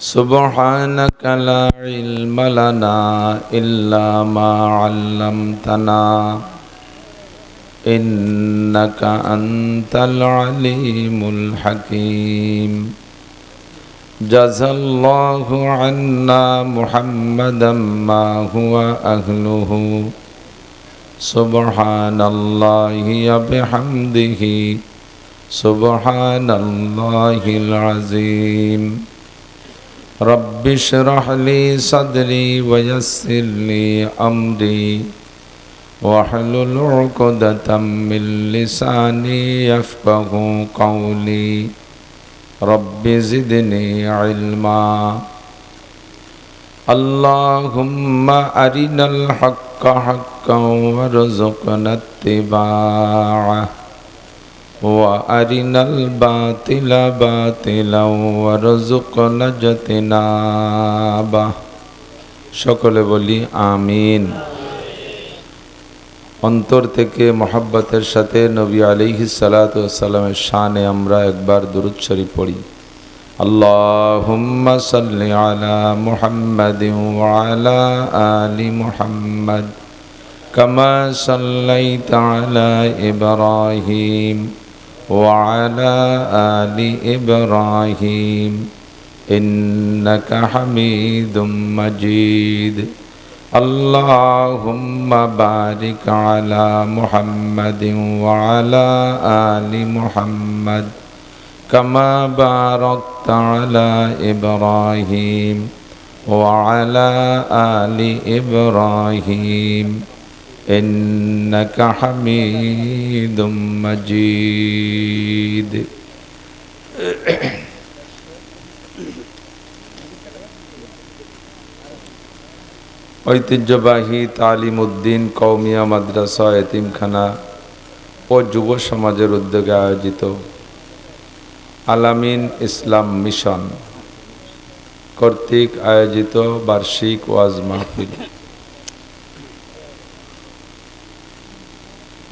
سبحانك لا علم لنا إلا ما علمتنا إنك أنت العليم الحكيم جزى الله عنا محمدا ما هو أهله سبحان الله وبحمده سبحان الله العظيم رب اشرح لي صدري ويسر لي أمري واحلل عقدة من لساني يفقه قولي رب زدني علما اللهم أرنا الحق حقا وارزقنا اتباعه وأرنا الباطل باطلا وارزقنا اجتنابه সকলে বলি আমিন। অন্তর থেকে মহব্বতের সাথে নবী আলাইহিস সালাতু ওয়াস সালামের শানে আমরা একবার দুরূদ শরীফ পড়ি। আল্লাহুম্মা সাল্লি আলা মুহাম্মাদিন ওয়া আলা আলি মুহাম্মাদ কামা সাল্লাইতা আলা ইব্রাহিম ওয়া আলা আলি ইব্রাহিম ইন্নাকা হামিদুম মাজিদ। আল্লাহুম্মা বারিক আলা মুহাম্মাদিন ওয়া আলা আলি মুহাম্মাদ কামা বারাকতা আলা ইব্রাহিম ওয়া আলা আলি ইব্রাহিম ইন্নাকা হামিদুম মাজিদ। ঐতিহ্যবাহী তালিম উদ্দিন কওমিয়া মাদ্রাসা এতিমখানা ও যুব সমাজের উদ্যোগে আয়োজিত আলামিন ইসলাম মিশন কর্তৃক আয়োজিত বার্ষিক ওয়াজ মাহফিল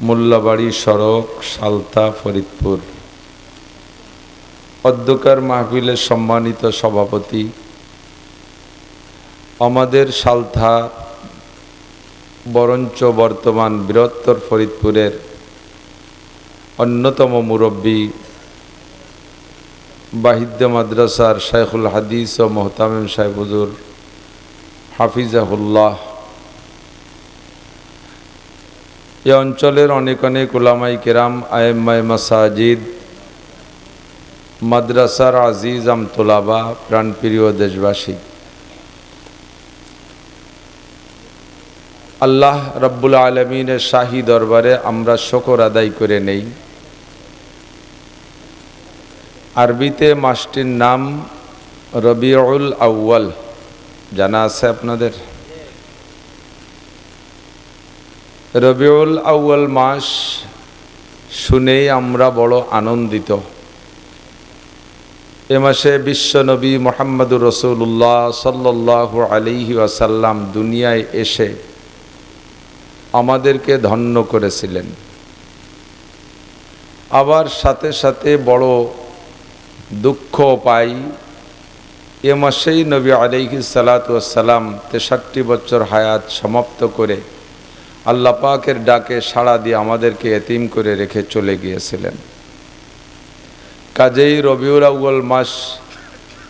মোল্লাবাড়ি সড়ক সালতা ফরিদপুর। অধ্যকার মাহফিলের সম্মানিত সভাপতি আমাদের সালথা বরঞ্চ বর্তমান বৃহত্তর ফরিদপুরের অন্যতম মুরব্বী বাহিদ্য মাদ্রাসার শাইখুল হাদিস ও মোহতামিম সাহেব হুজুর হাফিজাহুল্লাহ, এ অঞ্চলের অনেক অনেক উলামাই কেরাম, আয়েম্মায়ে মাসাজিদ, মাদ্রাসার আজিজ আমতোলাবা, প্রাণপ্রিয় দেশবাসী, আল্লাহ রব্বুল আলমিনের শাহী দরবারে আমরা শুকর আদায় করে নেই। আরবিতে মাসটির নাম রবিউল আউয়াল, জানা আছে আপনাদের? রবিউল আউয়াল মাস শুনেই আমরা বড় আনন্দিত। এ মাসে বিশ্বনবী মুহাম্মদুর রাসূলুল্লাহ সাল্লাল্লাহু আলাইহি ওয়াসাল্লাম দুনিয়ায় এসে আমাদেরকে ধন্য করেছিলেন। আবার সাথে সাথে বড় দুঃখ পাই, এ মাসেই নবী আলাইহিস সালাতু ওয়াস সালাম 63 বছর হায়াত সমাপ্ত করে আল্লাহ পাকের ডাকে সাড়া দিয়ে আমাদেরকে এতিম করে রেখে চলে গিয়েছিলেন। কাজেই রবিউল আউয়াল মাস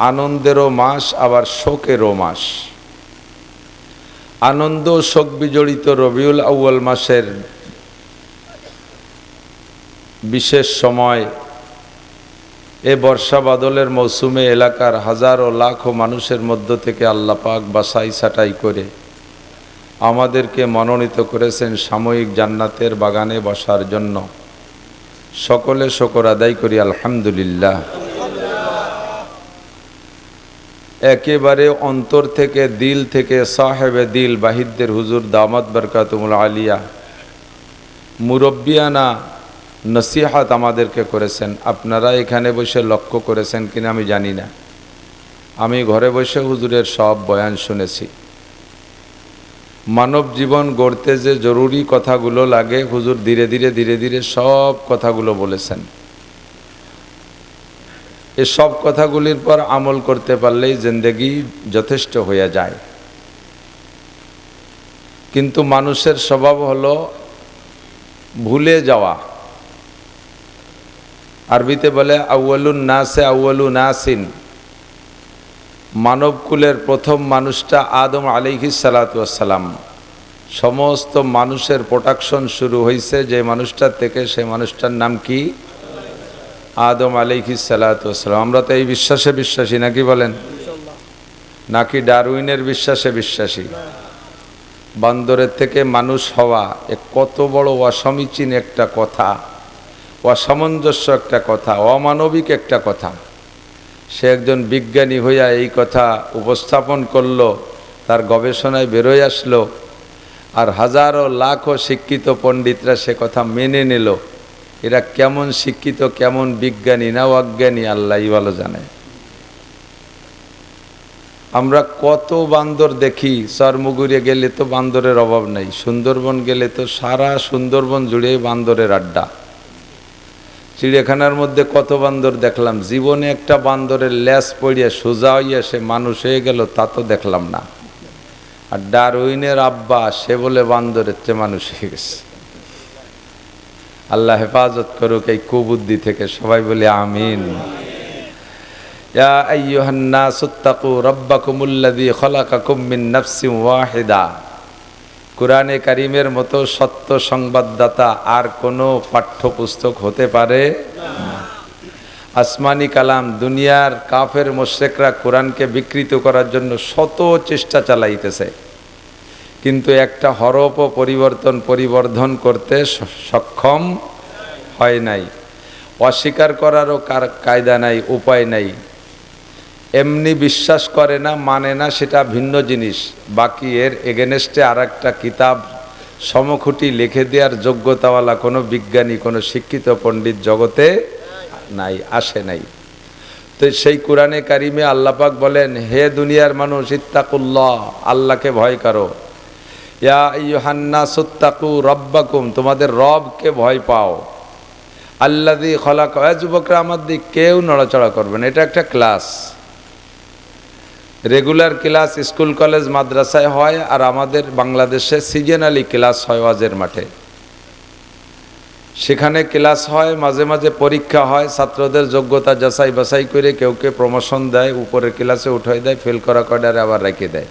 আনন্দেরও মাস, আবার শোকেরও মাস। আনন্দ শোক বিজড়িত রবিউল আউয়াল মাসের বিশেষ সময় এ বর্ষা বাদলের মৌসুমে এলাকার হাজারো লাখো মানুষের মধ্য থেকে আল্লাহ পাক বাছাই ছাঁটাই করে আমাদেরকে মনোনীত করেছেন সাময়িক জান্নাতের বাগানে বসার জন্য। সকলে শুকর আদায় করি আলহামদুলিল্লাহ। একেবারে অন্তর থেকে, দিল থেকে সাহেবে দিল বাহিদ্দের হুজুর দামাত বরকাতুল আলিয়া মুরব্বিয়ানা নসিহাত আমাদেরকে করেছেন। আপনারা এখানে বসে লক্ষ্য করেছেন কিনা আমি জানি না, আমি ঘরে বসে হুজুরের সব বয়ান শুনেছি। মানব জীবন গড়তে যে জরুরি কথাগুলো লাগে হুজুর ধীরে ধীরে সব কথাগুলো বলেছেন। এসব কথাগুলির পর আমল করতে পারলেই জিন্দেগি যথেষ্ট হয়ে যায়। কিন্তু মানুষের স্বভাব হলো ভুলে যাওয়া। আরবিতে বলে আউয়ালুন নাসে আউয়ালু নাসিন, মানবকুলের প্রথম মানুষটা আদম আলাইহিস সালাতু ওয়াসসালাম। সমস্ত মানুষের প্রোডাকশন শুরু হয়েছে যে মানুষটার থেকে, সেই মানুষটার নাম কি? আদম আলাইহিস সালাতু ওয়াসসালাম। আমরা তো এই বিশ্বাসে বিশ্বাসী, নাকি বলেন? নাকি ডারউইনের বিশ্বাসে বিশ্বাসী? বান্দরের থেকে মানুষ হওয়া এ কত বড় অসমীচীন একটা কথা, অসামঞ্জস্য একটা কথা, অমানবিক একটা কথা। সে একজন বিজ্ঞানী হইয়া এই কথা উপস্থাপন করলো, তার গবেষণায় বেরোয় আসলো, আর হাজারো লাখো শিক্ষিত পণ্ডিতরা সে কথা মেনে নিল। এরা কেমন শিক্ষিত, কেমন বিজ্ঞানী না অজ্ঞানী, আল্লাহই ভালো জানে। আমরা কত বান্দর দেখি, চরমুগুরিয়ে গেলে তো বান্দরের অভাব নেই, সুন্দরবন গেলে তো সারা সুন্দরবন জুড়ে বান্দরের আড্ডা। চিড়িয়াখানার মধ্যে কত বান্দর দেখলাম, জীবনে একটা বান্দরের ল্যাস পড়িয়া সোজা হইয়া সে মানুষ হয়ে গেল তা তো দেখলাম না। আর ডারউইনের আব্বা সে বলে বান্দরের চেয়ে মানুষ হয়ে গেছে। আল্লাহ হেফাজত করুক এই কুবুদ্ধি থেকে, সবাই বলি আমিন। ইয়া আইয়ুহান নাসুত্তাকু রাব্বাকুমুল্লাযী খালাকাকুম মিন নাফসিন ওয়াহিদা। কুরআনে কারীমের মতো সত্য সংবাদদাতা আর কোনো পাঠ্যপুস্তক হতে পারে না। আসমানি কালাম, দুনিয়ার কাফের মুশরিকরা কোরআনকে বিকৃত করার জন্য শত চেষ্টা চালাইতেছে, কিন্তু একটা হরফও পরিবর্ধন করতে সক্ষম হয় নাই। অস্বীকার করারও কায়দা নাই, উপায় নাই। এমনি বিশ্বাস করে না, মানে না, সেটা ভিন্ন জিনিস। বাকি এর এগেনেস্টে আর একটা কিতাব সমখুটি লিখে দেওয়ার যোগ্যতাওয়ালা কোনো বিজ্ঞানী, কোনো শিক্ষিত পণ্ডিত জগতে নাই, আসে নাই। তো সেই কোরআনে কারিমে আল্লাহ পাক বলেন, হে দুনিয়ার মানুষ, ইত্তাকুল্লাহ, আল্লাহকে ভয় করো। ইয়া আইয়ুহান নাসুত্তাকু রাব্বাকুম, তোমাদের রবকে ভয় পাও। আল্লাযী খালাকা, যুবকরা আমার দিক কেউ নড়াচড়া করবেন, এটা একটা class, regular class school college মাদ্রাসায় হয়, আর আমাদের বাংলাদেশে সিজনালি ক্লাস হয় ওয়াজের মাঠে। সেখানে ক্লাস হয়, মাঝে মাঝে পরীক্ষা হয়, ছাত্রদের যোগ্যতা যাচাই বাছাই করে কেউকে প্রমোশন দেয়, উপরের ক্লাসে উঠাই দেয়, ফেল করা কয়ডারে আবার রেখে দেয়।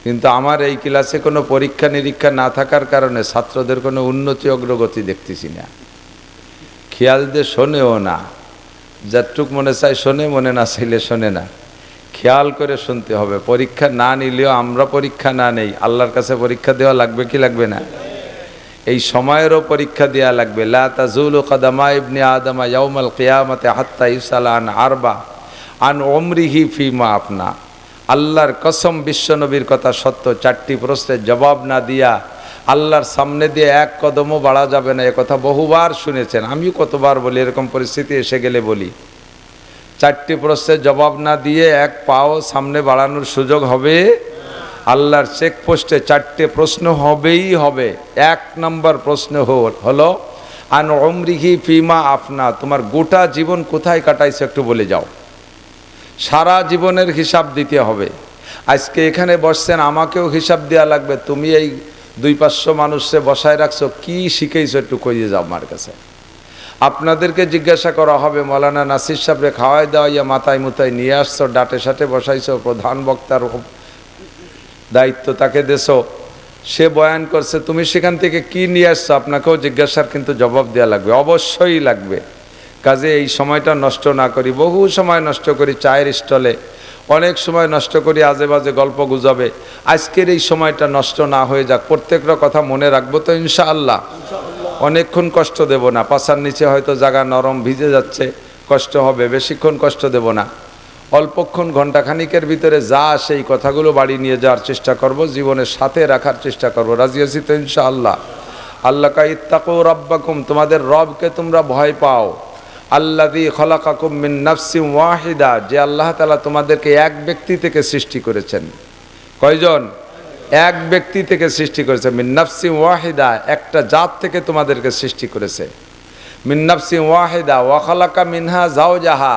কিন্তু আমার এই ক্লাসে কোনো পরীক্ষা নিরীক্ষা না থাকার কারণে ছাত্রদের কোনো উন্নতি অগ্রগতি দেখতেছি না। খেয়াল দিয়ে শোনেও না, যতটুক মনে চায় শোনে, মনে না চাইলে শোনে না। খেয়াল করে শুনতে হবে। পরীক্ষা না নিলেও আমরা পরীক্ষা না নেই, আল্লাহর কাছে পরীক্ষা দেওয়া লাগবে কি লাগবে না? এই সময়েরও পরীক্ষা দেওয়া লাগবে। লা তাজুলু কদামা ইবনে আদমা ইয়াউমাল কিয়ামাতি হাত্তা ইউসালা আন আরবা আন উমরিহি ফিমা আপনা। আল্লাহর কসম, বিশ্বনবীর কথা সত্য, 4টি প্রশ্নের জবাব না দিয়া আল্লাহর সামনে দিয়ে এক কদমও বাড়া যাবে না। একথা বহুবার শুনেছেন, আমিও কতবার বলি, এরকম পরিস্থিতি এসে গেলে বলি। 4টি প্রশ্নের জবাব না দিয়ে এক পাও সামনে বাড়ানোর সুযোগ হবে? আল্লাহর চেকপোস্টে 4টে প্রশ্ন হবেই হবে। 1 নম্বর প্রশ্ন হলো আন উমরিহি ফিমা আফনা, তোমার গোটা জীবন কোথায় কাটাইছো একটু বলে যাও। সারা জীবনের হিসাব দিতে হবে। আজকে এখানে বসছেন, আমাকেও হিসাব দেওয়া লাগবে। তুমি এই 200-500 মানুষকে বসায় রাখছো, কি শিখেইছো একটু কইয়ে যাও আমার কাছে। আপনাদেরকে জিজ্ঞাসা করা হবে, মৌলানা নাসির সাহেবরে খাওয়াই দাওয়াইয়া মাথায় মুথায় নিয়ে আসছো, ডাটে সাটে বসাইছো, প্রধান বক্তার দায়িত্ব তাকে দেছো, সে বয়ান করছে, তুমি সেখান থেকে কি নিয়ে আসছো, আপনাকেও জিজ্ঞাসার কিন্তু জবাব দেওয়া লাগবে, অবশ্যই লাগবে। কাজে এই সময়টা নষ্ট না করি। বহু সময় নষ্ট করি চায়ের স্টলে, অনেক সময় নষ্ট করি আজে বাজে গল্প গুজবে। আজকের এই সময়টা নষ্ট না হয়ে যাক, প্রত্যেকটা কথা মনে রাখবো তো ইনশাআল্লাহ। অনেকক্ষণ কষ্ট দেব না, পাছার নিচে হয়তো জায়গা নরম ভিজে যাচ্ছে, কষ্ট হবে, বেশিক্ষণ কষ্ট দেব না। অল্পক্ষণ, ঘণ্টাখানিকের ভিতরে যা সেই কথাগুলো বাড়ি নিয়ে যাওয়ার চেষ্টা করব, জীবনের সাথে রাখার চেষ্টা করব। রাজি আছি তো ইনশাআল্লাহ? আল্লাহ কা ইত্তাকু রাব্বাকুম, তোমাদের রবকে তোমরা ভয় পাও। আল্লাযী খালাকাকুম মিন নাফসিন ওয়াহিদা, যে আল্লাহ তাআলা তোমাদেরকে এক ব্যক্তি থেকে সৃষ্টি করেছেন। কয়জন? এক ব্যক্তি থেকে সৃষ্টি করেছে। মিন নাফসিন ওয়াহিদা, একটা জাত থেকে তোমাদেরকে সৃষ্টি করেছে। মিন নাফসিন ওয়াহিদা ওয়া খালাকা মিনহা যাওজাহা,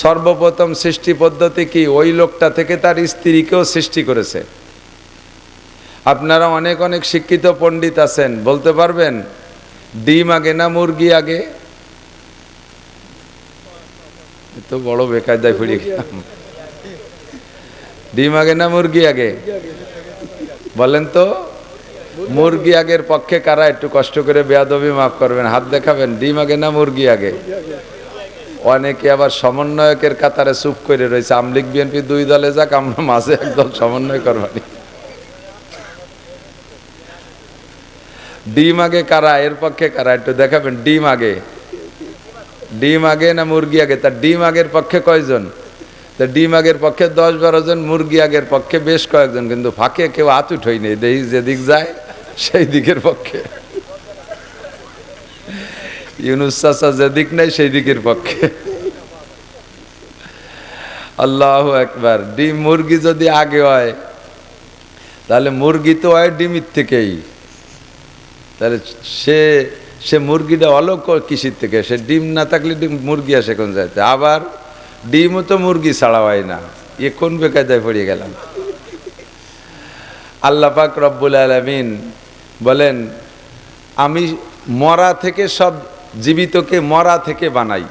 সর্বপ্রথম সৃষ্টি পদ্ধতি কি? ওই লোকটা থেকে তার স্ত্রীকেও সৃষ্টি করেছে। আপনারা অনেক অনেক শিক্ষিত পণ্ডিত আছেন, বলতে পারবেন ডিম আগে না মুরগি আগে? তো বড় বেকায়দায় পড়ে গেলাম। ডিম আগে না মুরগি আগে বলেন তো? মুরগি আগের পক্ষে কারা? একটু কষ্ট করে বেয়াদবি মাফ করবেন, হাত দেখাবেন। ডিম আগে না মুরগি আগে? অনেকে আবার সমন্বয়কের কাতারে চুপ করে রয়েছে। আমলিগ বিএনপি দুই দলে যাক, আমরা মাঝে একদম সমন্বয় করবানি। ডিম আগে কারা? এর পক্ষে কারা? একটু দেখাবেন। ডিম আগে, ডিম আগে না মুরগি আগে? তার ডিম আগের পক্ষে কয়জন? তা ডিম আগের পক্ষে 10-12 জন, মুরগি আগের পক্ষে বেশ কয়েকজন, কিন্তু ফাঁকে কেউ হাত উঠই নেই। দেখি যেদিক যায় সেই দিকের পক্ষে। ইউনুস চাচা যেদিক নাই সেই দিকের পক্ষে। আল্লাহু আকবার। ডিম মুরগি যদি আগে হয় তাহলে মুরগি তো হয় ডিমের থেকেই, তাহলে সে মুরগিটা অলক কিসির থেকে? সে ডিম না থাকলে ডিম মুরগি আসে কোন যাইতে? আবার ডিমও তো মুরগি ছাড়া হয় না। এ কোন বেকায়দায় পড়ে গেলাম। আল্লাহ পাক রব্বুল আলামিন বলেন, আমি মরা থেকে সব জীবিতকে মরা থেকে বানাই,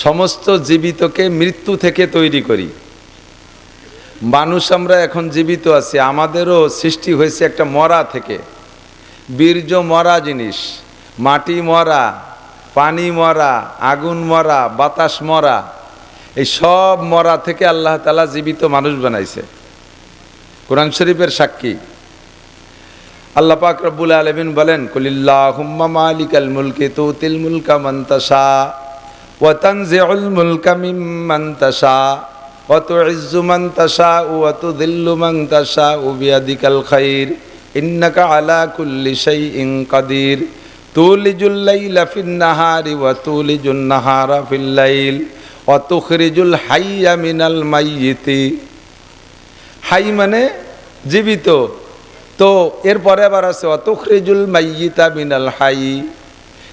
সমস্ত জীবিতকে মৃত্যু থেকে তৈরি করি। মানুষ আমরা এখন জীবিত আছি, আমাদেরও সৃষ্টি হয়েছে একটা মরা থেকে। বীর্য মরা জিনিস, মাটি মরা, পানি মরা, আগুন মরা, বাতাস মরা, এই সব মরা থেকে আল্লাহ তাআলা জীবিত মানুষ বানাইছে। কোরআন শরীফের সাক্ষী। আল্লাহ পাক রব্বুল আলামিন বলেন, কুলিল্লাহুম্মা মালিকাল মুলকি তুতিল মুলকা মান তাশা ওয়া তানজিউল মুলকা মিম্মান তাশা ওয়া তুইজ্জু মান তাশা ওয়া তুযিল্লু মান তাশা বিয়াদিকাল খাইর ইন্নাকা আলা কুল্লি শাইইন কাদির তুলিজুল লাইলা ফিন নাহারি ওয়া তুলিজুন নাহারা ফিল লাইল ওয়া তুখরিজুল হাইয়া মিনাল মাইয়িতি। হাই মানে জীবিত, তো এরপরে আবার আছে ওয়া তুখরিজুল মাইয়িতা মিনাল হাই।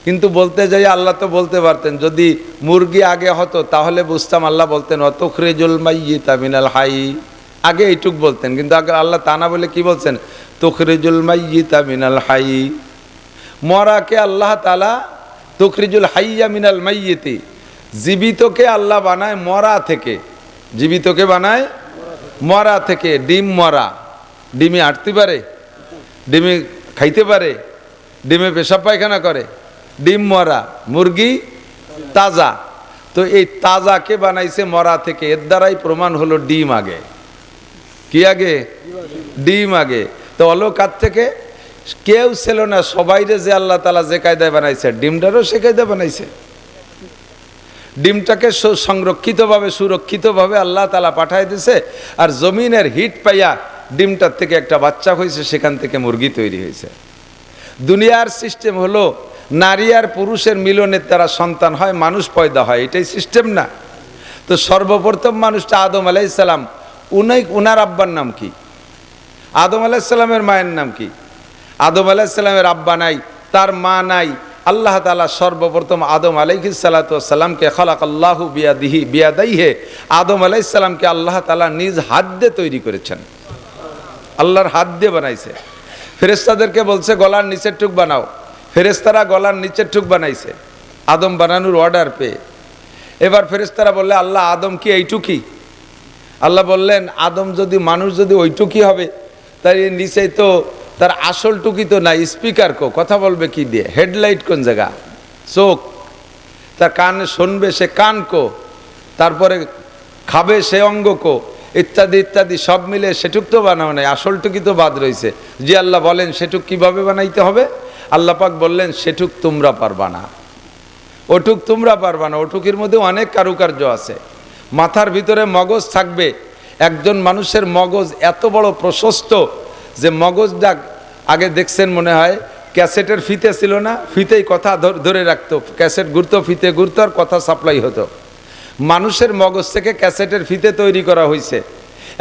কিন্তু বলতে যাই আল্লাহ তো বলতে পারতেন, যদি মুরগি আগে হতো তাহলে বুঝতাম আল্লাহ বলতেন ওয়া তুখরিজুল মাইয়িতা মিনাল হাই, আগে এইটুক বলতেন। কিন্তু আগে আল্লাহ তা না বলে কি বলছেন? তুখরিজুল মাইয়িতা মিনাল হাই। মরাকে আল্লাহ তাআলা তুখরিজুল হাইয়া মিনাল মাইয়িতি, জীবিতকে আল্লাহ বানায় মরা থেকে। জীবিতকে বানায় মরা থেকে। ডিম মরা, ডিমে হাঁটতে পারে, ডিমে খাইতে পারে, ডিমে পেশাব পায়খানা করে, ডিম মরা। মুরগি তাজা, তো এই তাজাকে বানাইছে মরা থেকে। এর দ্বারাই প্রমাণ হলো ডিম আগে। কি আগে? ডিম আগে। তো অলকাত থেকে কেউ ছিল না, সবাইরে যে আল্লাহ তাআলা যে কায়দায় বানাইছে, ডিমটারও সে কায়দায় বানাইছে। ডিমটাকে সংরক্ষিতভাবে সুরক্ষিতভাবে আল্লাহ তাআলা পাঠাই দিয়েছে, আর জমিনের হিট পাইয়া ডিমটার থেকে একটা বাচ্চা হয়েছে, সেখান থেকে মুরগি তৈরি হয়েছে। দুনিয়ার সিস্টেম হলো নারী আর পুরুষের মিলনের দ্বারা সন্তান হয়, মানুষ পয়দা হয়, এটাই সিস্টেম না? তো সর্বপ্রথম মানুষটা আদম আলাইহিস সালাম, উনার আব্বার নাম কি? আদম আলাইহিস সালামের মায়ের নাম কি? আদম আলাইহিস সালামের আব্বা নাই, তার মা নাই। আল্লাহ তাআলা সর্বপ্রথম আদম আলাইহিস সালাতু ওয়াস সালামকে খালাকাল্লাহু বিয়াদাইহি, আদম আলাইহিস সালামকে আল্লাহ তাআলা নিজ হাত দিয়ে তৈরি করেছেন। আল্লাহর হাত দিয়ে বানাইছে। ফেরেশতাদেরকে বলছে গলার নিচের টুক বানাও, ফেরেশতারা গলার নিচের টুক বানাইছে আদম বানানোর অর্ডার পেয়ে। এবার ফেরেশতারা বললে আল্লাহ আদম কি এইটুকি? আল্লাহ বললেন আদম যদি মানুষ যদি ওইটুকি হবে, তার নিচেই তো তার আসল টুকি তো নাই। স্পিকার কো, কথা বলবে কি দিয়ে? হেডলাইট কোন জায়গা? চোখ। তার কানে শুনবে সে কান কো, তারপরে খাবে সে অঙ্গ কো, ইত্যাদি ইত্যাদি সব মিলে সেটুক তো বানাও নাই, আসল টুকি তো বাদ রয়েছে। জি আল্লাহ বলেন সেটুক কিভাবে বানাইতে হবে? আল্লাহ পাক বললেন সেটুক তোমরা পারবা না, ওটুক তোমরা পারবা না। ওটুকির মধ্যে অনেক কারুকার্য আছে। মাথার ভিতরে মগজ থাকবে। একজন মানুষের মগজ এত বড় প্রশস্ত যে মগজটা আগে দেখছেন মনে হয় ক্যাসেটের ফিতে ছিল না, ফিতেই কথা ধরে রাখতো, ক্যাসেট ঘুরতো, ফিতে ঘুরতো, আর কথা সাপ্লাই হতো। মানুষের মগজ থেকে ক্যাসেটের ফিতে তৈরি করা হয়েছে।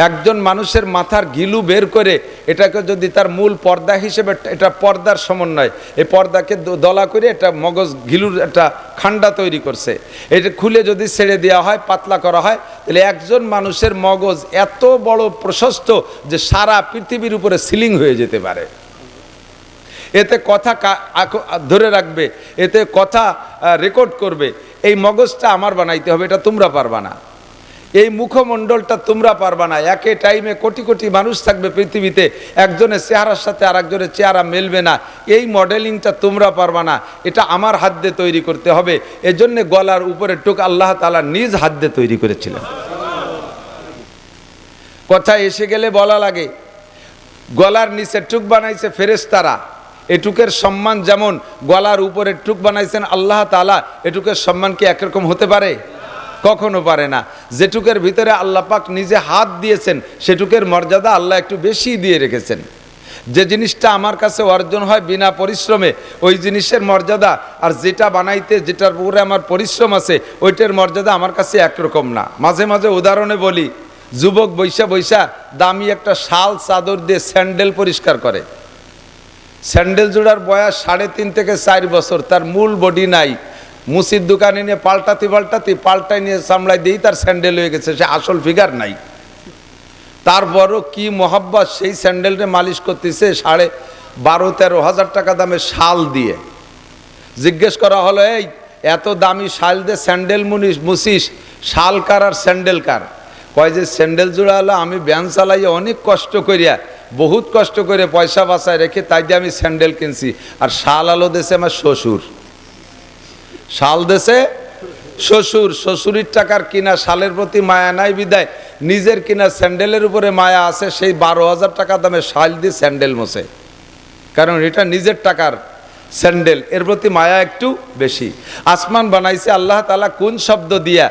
একজন মানুষের মাথার গিলু বের করে এটাকে যদি তার মূল পর্দা হিসেবে, এটা পর্দার সমন্বয়, এই পর্দাকে দলা করে এটা মগজ গিলুর একটা খান্ডা তৈরি করছে, এটা খুলে যদি ছেড়ে দেওয়া হয়, পাতলা করা হয়, তাহলে একজন মানুষের মগজ এত বড় প্রশস্ত যে সারা পৃথিবীর উপরে সিলিং হয়ে যেতে পারে। এতে কথা ধরে রাখবে, এতে কথা রেকর্ড করবে। এই মগজটা আমার বানাইতে হবে, এটা তোমরা পারবা না। এই মুখমণ্ডলটা তোমরা পারবা না। একে টাইমে কোটি কোটি মানুষ থাকবে পৃথিবীতে, একজনের চেহারার সাথে আর একজনের চেহারা মেলবে না। এই মডেলিংটা তোমরা পারবা না, এটা আমার হাত দিয়ে তৈরি করতে হবে। এজন্য গলার উপরে টুক আল্লাহ তাআলা নিজ হাত দিয়ে তৈরি করেছিলেন। কথা এসে গেলে বলা লাগে, গলার নিচে টুক বানাইছে ফেরেশতারা। এটুকের সম্মান যেমন গলার উপরে টুক বানাইছেন আল্লাহ তাআলা, এটুকের সম্মান কি একরকম হতে পারে? কখনো পারে না। যেটুকের ভিতরে আল্লাহ পাক নিজে হাত দিয়েছেন সেটুকের মর্যাদা আল্লাহ একটু বেশি দিয়ে রেখেছেন। যে জিনিসটা আমার কাছে অর্জন হয় বিনা পরিশ্রমে, ওই জিনিসের মর্যাদা আর যেটা বানাইতে যেটার উপরে আমার পরিশ্রম আছে ওইটার মর্যাদা আমার কাছে একরকম না। মাঝে মাঝে উদাহরণে বলি, যুবক বৈশা বৈশা দামি একটা শাল চাদর দিয়ে স্যান্ডেল পরিষ্কার করে। স্যান্ডেল জোড়ার বয়স 3.5 থেকে 4 বছর, তার মূল বডি নাই। মুসির দোকানে নিয়ে পাল্টাই নিয়ে সামলাই দিয়েই তার স্যান্ডেল হয়ে গেছে, সে আসল ফিগার নাই। তারপরও কি মোহাব্বত, সেই স্যান্ডেলটা মালিশ করতেছে 12-13 হাজার টাকা দামে শাল দিয়ে। জিজ্ঞেস করা হলো, এই এত দামি শাল দিয়ে স্যান্ডেল মুছিস, শাল কার আর স্যান্ডেল কার? কয় যে স্যান্ডেল জোড়া হলো আমি ব্যান চালাইয়া অনেক কষ্ট করিয়া, বহুত কষ্ট করে পয়সা বাঁচায় রেখে তাই দিয়ে আমি স্যান্ডেল কিনছি, আর শাল আলো দেশে আমার শ্বশুর। শাল দেশে শ্বশুর, শ্বশুরের টাকার কিনা শালের প্রতি মায়া নাই বিদায় নিজের কিনা স্যান্ডেলের উপরে মায়া আছে। সেই 12,000 টাকা দামে শাল দিয়ে স্যান্ডেল মোছে, কারণ এটা নিজের টাকার স্যান্ডেল, এর প্রতি মায়া একটু বেশি। আসমান বানাইছে আল্লাহ তাআলা কোন শব্দ দিয়া,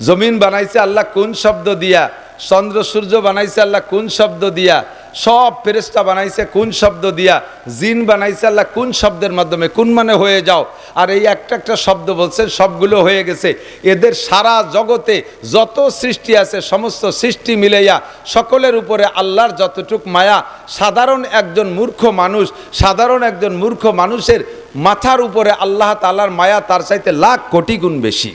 জমিন বানাইছে আল্লাহ কোন শব্দ দিয়া, চন্দ্র সূর্য বানাইছে আল্লাহ কোন শব্দ দিয়া, সব ফেরেশতা বানাইছে কোন শব্দ দিয়া, জিন বানাইছে আল্লাহ কোন শব্দের মাধ্যমে, কোন মানে হয়ে যাও। আর এই একটা একটা শব্দ বলছেন, সবগুলো হয়ে গেছে। এদের সারা জগতে যত সৃষ্টি আছে সমস্ত সৃষ্টি মিলাইয়া সকলের উপরে আল্লাহর যতটুক মায়া, সাধারণ একজন মূর্খ মানুষের মাথার উপরে আল্লাহ তাআলার মায়া তার চাইতে লাখ কোটি গুণ বেশি।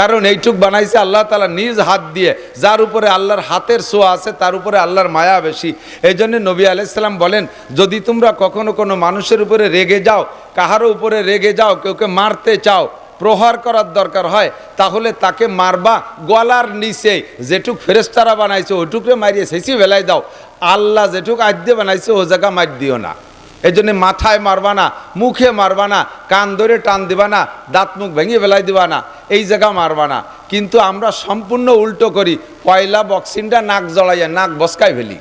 কারণ এইটুক বানাইছে আল্লাহ তাআলা নিজ হাত দিয়ে, যার উপরে আল্লাহর হাতের ছোঁয়া আছে তার উপরে আল্লাহর মায়া বেশি। এই জন্য নবী আলাইহিস সালাম বলেন, যদি তোমরা কখনো কোনো মানুষের উপরে রেগে যাও, কাহারও উপরে রেগে যাও, কেউকে মারতে চাও, প্রহার করার দরকার হয়, তাহলে তাকে মারবা গলার নিচে যেটুক ফেরেশতারা বানাইছে ওইটুকরে মারিয়ে শেষি বেলায় দাও। আল্লাহ যেটুক আদ্যে বানাইছে ও জায়গা মার দিও না। এই জন্য মাথায় মারবা না, মুখে মারবা না, কান ধরে টান দিবা না, দাঁত মুখ ভেঙে বেলাই দিবা না, এই জায়গা মারবা না। কিন্তু আমরা সম্পূর্ণ উল্টো করি, পয়লা বক্সিংটা নাক জড়াইয়া নাক বসকায় ফেলি।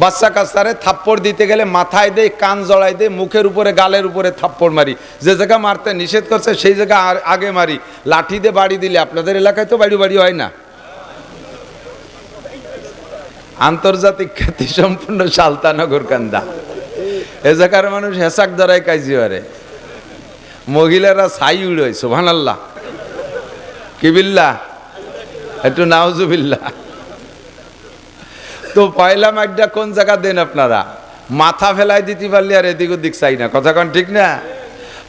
বাচ্চা কাচ্চারে থাপ্পড় দিতে গেলে মাথায় দেয়, কান জড়াই দেয়, মুখের উপরে গালের উপরে থাপ্পড় মারি। যে জায়গা মারতে নিষেধ করছে সেই জায়গা আগে মারি। লাঠি দিয়ে বাড়ি দিলে, আপনাদের এলাকায় তো বাড়ি বাড়ি হয় না, আন্তর্জাতিক খ্যাতি সম্পূর্ণ সালতানগর কান্দা, এ জায়গার মানুষ হেসাক ধরায় কাজি হারে, মহিলারা ছাই উড়ে। সুবহানাল্লাহ, কি বিল্লাহ, একটু নাউজুবিল্লাহ। তো পয়লা মাইডটা কোন জায়গা দেন আপনারা? মাথা ফেলাই দিতে পারলে আর এদিক ওদিক চাই না, কথা কোন ঠিক না?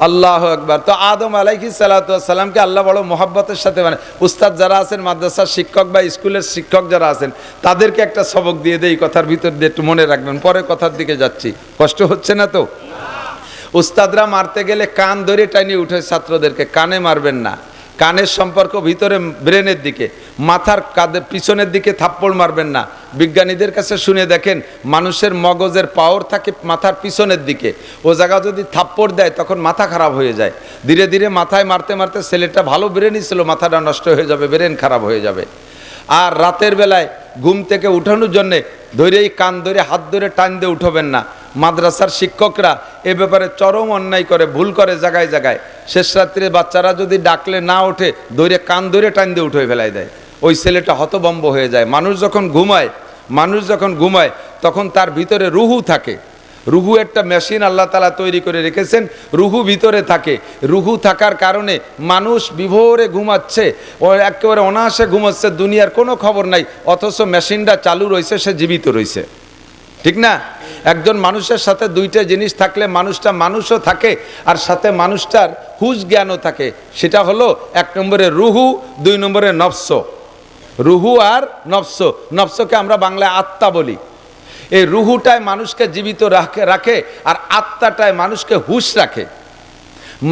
আল্লাহু আকবার। তো আদম আলাইহিস সালাতু ওয়াস সালামকে আল্লাহ বড় মোহাব্বতের সাথে, মানে উস্তাদ যারা আছেন, মাদ্রাসার শিক্ষক বা স্কুলের শিক্ষক যারা আছেন, তাদেরকে একটা সবক দিয়ে দেই, কথার ভিতর দিয়ে একটু মনে রাখবেন, পরে কথার দিকে যাচ্ছি, কষ্ট হচ্ছে না তো? উস্তাদরা মারতে গেলে কান ধরে টানিয়ে উঠে ছাত্রদেরকে, কানে মারবেন না। কানের সম্পর্ক ভিতরে ব্রেনের দিকে, মাথার কাঁধে পিছনের দিকে থাপ্পড় মারবেন না। বিজ্ঞানীদের কাছে শুনে দেখেন, মানুষের মগজের পাওয়ার থাকে মাথার পিছনের দিকে, ও জায়গা যদি থাপ্পড় দেয় তখন মাথা খারাপ হয়ে যায়। ধীরে ধীরে মাথায় মারতে মারতে ছেলেটা ভালো ব্রেনই ছিল, মাথাটা নষ্ট হয়ে যাবে, ব্রেন খারাপ হয়ে যাবে। আর রাতের বেলায় ঘুম থেকে উঠানোর জন্যে ধরেই কান ধরে হাত ধরে টান দিয়ে উঠবেন না। মাদ্রাসার শিক্ষকরা এ ব্যাপারে চরম অন্যায় করে, ভুল করে জায়গায় জায়গায়। শেষ রাত্রে বাচ্চারা যদি ডাকলে না ওঠে, ধরে কান ধরে টান দিয়ে উঠে ফেলাই দেয়, ওই ছেলেটা হতভম্ব হয়ে যায়। মানুষ যখন ঘুমায় তখন তার ভিতরে রুহু থাকে, রুহু একটা মেশিন আল্লাহ তাআলা তৈরি করে রেখেছেন, রুহু ভিতরে থাকে। রুহু থাকার কারণে মানুষ বিভোরে ঘুমাচ্ছে, ও একেবারে অনায়াসে ঘুমাচ্ছে, দুনিয়ার কোনো খবর নাই, অথচ মেশিনটা চালু রয়েছে, সে জীবিত রয়েছে, ঠিক না? একজন মানুষের সাথে দুইটা জিনিস থাকলে মানুষটা মানুষও থাকে, আর সাথে মানুষটার হুঁশ জ্ঞানও থাকে। সেটা হলো 1 নম্বরে রুহু, 2 নম্বরে নফস। রুহু আর নফস, নফসকে আমরা বাংলায় আত্মা বলি। এই রুহুটায় মানুষকে জীবিত রাখে আর আত্মাটায় মানুষকে হুঁশ রাখে।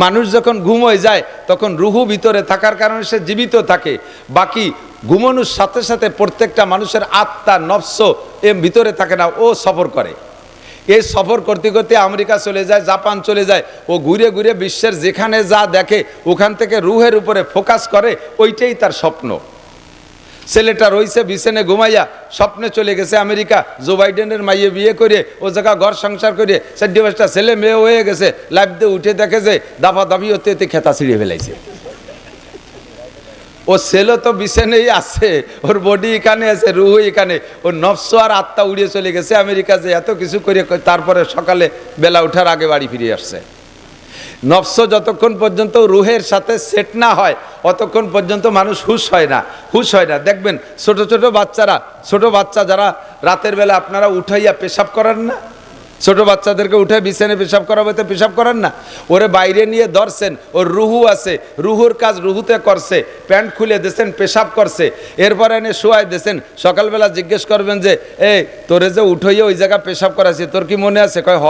মানুষ যখন ঘুমোয় যায় তখন রুহু ভিতরে থাকার কারণে সে জীবিত থাকে। বাকি ঘুমানোর সাথে সাথে প্রত্যেকটা মানুষের আত্মা নফস ভিতরে থাকে না, ও সফর করে। এই সফর করতে করতে আমেরিকা চলে যায়, জাপান চলে যায়, ও ঘুরে ঘুরে বিশ্বের যেখানে যা দেখে ওখান থেকে রুহের উপরে ফোকাস করে, ওইটাই তার স্বপ্ন। ছেলেটা রয়েছে বিছানে ঘুমাইয়া, স্বপ্নে চলে গেছে আমেরিকা, জো বাইডেনের মাইয়ে বিয়ে করে ও জায়গা ঘর সংসার করে 4-5টা ছেলে মেয়ে হয়ে গেছে, লাইফ দিয়ে উঠে দেখে যে দাফা দাফি হতে হতে খেতা ছিঁড়ে ফেলাইছে। ও ছেলে তো বিছানেই আছে, ওর বডি এখানে আছে, রুহু এখানে, ওর নফস আর আত্মা উড়িয়ে চলে গেছে আমেরিকা, যে এত কিছু করে তারপরে সকালে বেলা ওঠার আগে বাড়ি ফিরে আসছে। নফস যতক্ষণ পর্যন্ত রুহের সাথে সেট না হয় অতক্ষণ পর্যন্ত মানুষ হুঁশ হয় না, হুঁশ হয় না। দেখবেন ছোট ছোট বাচ্চারা, ছোট বাচ্চা যারা রাতের বেলা আপনারা উঠাইয়া পেশাব করান না, ছোট বাচ্চাদেরকে উঠে বিছানে পেশাব করাবে তো পেশাব করান না, ওরে বাইরে নিয়ে ধরছেন, ওর রুহু আছে, রুহুর কাজ রুহুতে করছে, প্যান্ট খুলে দিয়েছেন, পেশাব করছে, এরপরে এনে শোয়াই দিয়েছেন। সকালবেলা জিজ্ঞেস করবেন যে এই তোরে যে উঠাইয়া ওই জায়গায় পেশাব করাছি, তোর কি মনে আছে? কয়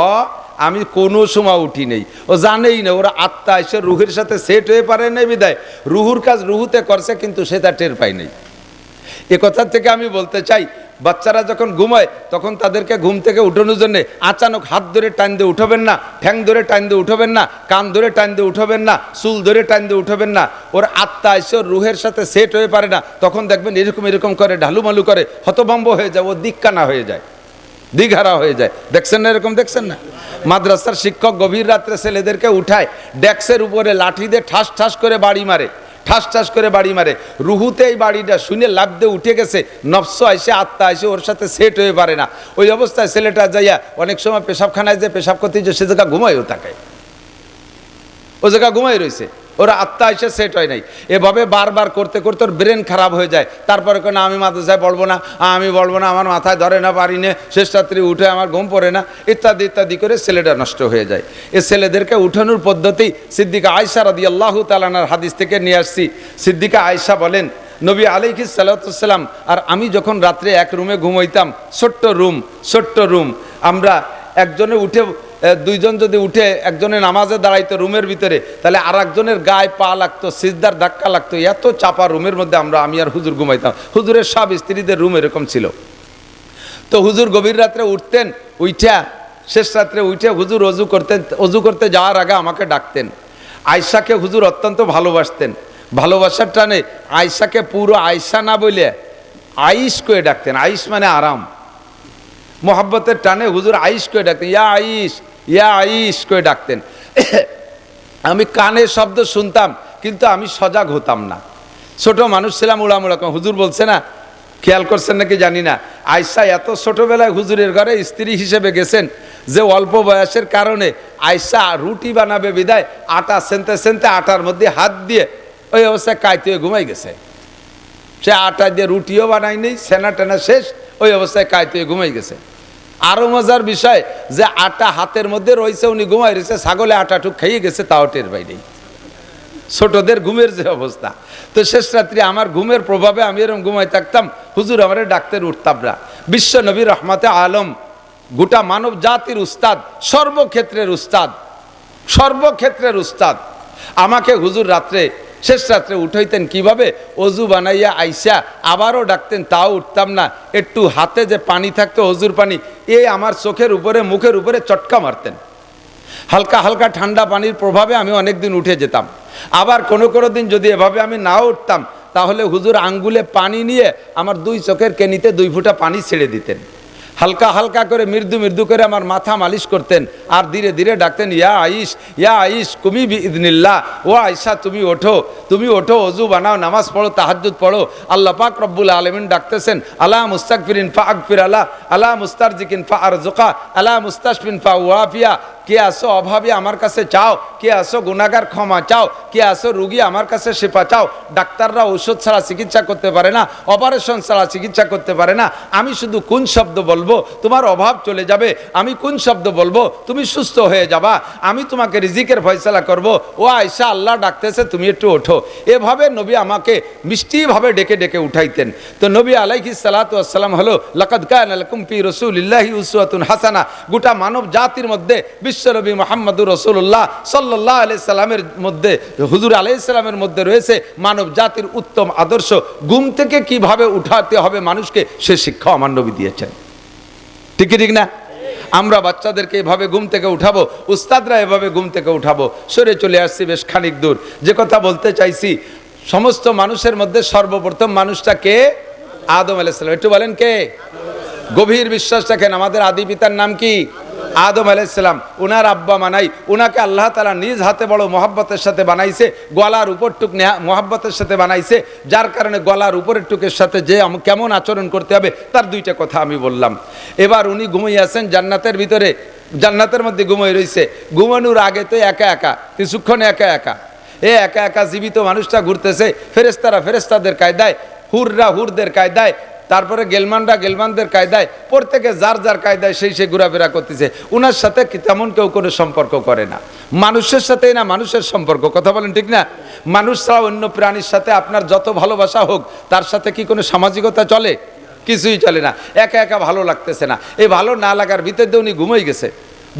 আমি কোনো সময় উঠি নেই। ও জানেই না, ওরা আত্মা এসে রুহের সাথে সেট হয়ে পারে নাই বিদায় রুহুর কাজ রুহুতে করছে, কিন্তু সে তা টের পায় নাই। এ কথা থেকে আমি বলতে চাই, বাচ্চারা যখন ঘুমায় তখন তাদেরকে ঘুম থেকে উঠানোর জন্য আচানক হাত ধরে টান দিয়ে উঠবেন না, ঠ্যাং ধরে টান দিয়ে উঠবেন না, কান ধরে টান দিয়ে উঠবেন না, চুল ধরে টান দিয়ে উঠবেন না। ওর আত্মা এসে ওর রুহের সাথে সেট হয়ে পারে না, তখন দেখবেন এরকম এরকম করে ঢালুমালু করে হতভম্ব হয়ে যায়, ও দিককানা হয়ে যায়, দিঘারা হয়ে যায়। দেখছেন না এরকম? দেখছেন না? মাদ্রাসার শিক্ষক গভীর রাত্রে ছেলেদেরকে উঠায়, ডেস্কের উপরে লাঠি দিয়ে ঠাস ঠাস করে বাড়ি মারে, ঠাস ঠাস করে বাড়ি মারে। রুহুতে এই বাড়িটা শুনে লাফ দিয়ে উঠে গেছে, নফস আইসে আত্মা আইসে ওর সাথে সেট হয়ে পারে না। ওই অবস্থায় ছেলেটা যাইয়া অনেক সময় পেশাবখানায় যে পেশাব করতে যে সে জায়গা ঘুমায়ও তাকায়, ও জায়গা ঘুমাই রয়েছে, ওরা আত্মা এসে সেট হয় নাই। এভাবে বারবার করতে করতে ওর ব্রেন খারাপ হয়ে যায়। তারপরে না আমি মাদ্রাসায় পড়বো না, আমি বলবো না, আমার মাথায় ধরে না, পারি না, শেষ রাত্রি উঠে আমার ঘুম পড়ে না, ইত্যাদি ইত্যাদি করে ছেলেটা নষ্ট হয়ে যায়। এ ছেলেদেরকে উঠানোর পদ্ধতি সিদ্দিকা আয়েশা রাদিয়াল্লাহু তাআলা আনহার হাদিস থেকে নিয়ে আসছি। সিদ্দিকা আয়েশা বলেন, নবী আলাইহিস সালাতু ওয়াস সালাম আর আমি যখন রাত্রে এক রুমে ঘুমাইতাম, ছোট্ট রুম, আমরা একজনে উঠে, দুইজন যদি উঠে একজনে নামাজে দাঁড়াইতো রুমের ভিতরে, তাহলে আর একজনের গায়ে পা লাগতো, সিজদার ধাক্কা লাগতো, এত চাপা রুমের মধ্যে আমি আর হুজুর ঘুমাইতাম। হুজুরের সব স্ত্রীদের রুম এরকম ছিল। তো হুজুর গভীর রাত্রে উঠতেন, উঠা শেষ রাত্রে উঠে হুজুর অজু করতে যাওয়ার আগে আমাকে ডাকতেন। আয়েশাকে হুজুর অত্যন্ত ভালোবাসতেন, ভালোবাসার টানে আয়েশাকে পুরো আয়েশা না বলে আইস করে ডাকতেন। আইস মানে আরাম, মোহাব্বতের টানে হুজুর আইস করে ডাকতেন, ইয়া আইস করে ডাকতেন। আমি কানে শব্দ শুনতাম কিন্তু আমি সজাগ হতাম না, ছোট মানুষ ছিলাম, উড়ামুড়া। হুজুর বলছে না, খেয়াল করছেন নাকি জানি না, আয়েশা এত ছোটবেলায় হুজুরের ঘরে স্ত্রী হিসেবে গেছেন যে অল্প বয়সের কারণে আয়েশা রুটি বানাবে বিদায় আটা সেনতে সেনতে আটার মধ্যে হাত দিয়ে ওই অবস্থায় কাইতে ঘুমাই গেছে। সে আটা দিয়ে রুটিও বানাই নেই, সেনা টেনা শেষ, ওই অবস্থায় কাইতে ঘুমাই গেছে। আরো মজার বিষয় যে আটা হাতের মধ্যে রয়েছে, উনি ঘুমাই রয়েছে, ছাগলে আটাটুক খাইয়ে গেছে, তাও টের বাইরে। ছোটদের ঘুমের যে অবস্থা। তো শেষ রাত্রি আমার ঘুমের প্রভাবে আমি এরকম ঘুমাই থাকতাম, হুজুর আমার ডাকতে উঠতাম না। বিশ্ব নবী রহমতে আলম, গোটা মানব জাতির উস্তাদ, সর্বক্ষেত্রের উস্তাদ, আমাকে হুজুর রাত্রে শেষ রাত্রে উঠাইতেন কিভাবে? অজু বানাইয়া আইসা আবারও ডাকতেন, তাও উঠতাম না। একটু হাতে যে পানি থাকতো অজুর পানি, আমার চোখের উপরে মুখের উপরে চটকা মারতেন। হালকা হালকা ঠান্ডা পানির প্রভাবে আমি অনেকদিন উঠে যেতাম। আবার কোনো দিন যদি এভাবে আমি না উঠতাম, তাহলে হুজুর আঙ্গুলে পানি নিয়ে আমার দুই চোখের কেনিতে 2 ফোঁটা পানি ছেড়ে দিতেন। হালকা হালকা করে মৃদু মৃদু করে আমার মাথা মালিশ করতেন, আর ধীরে ধীরে ডাকতেন, ইয়া আইস কুমি বিইذনিল্লাহ, ও আয়েশা তুমি ওঠো, তুমি ওঠো, ওযু বানাও, নামাজ পড়ো, তাহাজ্জুদ পড়ো। আল্লাহ পাক রব্বুল আলামিন ডাকতেছেন, আলা মুস্তাগফিরিন ফাগফির আলা, আলা মুস্তারজিকিন ফাআরজুকা, আলা মুস্তাশফিন ফাওয়াফিয়া। কে আসো অভাবী আমার কাছে চাও, কে আসো গুনাহগার ক্ষমা চাও, কে আসো রুগী আমার কাছে শিফা চাও। ডাক্তাররা ঔষধ ছাড়া চিকিৎসা করতে পারে না, অপারেশন ছাড়া চিকিৎসা করতে পারে না। আমি শুধু কোন শব্দ বলবো তোমার অভাব চলে যাবে, আমি কোন শব্দ বলবো তুমি সুস্থ হয়ে যাবা, আমি তোমাকে রিজিকের ফয়সালা করব। ও আয়েশা, আল্লাহ ডাকতেছে, তুমি একটু ওঠো। এভাবে নবী আমাকে মিষ্টিভাবে ডেকে ডেকে উঠাইতেন। তো নবী আলাইহিস সালাতু ওয়াস সালাম হলো লাকাদ কানা লাকুম ফি রাসূলিল্লাহি উসওয়াতুন হাসানা। গোটা মানব জাতির মধ্যে বিশ্বনবী মুহাম্মদুর রাসূলুল্লাহ সাল্লাল্লাহু আলাইহি সাল্লামের মধ্যে, হুজুর আলাইহিস সালামের মধ্যে রয়েছে মানব জাতির উত্তম আদর্শ। ঘুম থেকে কিভাবে উঠাতে হবে মানুষকে, সে শিক্ষা আমার নবী দিয়েছেন। ঠিক ঠিক না? আমরা বাচ্চাদেরকে এভাবে ঘুম থেকে উঠাবো, উস্তাদরা এভাবে ঘুম থেকে উঠাবো। সরে চলে আসছি বেশ খানিক দূর। যে কথা বলতে চাইছি, সমস্ত মানুষের মধ্যে সর্বপ্রথম মানুষটা কে? আদম আলাইহিস সালাম। একটু বলেন কে? গভীর বিশ্বাস রাখেন, আমাদের আদি পিতার নাম কি? আদম আলাইহিস সালাম। উনার আব্বা মানাই, উনাকে আল্লাহ তাআলা নিজ হাতে বড় মহব্বতের সাথে বানাইছে, গলার উপরটুক মহব্বতের সাথে বানাইছে, যার কারণে গলার উপরের টুকের সাথে যে কেমন আচরণ করতে হবে তার দুইটা কথা আমি বললাম। এবার উনি ঘুমিয়ে আছেন জান্নাতের ভিতরে, জান্নাতের মধ্যে ঘুমিয়ে রয়েছে। ঘুমানোর আগে তো একা একা, কিছুক্ষণ একা একা, একা একা জীবিত মানুষটা ঘুরতেছে। ফেরেশতারা ফেরেশতাদের কায়দায়, হুররা হুরদের কায়দায়, তারপরে গেলমানরা গেলমানদের কায়দায়, প্রত্যেকে যার যার কায়দায় সেই ঘোরাফেরা করতেছে। উনার সাথে তেমন কেউ কোনো সম্পর্ক করে না, মানুষের সাথেই না মানুষের সম্পর্ক। কথা বলেন ঠিক না? মানুষ ছাড়া অন্য প্রাণীর সাথে আপনার যত ভালোবাসা হোক, তার সাথে কি কোনো সামাজিকতা চলে? কিছুই চলে না। একা একা ভালো লাগতেছে না, এই ভালো না লাগার ভিতর দিয়ে উনি ঘুমাই গেছে।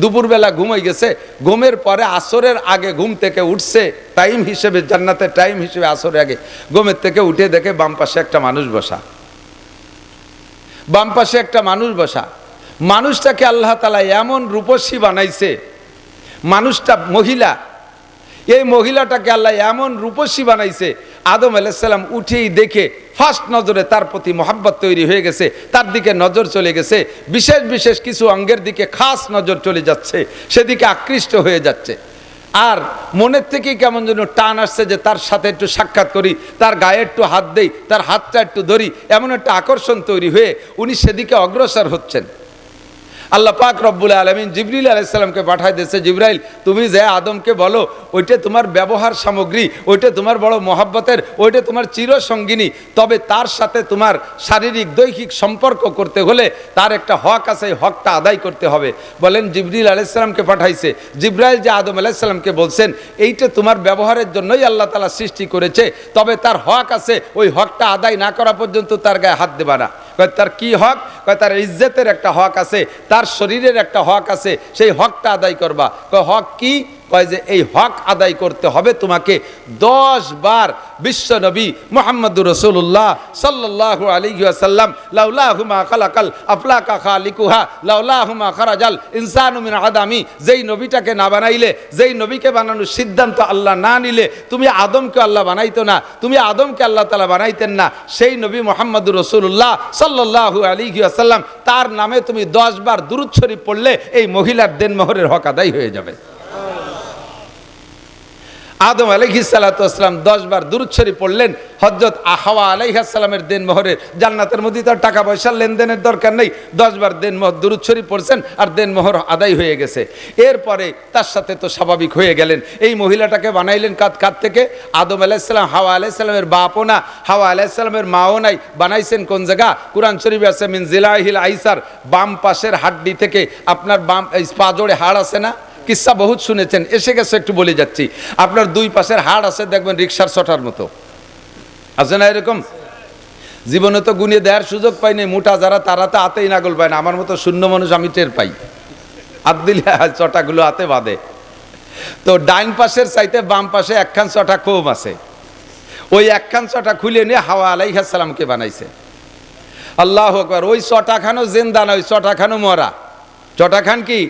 দুপুরবেলা ঘুমাই গেছে, ঘুমের পরে আসরের আগে ঘুম থেকে উঠছে, টাইম হিসেবে, জান্নাতের টাইম হিসেবে আসরের আগে ঘুমের থেকে উঠে দেখে বাম পাশে একটা মানুষ বসা, বাম পাশে একটা মানুষ বসা। মানুষটাকে আল্লাহ তাআলা এমন রূপসী বানাইছে, মানুষটা মহিলা, এই মহিলাটাকে আল্লাহ এমন রূপসী বানাইছে, আদম আলাইহিস সালাম উঠেই দেখে ফার্স্ট নজরে তার প্রতি মহব্বত তৈরি হয়ে গেছে, তার দিকে নজর চলে গেছে। বিশেষ বিশেষ কিছু অঙ্গের দিকে খাস নজর চলে যাচ্ছে, সেদিকে আকৃষ্ট হয়ে যাচ্ছে। আর মনের থেকেই কেমন যেন টান আসছে যে তার সাথে একটু সাক্ষাৎ করি, তার গায়ে একটু হাত দেই, তার হাতটা একটু ধরি, এমন একটা আকর্ষণ তৈরি হয়ে উনি সেদিকে অগ্রসর হচ্ছেন। আল্লাহ পাক রব্বুল আলামিন জিবরিল আলাইহিস সালামকে পাঠায় দিয়েছে, জিবরাইল তুমি যে আদমকে বলো ওইটা তোমার ব্যবহার সামগ্রী, ওইটা তোমার বড় মহব্বতের, ওইটা তোমার চিরসঙ্গিনী, তবে তার সাথে তোমার শারীরিক দৈহিক সম্পর্ক করতে হলে তার একটা হক আছে, এই হকটা আদায় করতে হবে। বলেন জিবরিল আলাইহিস সালামকে পাঠাইছে, জিবরাইল যে আদম আলাইহিস সালামকে বলছেন এইটা তোমার ব্যবহারের জন্যই আল্লাহ তাআলা সৃষ্টি করেছে, তবে তার হক আছে, ওই হকটা আদায় না করা পর্যন্ত তার গায়ে হাত দেবা না। তার কি হক? তার ইজ্জতের একটা হক আছে, তার শরীরের একটা হক আছে, সেই হকটা আদায় করবা। হক কি? কয় যে এই হক আদায় করতে হবে তোমাকে 10 বার বিশ্ব নবী মুহাম্মদুর রাসূলুল্লাহ সাল্লাল্লাহু আলাইহি ওয়াসাল্লাম লাউলাহুমা খালাকাল আফলাকা খালিকুহা লাউলাহুমা খারাজাল ইনসানু মিন আদামি, যেই নবীটাকে না বানাইলে, যেই নবীকে বানানোর সিদ্ধান্ত আল্লাহ না নিলে তুমি আদমকে আল্লাহ বানাইতো না, তুমি আদমকে আল্লাহ তাআলা বানাইতেন না। সেই নবী মুহাম্মদুর রাসূলুল্লাহ সাল্লাল্লাহু আলাইহি ওয়াসাল্লাম, তার নামে তুমি 10 বার দুরূদ শরীফ পড়লে এই মহিলার দেনমোহরের হক আদায় হয়ে যাবে। আদম আলাইহিস সালাতু ওয়াস সালাম 10 বার দুরূদ শরীফ পড়লেন, হযরত হাওয়া আলাইহিস সালামের দেনমোহরের, জান্নাতের মধ্যে তার টাকা পয়সার লেনদেনের দরকার নেই, 10 বার দেনমোহর দুরূদ শরীফ পড়ছেন আর দেনমোহর আদায় হয়ে গেছে। এরপরে তার সাথে তো স্বাভাবিক হয়ে গেলেন। এই মহিলাটাকে বানাইলেন কাত থেকে? আদম আলাইহিস সালাম হাওয়া আলাইহিস সালামের বাপও না, হাওয়া আলাইহিস সালামের মাও নাই, বানাইছেন কোন জায়গা? কুরআন শরীফে আছে মিন জিলাহিল আইসার, বাম পাশের হাড্ডি থেকে। আপনার বাম পাজোড়ে হাড় আছে না? কিসসা বহুত শুনেছেন, এসে গেছে একটু বলে যাচ্ছি। আপনার দুই পাশের হাড় আছে দেখবেন রিকশার ছটার মতো, আছে না এরকম? জীবনে তো গুনিয়ে দেওয়ার সুযোগ পাইনি, মোটা যারা তারা তো হাতেই নাগল পায় না, আমার মতো শূন্য মানুষ আমি টের পাই, হাত দিলে চটাগুলো হাতে বাঁধে। তো ডাইন পাশের চাইতে বাম পাশে একখান চটা কম আছে, ওই একখান চটা খুলে নিয়ে হাওয়া আলাইহিস সালামকে বানাইছে। আল্লাহু আকবার। ওই চটাখানো জিন্দা না, ওই চটাখানো মরা। চটাখান কি?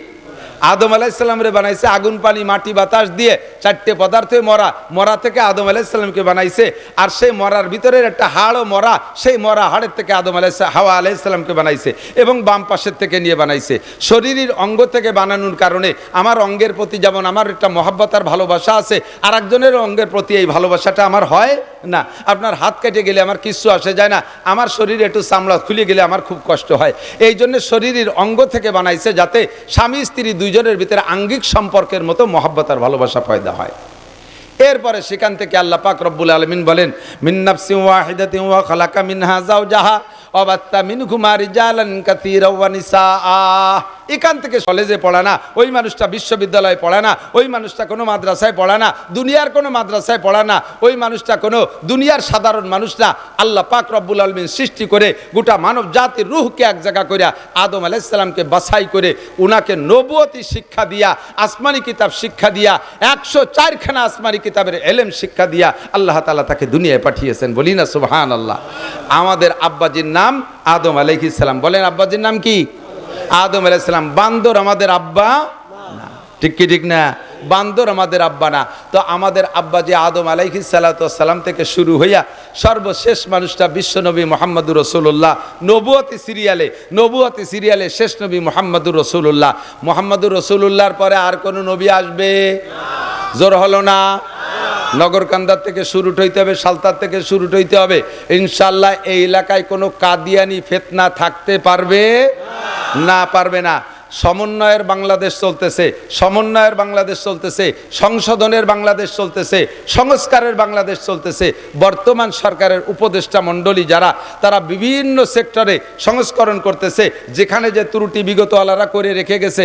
আদম আলাইহিস সালামরে বানাইছে আগুন পানি মাটি বাতাস দিয়ে, চারটে পদার্থই মরা, মরা থেকে আদম আলাইহিস সালামকে বানাইছে, আর সেই মরার ভিতরের একটা হাড়ও মরা, সেই মরা হাড়ের থেকে হাওয়া আলাইহিস সালামকে বানাইছে, এবং বাম পাশের থেকে নিয়ে বানাইছে। শরীরের অঙ্গ থেকে বানানোর কারণে আমার অঙ্গের প্রতি যেমন আমার একটা মহব্বত আর ভালোবাসা আছে, আর একজনের অঙ্গের প্রতি এই ভালোবাসাটা আমার হয় না। আপনার হাত কেটে গেলে আমার কিছু আসে যায় না, আমার শরীরে একটু চামড়া খুলে গেলে আমার খুব কষ্ট হয়। এই জন্য শরীরের অঙ্গ থেকে বানাইছে যাতে স্বামী স্ত্রী দুইজনের ভিতরে আঙ্গিক সম্পর্কের মতো মহব্বত আর ভালোবাসা পয়দা হয়। এরপরে সেখান থেকে আল্লাহ পাক রব্বুল আলামিন বলেন, মিন নাফসিন ওয়াহিদাতিন ওয়া খালাকা মিনহা যাওজাহা ওয়া বাত্তা মিনহুমা রিজালান কাসীরা ওয়া নিসাআ। এখান থেকে কলেজে পড়ে না, ওই মানুষটা বিশ্ববিদ্যালয়ে পড়ে না, ওই মানুষটা কোনো মাদ্রাসায় পড়ে না, দুনিয়ার কোনো মাদ্রাসায় পড়ে না, ওই মানুষটা কোনো দুনিয়ার সাধারণ মানুষ না। আল্লাহ পাক রব্বুল আলামিন সৃষ্টি করে গোটা মানব জাতির রূহকে এক জায়গা করে আদম আলাইহিস সালামকে বাছাই করে উনাকে নবুয়তি শিক্ষা দিয়া, আসমানি কিতাব শিক্ষা দিয়া, 104খানা আসমানি কিতাবের ইলম শিক্ষা দিয়া আল্লাহ তাআলা তাকে দুনিয়ায় পাঠিয়েছেন। বলি না সুবহানাল্লাহ। আমাদের আব্বাজির নাম আদম আলাইহিস সালাম। বলেন আব্বাজির নাম কি? আদম আলাইহিস সালাম। বান্দর আমাদের আব্বা না, ঠিক কি ঠিক না? বান্দর আমাদের আব্বা না। তো আমাদের আব্বা যে আদম আলাইহিস সালাম থেকে শুরু হইয়া সর্বশেষ মানুষটা বিশ্বনবী মুহাম্মদুর রাসূলুল্লাহ, নবুয়তি সিরিয়ালে শেষ নবী মুহাম্মদুর রাসূলুল্লাহ। মুহাম্মদুর রাসূলুল্লাহর পরে আর কোন নবী আসবে? জোর হলো না? নগরকান্দার থেকে শুরু হইতে হবে, সালতার থেকে শুরু হইতে হবে। ইনশাআল্লাহ এই এলাকায় কোনো কাদিয়ানি ফিতনা থাকতে পারবে না, পারবে না। সমন্বয়ের বাংলাদেশ চলতেছে, সমন্বয়ের বাংলাদেশ চলতেছে, সংশোধনের বাংলাদেশ চলতেছে, সংস্কারের বাংলাদেশ চলতেছে। বর্তমান সরকারের উপদেষ্টা মণ্ডলী যারা, তারা বিভিন্ন সেক্টরে সংস্করণ করতেছে। যেখানে যে ত্রুটি বিগতওয়ালারা করে রেখে গেছে,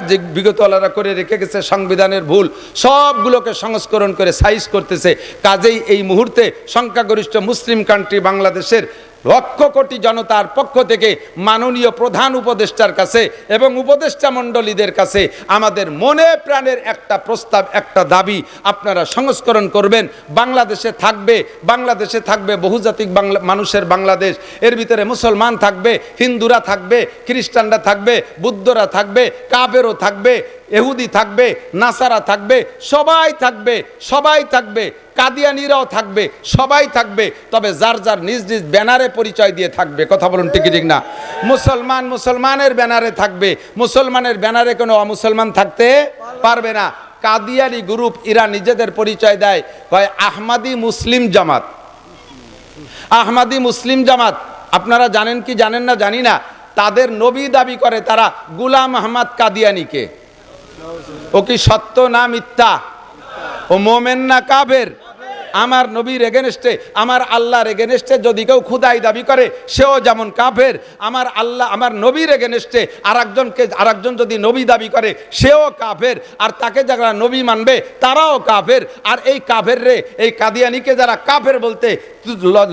যে বিগতওয়ালারা করে রেখে গেছে সংবিধানের ভুল, সবগুলোকে সংস্করণ করে সাইজ করতেছে। কাজেই এই মুহূর্তে সংখ্যাগরিষ্ঠ মুসলিম কান্ট্রি বাংলাদেশের লক্ষ কোটি জনতার পক্ষ থেকে মাননীয় প্রধান উপদেষ্টার কাছে এবং উপদেষ্টা মণ্ডলীদের কাছে আমাদের মনে প্রাণের একটা প্রস্তাব, একটা দাবি, আপনারা সংস্করণ করবেন। বাংলাদেশে থাকবে বহুজাতিক মানুষের বাংলাদেশ। এর ভিতরে মুসলমান থাকবে, হিন্দুরা থাকবে, খ্রিস্টানরা থাকবে, বুদ্ধরা থাকবে, কাফেরও থাকবে, ইহুদি থাকবে, নাসারা থাকবে, সবাই থাকবে, কাদিয়ানিরাও থাকবে, সবাই থাকবে। তবে যার যার নিজ নিজ ব্যানারে পরিচয় দিয়ে থাকবে। কথা বলুন ঠিক ঠিক না? মুসলমানের ব্যানারে থাকবে, মুসলমানের ব্যানারে কোনো অমুসলমান থাকতে পারবে না। কাদিয়ানি গ্রুপ এরা নিজেদের পরিচয় দেয় হয় আহমাদি মুসলিম জামাত। আহমাদি মুসলিম জামাত আপনারা জানেন কি জানেন না জানি না, তাদের নবী দাবি করে তারা গুলাম আহমদ কাদিয়ানিকে। ও কি সত্য না মিথ্যা? ও মোমেন না কাফের? আমার নবীর এগেনস্টে, আমার আল্লাহর এগেনস্টে যদি কেউ খুদাই দাবি করে সেও যেমন কাফের। আমার আল্লাহ, আমার নবীর এগেনস্টে আরেকজন যদি নবী দাবি করে সেও কাফের, আর তাকে যারা নবী মানবে তারাও কাফের। আর এই কাফের রে, এই কাদিয়ানিকে যারা কাফের বলতে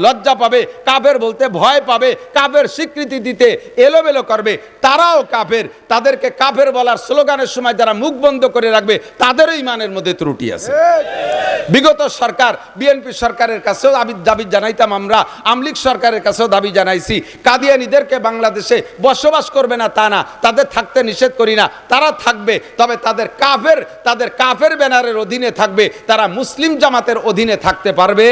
লজ্জা পাবে, কাফের বলতে ভয় পাবে, কাফের স্বীকৃতি দিতে এলোমেলো করবে, তারাও কাফের। তাদেরকে কাফের বলার স্লোগানের সময় যারা মুখ বন্ধ করে রাখবে তাদেরও ইমানের মধ্যে ত্রুটি আছে। বিগত সরকার, বিএনপি সরকারের কাছেও দাবি জানাইতাম আমরা, আমলিগ সরকারের কাছেও দাবি জানাইছি, কাদিয়ানীদেরকে বাংলাদেশে বসবাস করবে না তা না, তাদের থাকতে নিষেধ করি না, তারা থাকবে, তবে তাদের কাফের ব্যানারের অধীনে থাকবে, তারা মুসলিম জামাতের অধীনে থাকতে পারবে।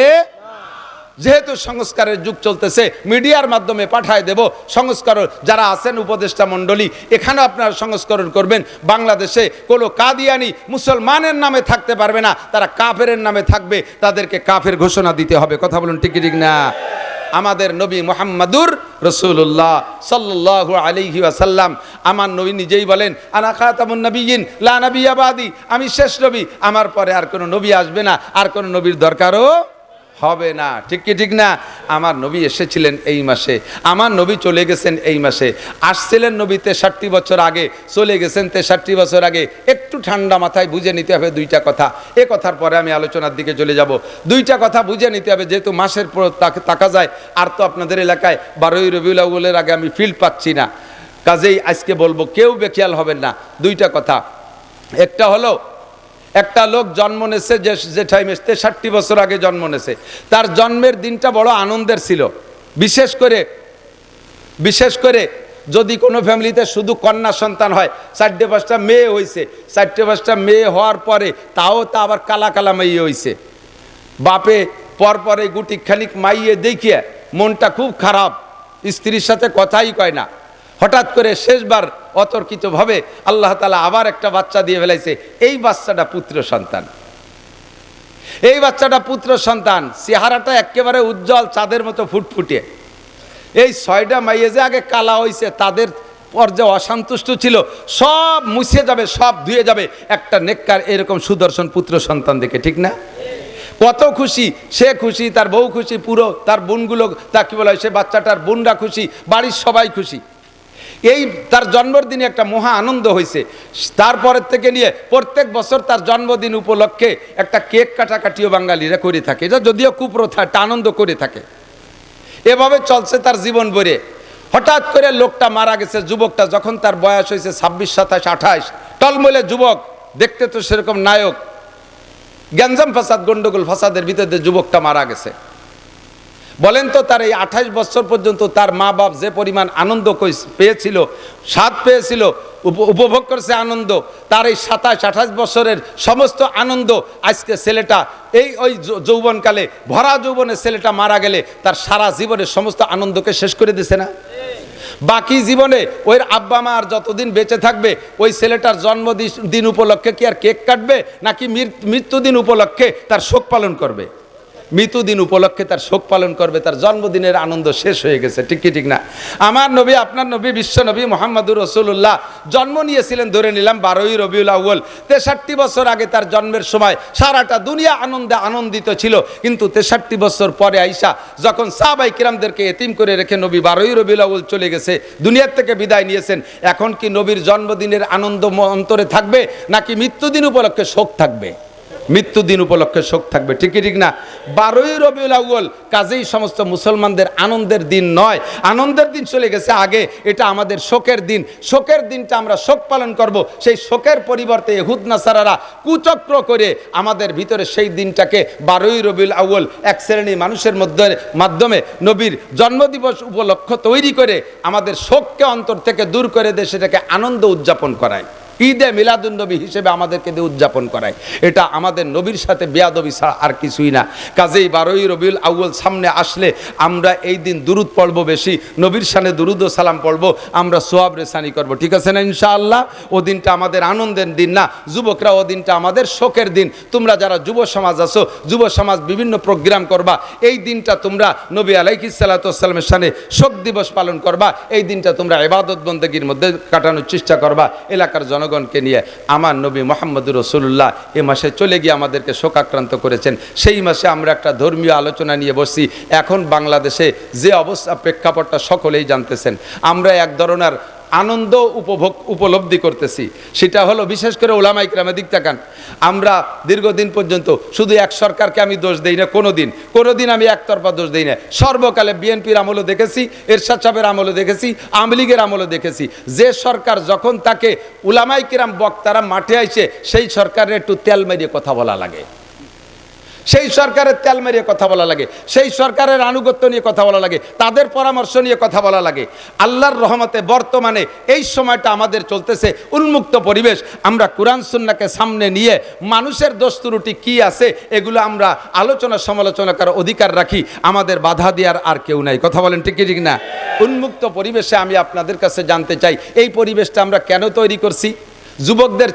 যেহেতু সংস্কারের যুগ চলতেছে, মিডিয়ার মাধ্যমে পাঠায় দেব সংস্করণ। যারা আছেন উপদেষ্টা মণ্ডলী, এখানে আপনারা সংস্করণ করবেন। বাংলাদেশে কোনো কাদিয়ানি মুসলমানের নামে থাকতে পারবে না, তারা কাফেরের নামে থাকবে, তাদেরকে কাফের ঘোষণা দিতে হবে। কথা বলুন ঠিক ঠিক না? আমাদের নবী মুহাম্মাদুর রাসূলুল্লাহ সাল্লাল্লাহু আলাইহি ওয়াসাল্লাম, আমার নবী নিজেই বলেন, আনা খাতামুন নবিয়্যিন লা নাবিয়্যা বাদি, আমি শেষ নবী, আমার পরে আর কোনো নবী আসবে না, আর কোনো নবীর দরকারও হবে না। ঠিক কি ঠিক না? আমার নবী এসেছিলেন এই মাসে, আমার নবী চলে গেছেন এই মাসে। আসছিলেন নবী 63 বছর আগে, চলে গেছেন 63 বছর আগে। একটু ঠান্ডা মাথায় বুঝে নিতে হবে দুইটা কথা। এ কথার পরে আমি আলোচনার দিকে চলে যাব। দুইটা কথা বুঝে নিতে হবে, যেহেতু মাসের পর তাকা যায়। আর তো আপনাদের এলাকায় 12ই রবিউল আউয়ালের আগে আমি ফিল্ড পাচ্ছি না, কাজেই আজকে বলবো, কেউ বেখেয়াল হবেন না। দুইটা কথা, একটা হলো, একটা লোক জন্ম নেছে যে টাইমে 63 বছর আগে জন্ম নেছে, তার জন্মের দিনটা বড় আনন্দের ছিল। বিশেষ করে যদি কোনো ফ্যামিলিতে শুধু কন্যা সন্তান হয়, 4-5টা মেয়ে হয়েছে, 4-5টা মেয়ে হওয়ার পরে তাও তা আবার কালা কালা মেয়ে হয়েছে, বাপে পরপরে গুটি খানিক মাইয়ে দেখিয়ে মনটা খুব খারাপ, স্ত্রীর সাথে কথাই কয় না। হঠাৎ করে শেষবার অতর্কিতভাবে আল্লাহ তাআলা আবার একটা বাচ্চা দিয়ে ফেলাইছে। এই বাচ্চাটা পুত্র সন্তান, এই বাচ্চাটা পুত্র সন্তান, চেহারাটা একেবারে উজ্জ্বল, চাঁদের মতো ফুটফুটে। এই 6টা মাইয়ে যে আগে কালা হয়েছে, তাদের পর যে অসন্তুষ্ট ছিল সব মুছে যাবে, সব ধুয়ে যাবে একটা নেককার এরকম সুদর্শন পুত্র সন্তান দেখে, ঠিক না? কত খুশি, সে খুশি, তার বউ খুশি, পুরো তার বোনগুলো, তা কি বলা হয়, সে বাচ্চাটার বোনরা খুশি, বাড়ির সবাই খুশি। এই তার জন্মদিনে একটা মহা আনন্দ হয়েছে। তারপরের থেকে নিয়ে প্রত্যেক বছর তার জন্মদিন উপলক্ষে একটা কেক কাটাকাটিও বাঙালিরা করে থাকে, এটা যদিও কুপ্রথা, একটা আনন্দ করে থাকে। এভাবে চলছে তার জীবন ভরে। হঠাৎ করে লোকটা মারা গেছে, যুবকটা, যখন তার বয়স হয়েছে 26, 27, 28, টলমলে যুবক, দেখতে তো সেরকম নায়ক। গ্যাঞ্জাম ফাসাদ, গন্ডগোল ফাসাদের ভিতরে যুবকটা মারা গেছে। বলেন তো, তার এই 28 বছর পর্যন্ত তার মা বাপ যে পরিমাণ আনন্দ পেয়েছিল, স্বাদ পেয়েছিল, উপভোগ করছে আনন্দ, তার এই 27-28 বছরের সমস্ত আনন্দ আজকে ছেলেটা এই ওই যৌবনকালে, ভরা যৌবনে ছেলেটা মারা গেলে তার সারা জীবনের সমস্ত আনন্দকে শেষ করে দিছে না? বাকি জীবনে ওই আব্বা মা আর যতদিন বেঁচে থাকবে, ওই ছেলেটার জন্মদিন উপলক্ষে কি আর কেক কাটবে, নাকি মৃত্যুদিন উপলক্ষে তার শোক পালন করবে? মৃত্যুদিন উপলক্ষে তার শোক পালন করবে, তার জন্মদিনের আনন্দ শেষ হয়ে গেছে, ঠিক কি ঠিক না? আমার নবী, আপনার নবী, বিশ্ব নবী মুহাম্মদুর রাসূলুল্লাহ জন্ম নিয়েছিলেন ধরে নিলাম 12ই রবিউল আউয়াল। 63 বছর আগে তার জন্মের সময় সারাটা দুনিয়া আনন্দে আনন্দিত ছিল, কিন্তু 63 বছর পরে আইসা যখন সাহাবায়ে কিরামদেরকে এতিম করে রেখে নবী 12ই রবিউল আউয়াল চলে গেছে, দুনিয়ার থেকে বিদায় নিয়েছেন, এখন কি নবীর জন্মদিনের আনন্দ অন্তরে থাকবে, নাকি মৃত্যুদিন উপলক্ষে শোক থাকবে? মৃত্যুদিন উপলক্ষে শোক থাকবে, ঠিকই ঠিক না? 12ই রবিউল আউয়াল কাজেই সমস্ত মুসলমানদের আনন্দের দিন নয়, আনন্দের দিন চলে গেছে আগে, এটা আমাদের শোকের দিন। শোকের দিনটা আমরা শোক পালন করব, সেই শোকের পরিবর্তে ইহুদ নাসারারা কুচক্র করে আমাদের ভিতরে সেই দিনটাকে 12ই রবিউল আউয়াল এক শ্রেণী মানুষের মাধ্যমে নবীর জন্মদিবস উপলক্ষ তৈরি করে আমাদের শোককে অন্তর থেকে দূর করে দিয়ে সেটাকে আনন্দ উদযাপন করায়, ঈদে মিলাদুন নবী হিসেবে আমাদেরকে দিয়ে উদযাপন করায়। এটা আমাদের নবীর সাথে বেয়াদবি ছাড়া আর কিছুই না। কাজেই 12ই রবিউল আউয়াল সামনে আসলে আমরা এই দিন দুরুদ পড়ব, বেশি নবীর শানে দুরুদ ও সালাম পড়ব, আমরা সোয়াব রেসানি করব, ঠিক আছে না ইনশাআল্লাহ? ও দিনটা আমাদের আনন্দের দিন না, যুবকরা, ও দিনটা আমাদের শোকের দিন। তোমরা যারা যুব সমাজ আছো, যুব সমাজ বিভিন্ন প্রোগ্রাম করবা, এই দিনটা তোমরা নবী আলাইহিস সালাতু ওয়াস সালামের শানে শোক দিবস পালন করবা, এই দিনটা তোমরা ইবাদত বন্দেগীর মধ্যে কাটানোর চেষ্টা করবা। এলাকার জনগণকে নিয়ে আমার নবী মুহাম্মদুর রাসূলুল্লাহ এ মাসে চলে গিয়ে আমাদেরকে শোকাক্রান্ত করেছেন। সেই মাসে আমরা একটা ধর্মীয় আলোচনা নিয়ে বসছি। এখন বাংলাদেশে যে অবস্থা, প্রেক্ষাপটটা সকলেই জানতেছেন, আমরা এক ধরনের আনন্দ উপলব্ধি করতেছি। সেটা হলো বিশেষ করে উলামায়ে কিরামের দিক তাকান, আমরা দীর্ঘদিন পর্যন্ত শুধু এক সরকারকে আমি দোষ দেই না, কোনোদিন আমি একতরফা দোষ দেই না। সর্বকালে বিএনপির আমলও দেখেছি, এরশাদ সাহেবের আমলও দেখেছি, আওয়ামী লীগের আমলও দেখেছি। যে সরকার যখন তাকে উলামায়ে কিরাম বক্তারা মাঠে আইসে, সেই সরকারের একটু তেল মেরিয়ে কথা বলা লাগে, সেই সরকারের তেল মেরিয়ে কথা বলা লাগে, সেই সরকারের আনুগত্য নিয়ে কথা বলা লাগে, তাদের পরামর্শ নিয়ে কথা বলা লাগে। আল্লাহর রহমতে বর্তমানে এই সময়টা আমাদের চলতেছে উন্মুক্ত পরিবেশ। আমরা কোরআন সুন্নাহকে সামনে নিয়ে মানুষের দোষ ত্রুটি কি আছে এগুলো আমরা আলোচনা সমালোচনা করার অধিকার রাখি, আমাদের বাধা দেওয়ার আর কেউ নাই। কথা বলেন ঠিক কি ঠিক না? উন্মুক্ত পরিবেশে আমি আপনাদের কাছে জানতে চাই, এই পরিবেশটা আমরা কেন তৈরি করছি? যুবকদের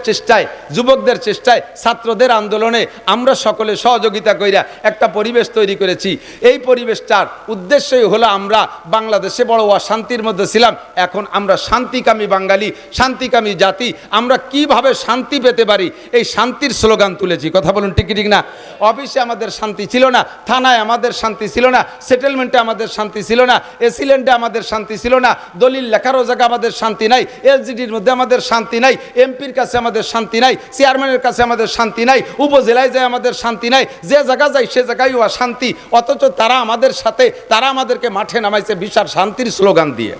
চেষ্টায় ছাত্রদের আন্দোলনে আমরা সকলে সহযোগিতা কইরা একটা পরিবেশ তৈরি করেছি। এই পরিবেশটার উদ্দেশ্যই হলো, আমরা বাংলাদেশে বড় অশান্তির মধ্যে ছিলাম, এখন আমরা শান্তিকামী বাঙালি, শান্তিকামী জাতি, আমরা কিভাবে শান্তি পেতে পারি এই শান্তির স্লোগান তুলেছি। কথা বলুন ঠিক ঠিক না? অফিসে আমাদের শান্তি ছিল না, থানায় আমাদের শান্তি ছিল না, সেটেলমেন্টে আমাদের শান্তি ছিল না, এসিল্যান্ডে আমাদের শান্তি ছিল না, দলিল লেখারও জায়গা আমাদের শান্তি নাই, এলজিডির মধ্যে আমাদের শান্তি নাই, এমপির কাছে আমাদের শান্তি নাই, চেয়ারম্যানের কাছে আমাদের শান্তি নাই, উপজেলায় যায় আমাদের শান্তি নাই, যে জায়গা যাই সে জায়গায় অশান্তি। অথচ তারা আমাদের সাথে, তারা আমাদেরকে মাঠে নামাইছে বিশাল শান্তির স্লোগান দিয়ে।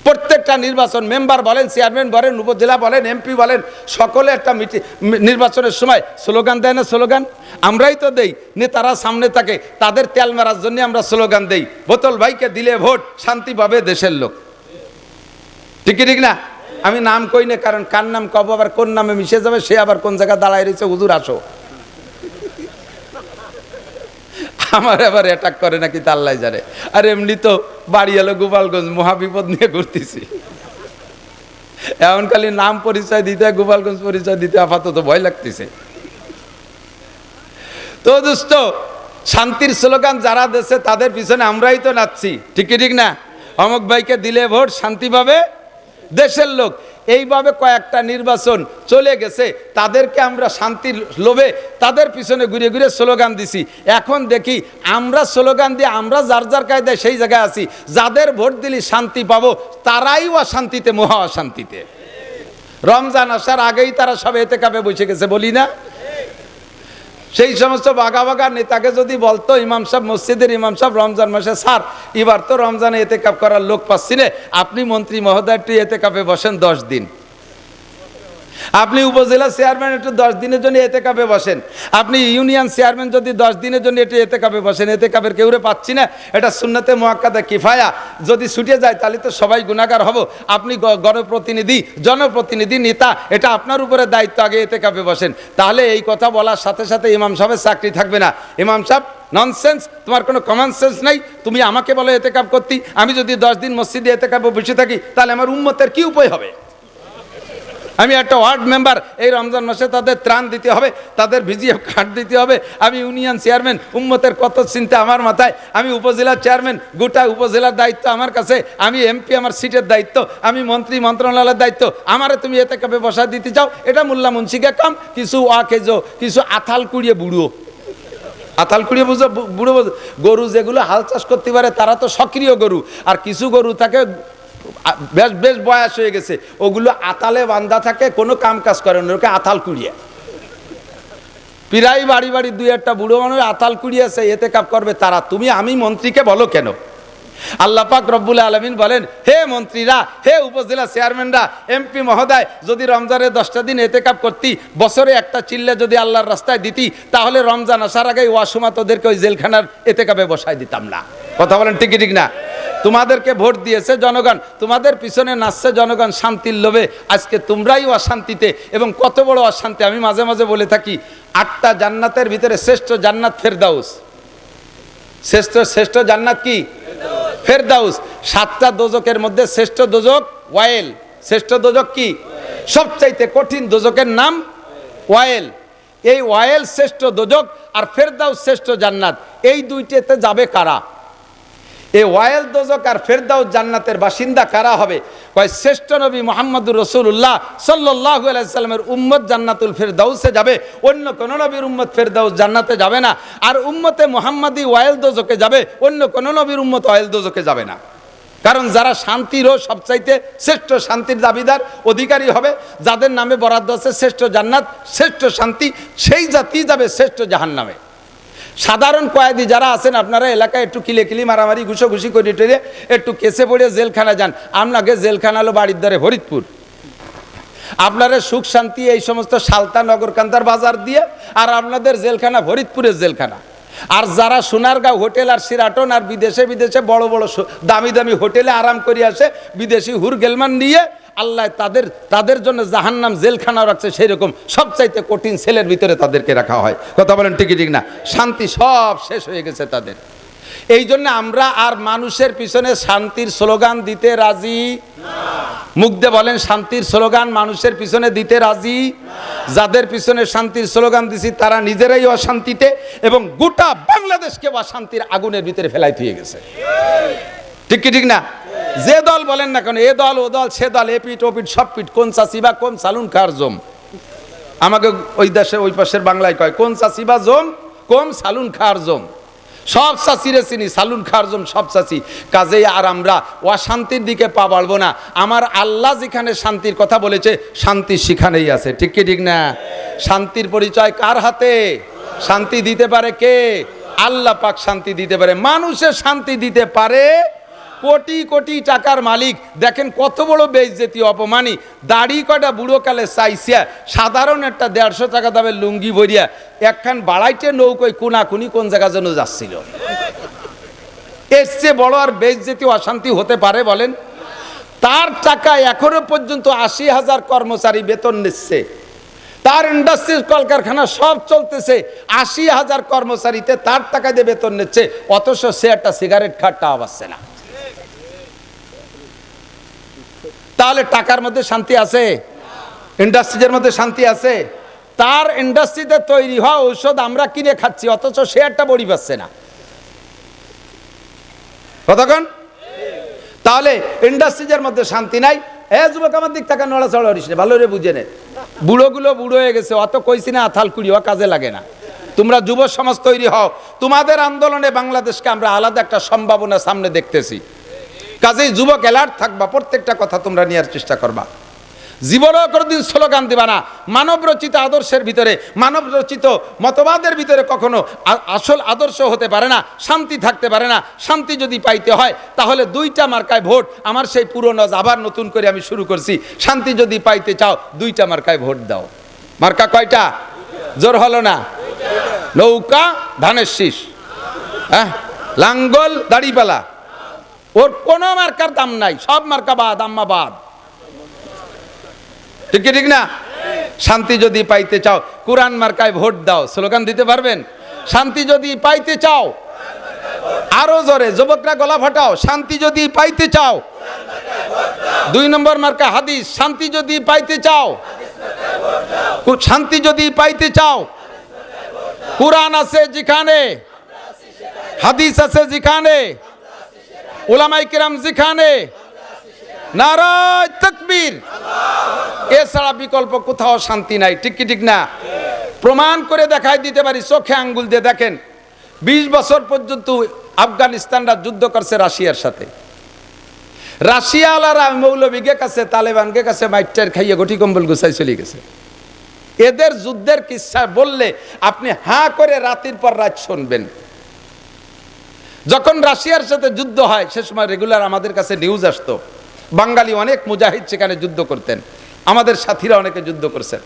প্রত্যেকটা নির্বাচন, মেম্বার বলেন, চেয়ারম্যান বলেন, উপজেলা বলেন, এমপি বলেন, সকলে একটা নির্বাচনের সময় স্লোগান দেয় না? স্লোগান আমরাই তো দেই, নেতারা সামনে থাকে, তাদের তেল মারার জন্য আমরা স্লোগান দেই, বোতল ভাইকে দিলে ভোট, শান্তি পাবে দেশের লোক। ঠিক কি ঠিক না? আমি নাম কই না, কারণ কার নাম কব আবার কোন নামে মিশে যাবে, সে আবার কোন জায়গায় দাঁড়ায় রয়েছে, হুজুর আসো। আমার আবার অ্যাটাক করে নাকি তা আল্লাহ জানে। আর এমনি তো বাড়ি এলো গোপালগঞ্জ, মহাবিপদ নিয়ে ঘুরতেছি। এখন খালি নাম পরিচয় দিতে, গোপালগঞ্জ পরিচয় দিতে আপাতত ভয় লাগতেছে। তো দোস্ত, শান্তির স্লোগান যারা দেশে তাদের পিছনে আমরাই তো নাচছি, ঠিক কি ঠিক না? অমুক ভাইকে দিলে ভোট শান্তি পাবে দেশের লোক। এইভাবে কয়েকটা নির্বাচন চলে গেছে, তাদেরকে আমরা শান্তির লোভে তাদের পিছনে ঘুরে ঘুরে স্লোগান দিছি। এখন দেখি আমরা স্লোগান দিয়ে আমরা যার যার কায়দায় সেই জায়গায় আছি, যাদের ভোট দিলে শান্তি পাবো তারাই অশান্তিতে, মহা অশান্তিতে। রমজান আসার আগেই তারা সব এতেকাফে বসে গেছে, বলি না? সেই সমস্ত বাঘা বাঘা নেতাকে যদি বলতো ইমাম সাহেব, মসজিদের ইমাম সাহেব, রমজান মাসে স্যার এবার তো রমজানে এতেকাফ করার লোক পাচ্ছি না, আপনি মন্ত্রী মহোদয় একটু এতেকাফে বসেন 10 দিন, আপনি উপজেলা চেয়ারম্যান একটু 10 দিনের জন্য এতেকাফে বসেন, আপনি ইউনিয়ন চেয়ারম্যান যদি 10 দিনের জন্য একটু এতেকাফে বসেন, এতেকাফের কেউরে পাচ্ছি না, এটা সুন্নতে মুআক্কাদা কিফায়া, যদি ছুটে যায় তাহলে তো সবাই গুনাহগার হব। আপনি গণপ্রতিনিধি, জনপ্রতিনিধি, নেতা, এটা আপনার উপরে দায়িত্ব, আগে এতেকাফে বসেন। তাহলে এই কথা বলার সাথে সাথে ইমাম সাহেবের চাকরি থাকবে না। ইমাম সাহেব ননসেন্স, তোমার কোনো কমন সেন্স নাই, তুমি আমাকে বলো এতেকাফ করতে, আমি যদি 10 দিন মসজিদে এতেকাফে বসে থাকি তাহলে আমার উম্মতের কি উপায় হবে? আমি একটা ওয়ার্ড মেম্বার, এই রমজান মাসে তাদের ত্রাণ দিতে হবে, তাদের ভিজিএফ কার্ড দিতে হবে। আমি ইউনিয়ন চেয়ারম্যান, উম্মতের কত চিন্তা আমার মাথায়। আমি উপজেলার চেয়ারম্যান, গোটা উপজেলার দায়িত্ব আমার কাছে। আমি এমপি, আমার সিটের দায়িত্ব। আমি মন্ত্রী, মন্ত্রণালয়ের দায়িত্ব। আমারে তুমি এতেকাফে বসা দিতে চাও, এটা মোল্লা মুন্সিকে কাম। কিছু ওয়াকেজো, কিছু আথাল কুড়িয়ে বুড়ো, আথাল কুড়িয়ে বুঝো, বুড়ো গরু যেগুলো হাল চাষ করতে পারে তারা তো সক্রিয় গরু, আর কিছু গরু থাকে বেশ বেশ বয়স হয়ে গেছে, ওগুলো আতালে বান্ধা থাকে, কোনো কাম কাজ করে না, ওকে আতাল কুড়িয়ে। প্রায় বাড়ি বাড়ি 2-1টা বুড়ো মানুষ আতাল কুড়িয়েছে, এতেকাফ করবে তারা। তুমি আমি মন্ত্রীকে বলো কেন? আল্লাহ পাক রব্বুল আলামিন বলেন, হে মন্ত্রীরা, হে উপজেলা চেয়ারম্যানরা, এমপি মহোদয়, যদি রমজানে 10টা দিন এতেকাফ করতি, বছরে একটা চিল্লে যদি আল্লাহর রাস্তায় দিতি, তাহলে রমজান আসার আগেই ওয়াসমা তোদেরকে ওই জেলখানার এতেকাফে বসাই দিতাম না। কথা বলেন ঠিক ঠিক না? তোমাদেরকে ভোট দিয়েছে জনগণ, তোমাদের পিছনে নাচছে জনগণ শান্তির লোভে। আজকে তোমরাই অশান্তিতে, এবং কত বড় অশান্তি। আমি মাঝে মাঝে বলে থাকি, 8টা জান্নাতের ভিতরে শ্রেষ্ঠ জান্নাত ফেরদাউস। শ্রেষ্ঠ জান্নাত কি? ফেরদাউস। 7টা দোজকের মধ্যে শ্রেষ্ঠ দোজক ওয়াইল। শ্রেষ্ঠ দোজক কি? সবচাইতে কঠিন দোজকের নাম ওয়াইল। এই ওয়াইল শ্রেষ্ঠ দোজক, আর ফেরদাউস শ্রেষ্ঠ জান্নাত। এই দুইটাতে যাবে কারা? এই ওয়াইল দোজক আর ফেরদাউস জান্নাতের বাসিন্দা কারা হবে? কয় শ্রেষ্ঠ নবী মুহাম্মদুর রাসূলুল্লাহ সাল্লাল্লাহু আলাইহি সাল্লামের উম্মত জান্নাতুল ফেরদাউসে যাবে, অন্য কোন নবীর উম্মত ফেরদাউস জান্নাতে যাবে না। আর উম্মতে মুহাম্মাদি ওয়াইল দোজকে যাবে, অন্য কোন নবীর উম্মত ওয়াইল দোজকে যাবে না। কারণ যারা শান্তিরও সবচাইতে শ্রেষ্ঠ শান্তির দাবিদার অধিকারী হবে, যাদের নামে বরাদ্দ আছে শ্রেষ্ঠ জান্নাত, শ্রেষ্ঠ শান্তি, সেই জাতি যাবে শ্রেষ্ঠ জাহান্নামে। সাধারণ কয়েদি যারা আছেন আপনারা এলাকায়, একটু কিলে মারামারি ঘুষোঘুষি করে টেরে একটু কেসে পড়ে জেলখানা যান। আপনাকে জেলখানা হলো বাড়ির দ্বারে ফরিদপুর। আপনারা সুখ শান্তি এই সমস্ত সালতা নগরকান্দার বাজার দিয়ে, আর আপনাদের জেলখানা ফরিদপুরের জেলখানা। আর যারা সোনারগাঁও হোটেল আর সিরাটন আর বিদেশে বড় বড় দামি দামি হোটেলে আরাম করে আসে, বিদেশি হুর গেলমান নিয়ে, আল্লাহ তাদের জন্য জাহান্নাম জেলখানা রাখছে, সেই রকম সবচাইতে কঠিন সেলের ভিতরে তাদেরকে রাখা হয়। কথা বলেন ঠিক ঠিক না? শান্তি সব শেষ হয়ে গেছে তাদের। এই জন্য আমরা আর মানুষের পিছনে শান্তির স্লোগান দিতে রাজি না। মুখ দিয়ে বলেন, শান্তির স্লোগান মানুষের পিছনে দিতে রাজি। যাদের পিছনে শান্তির স্লোগান দিছি তারা নিজেরাই অশান্তিতে, এবং গোটা বাংলাদেশকে অশান্তির আগুনের ভিতরে ফেলাই দিয়ে গেছে। ঠিক কি ঠিক না? যে দল বলেন না কেন, এ দল ও দল সে দল, এ পিঠ ও পিঠ সব পিঠ, কোন চাষিবা কোন সালুন খার জম। আমাকে ওই দেশে ওই পাশের বাংলায় কয়, কোন চাষিবা জম কোন সালুন খার জম। সব চাষিরে চিনি, সালুন খার জম সব চাষি। কাজেই আর আমরা অশান্তির দিকে পা বাড়বো না। আমার আল্লাহ যেখানে শান্তির কথা বলেছে, শান্তি সেখানেই আছে। ঠিক কি ঠিক না? শান্তির পরিচয় কার হাতে? শান্তি দিতে পারে কে? আল্লাহ পাক শান্তি দিতে পারে। মানুষের শান্তি দিতে পারে কোটি কোটি টাকার মালিক। দেখেন কত বড় বেইজ্জতি, অপমানি। দাড়ি কটা বুড়ো কালে চাইছিয়া, সাধারণ একটা 150 টাকা দামের লুঙ্গি ভরিয়া একখান বাড়াইতে নৌকোয় কোনাকুনি কোন জায়গা যেন যাচ্ছিল। এর চেয়ে বড় আর বেইজ্জতি অশান্তি হতে পারে বলেন? তার টাকায় এখনো পর্যন্ত ৮০,০০০ কর্মচারী বেতন নিচ্ছে, তার ইন্ডাস্ট্রি কলকারখানা সব চলতেছে, ৮০,০০০ কর্মচারীতে তার টাকা দিয়ে বেতন নিচ্ছে, অথচ সে একটা সিগারেট খাটটা পাচ্ছে না। তাহলে টাকার মধ্যে শান্তি আছে? ইন্ডাস্ট্রিজের মধ্যে শান্তি আছে? তার ইন্ডাস্ট্রিতে তৈরি হওয়া ঔষধ আমরা কিনে খাচ্ছি, অথচ সে একটা বড়ি পাচ্ছে না। কতক্ষণ? তাহলে ইন্ডাস্ট্রিজের মধ্যে শান্তি নাই। যুবক আমার দিক টাকা নড়াচড়া করিস না, ভালো রে বুঝে নে, বুড়োগুলো বুড়ো হয়ে গেছে, অত কইছি না আথাল কুড়ি, ও কাজে লাগে না। তোমরা যুব সমাজ তৈরি হও, তোমাদের আন্দোলনে বাংলাদেশকে আমরা আলাদা একটা সম্ভাবনা সামনে দেখতেছি। কাজেই যুবক অ্যালার্ট থাকবা, প্রত্যেকটা কথা তোমরা নেওয়ার চেষ্টা করবা। জীবনেও কোনোদিন স্লোগান দিবা না। মানব রচিত আদর্শের ভিতরে, মানব রচিত মতবাদের ভিতরে কখনো আসল আদর্শ হতে পারে না, শান্তি থাকতে পারে না। শান্তি যদি পাইতে হয় তাহলে 2টা মার্কায় ভোট। আমার সেই পুরনো আবার নতুন করে আমি শুরু করছি, শান্তি যদি পাইতে চাও 2টা মার্কায় ভোট দাও। মার্কা কয়টা? জোর হলো না? নৌকা ধানের শীষ, হ্যাঁ, লাঙ্গল দাড়িপালা, ওর কোনো মার্কার দাম নাই, সব মার্কা বাদ, আম্মা বাদ। ঠিক ঠিক না? শান্তি যদি পাইতে চাও কোরআন মার্কায় ভোট দাও। স্লোগান দিতে পারবেন? শান্তি যদি পাইতে চাও, আরো জোরে যুবকরা গলা ফাটাও, শান্তি যদি পাইতে চাও। 2 নম্বর মার্কা হাদিস, শান্তি যদি পাইতে চাও, শান্তি যদি পাইতে চাও, কোরআন আছে যেখানে, হাদিস আছে যেখানে, উলামায়ে কিরাম যেখানে, নারায়ে তাকবীর, এছাড়া বিকল্প কোথাও শান্তি নাই। ঠিক কি ঠিক না? প্রমাণ করে দেখাই দিতে পারি, চোখে আঙ্গুল দিয়ে দেখেন। 20 বছর পর্যন্ত আফগানিস্তানরা যুদ্ধ করছে রাশিয়ার সাথে। রাশিয়াওয়ালারা মৌলবীদের কাছে, তালেবানকে কাছে মাইটার খাইয়ে গটি কম্বল গুছাই চলে গেছে। এদের যুদ্ধের কিচ্ছা বললে আপনি হাঁ করে রাতের পর রাত শুনবেন। যখন রাশিয়ার সাথে যুদ্ধ হয় সে সময় রেগুলার আমাদের কাছে নিউজ আসতো, বাঙালি অনেক মুজাহিদ সেখানে যুদ্ধ করতেন, আমাদের সাথীরা অনেকে যুদ্ধ করছেন,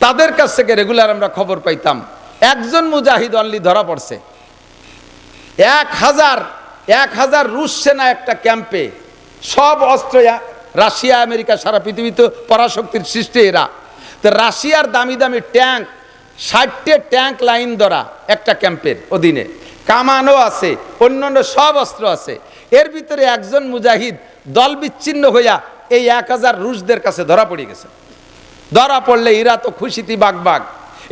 তাদের কাছ থেকে রেগুলার আমরা খবর পাইতাম একজন মুজাহিদ অনলি ধরা পড়ছে। 1000 রুশ সেনা একটা ক্যাম্পে, সব অস্ত্র রাশিয়া আমেরিকা সারা পৃথিবীতে পরাশক্তির সৃষ্টি এরা। তো রাশিয়ার দামি দামি ট্যাঙ্ক, 60টে ট্যাঙ্ক লাইন ধরা একটা ক্যাম্পের অধীনে, কামানও আছে, অন্যান্য সব অস্ত্র আছে। এর ভিতরে একজন মুজাহিদ দল বিচ্ছিন্ন হইয়া এই 1000 রুশদের কাছে ধরা পড়ে গেছে। ধরা পড়লে এরা তো খুশিতে বাগবাগ,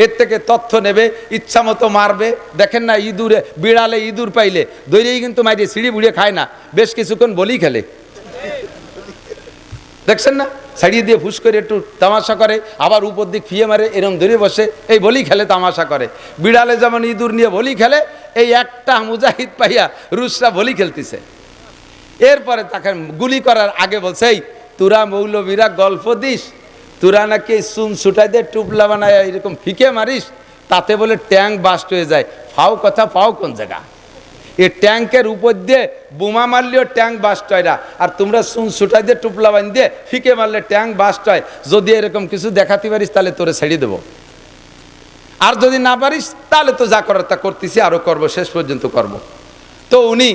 এর থেকে তথ্য নেবে, ইচ্ছা মতো মারবে। দেখেন না, ইঁদুরে বিড়ালে ইঁদুর পাইলে দৈরেই কিন্তু মাইরে সিঁড়ি বুড়িয়ে খায় না, বেশ কিছুক্ষণ বলি খেলে, দেখছেন না, ছাড়িয়ে দিয়ে ফুস করে একটু তামাশা করে, আবার উপর দিক ফিয়ে মারে, এরম ধরে বসে এই বলি খেলে, তামাশা করে। বিড়ালে যেমন ইঁদুর নিয়ে বলি খেলে, এই একটা মুজাহিদ পাইয়া রুশরা বলি খেলতেছে। এরপরে তাকে গুলি করার আগে বলছে, এই তোরা মৌলবীরা গল্প দিস, তোরা নাকি চুন ছুটাই দিয়ে টুপলা বানায় এরকম ফিকে মারিস, তাতে বলে ট্যাঙ্ক বাস্ট হয়ে যায়। ফাও কথা, পাও কোন জায়গা? এই ট্যাঙ্কের উপর দিয়ে বোমা মারলেও ট্যাঙ্ক বাস্ট হয় না, আর তোমরা চুন ছুটাই দিয়ে টুপলা বান দিয়ে ফিকে মারলে ট্যাঙ্ক বাস্ট হয়। যদি এরকম কিছু দেখাতে পারিস তাহলে তোরে ছেড়ে দেবো, আর যদি না পারিস তাহলে তো যা করার তা করতেছি, আরও করবো, শেষ পর্যন্ত করব। তো উনি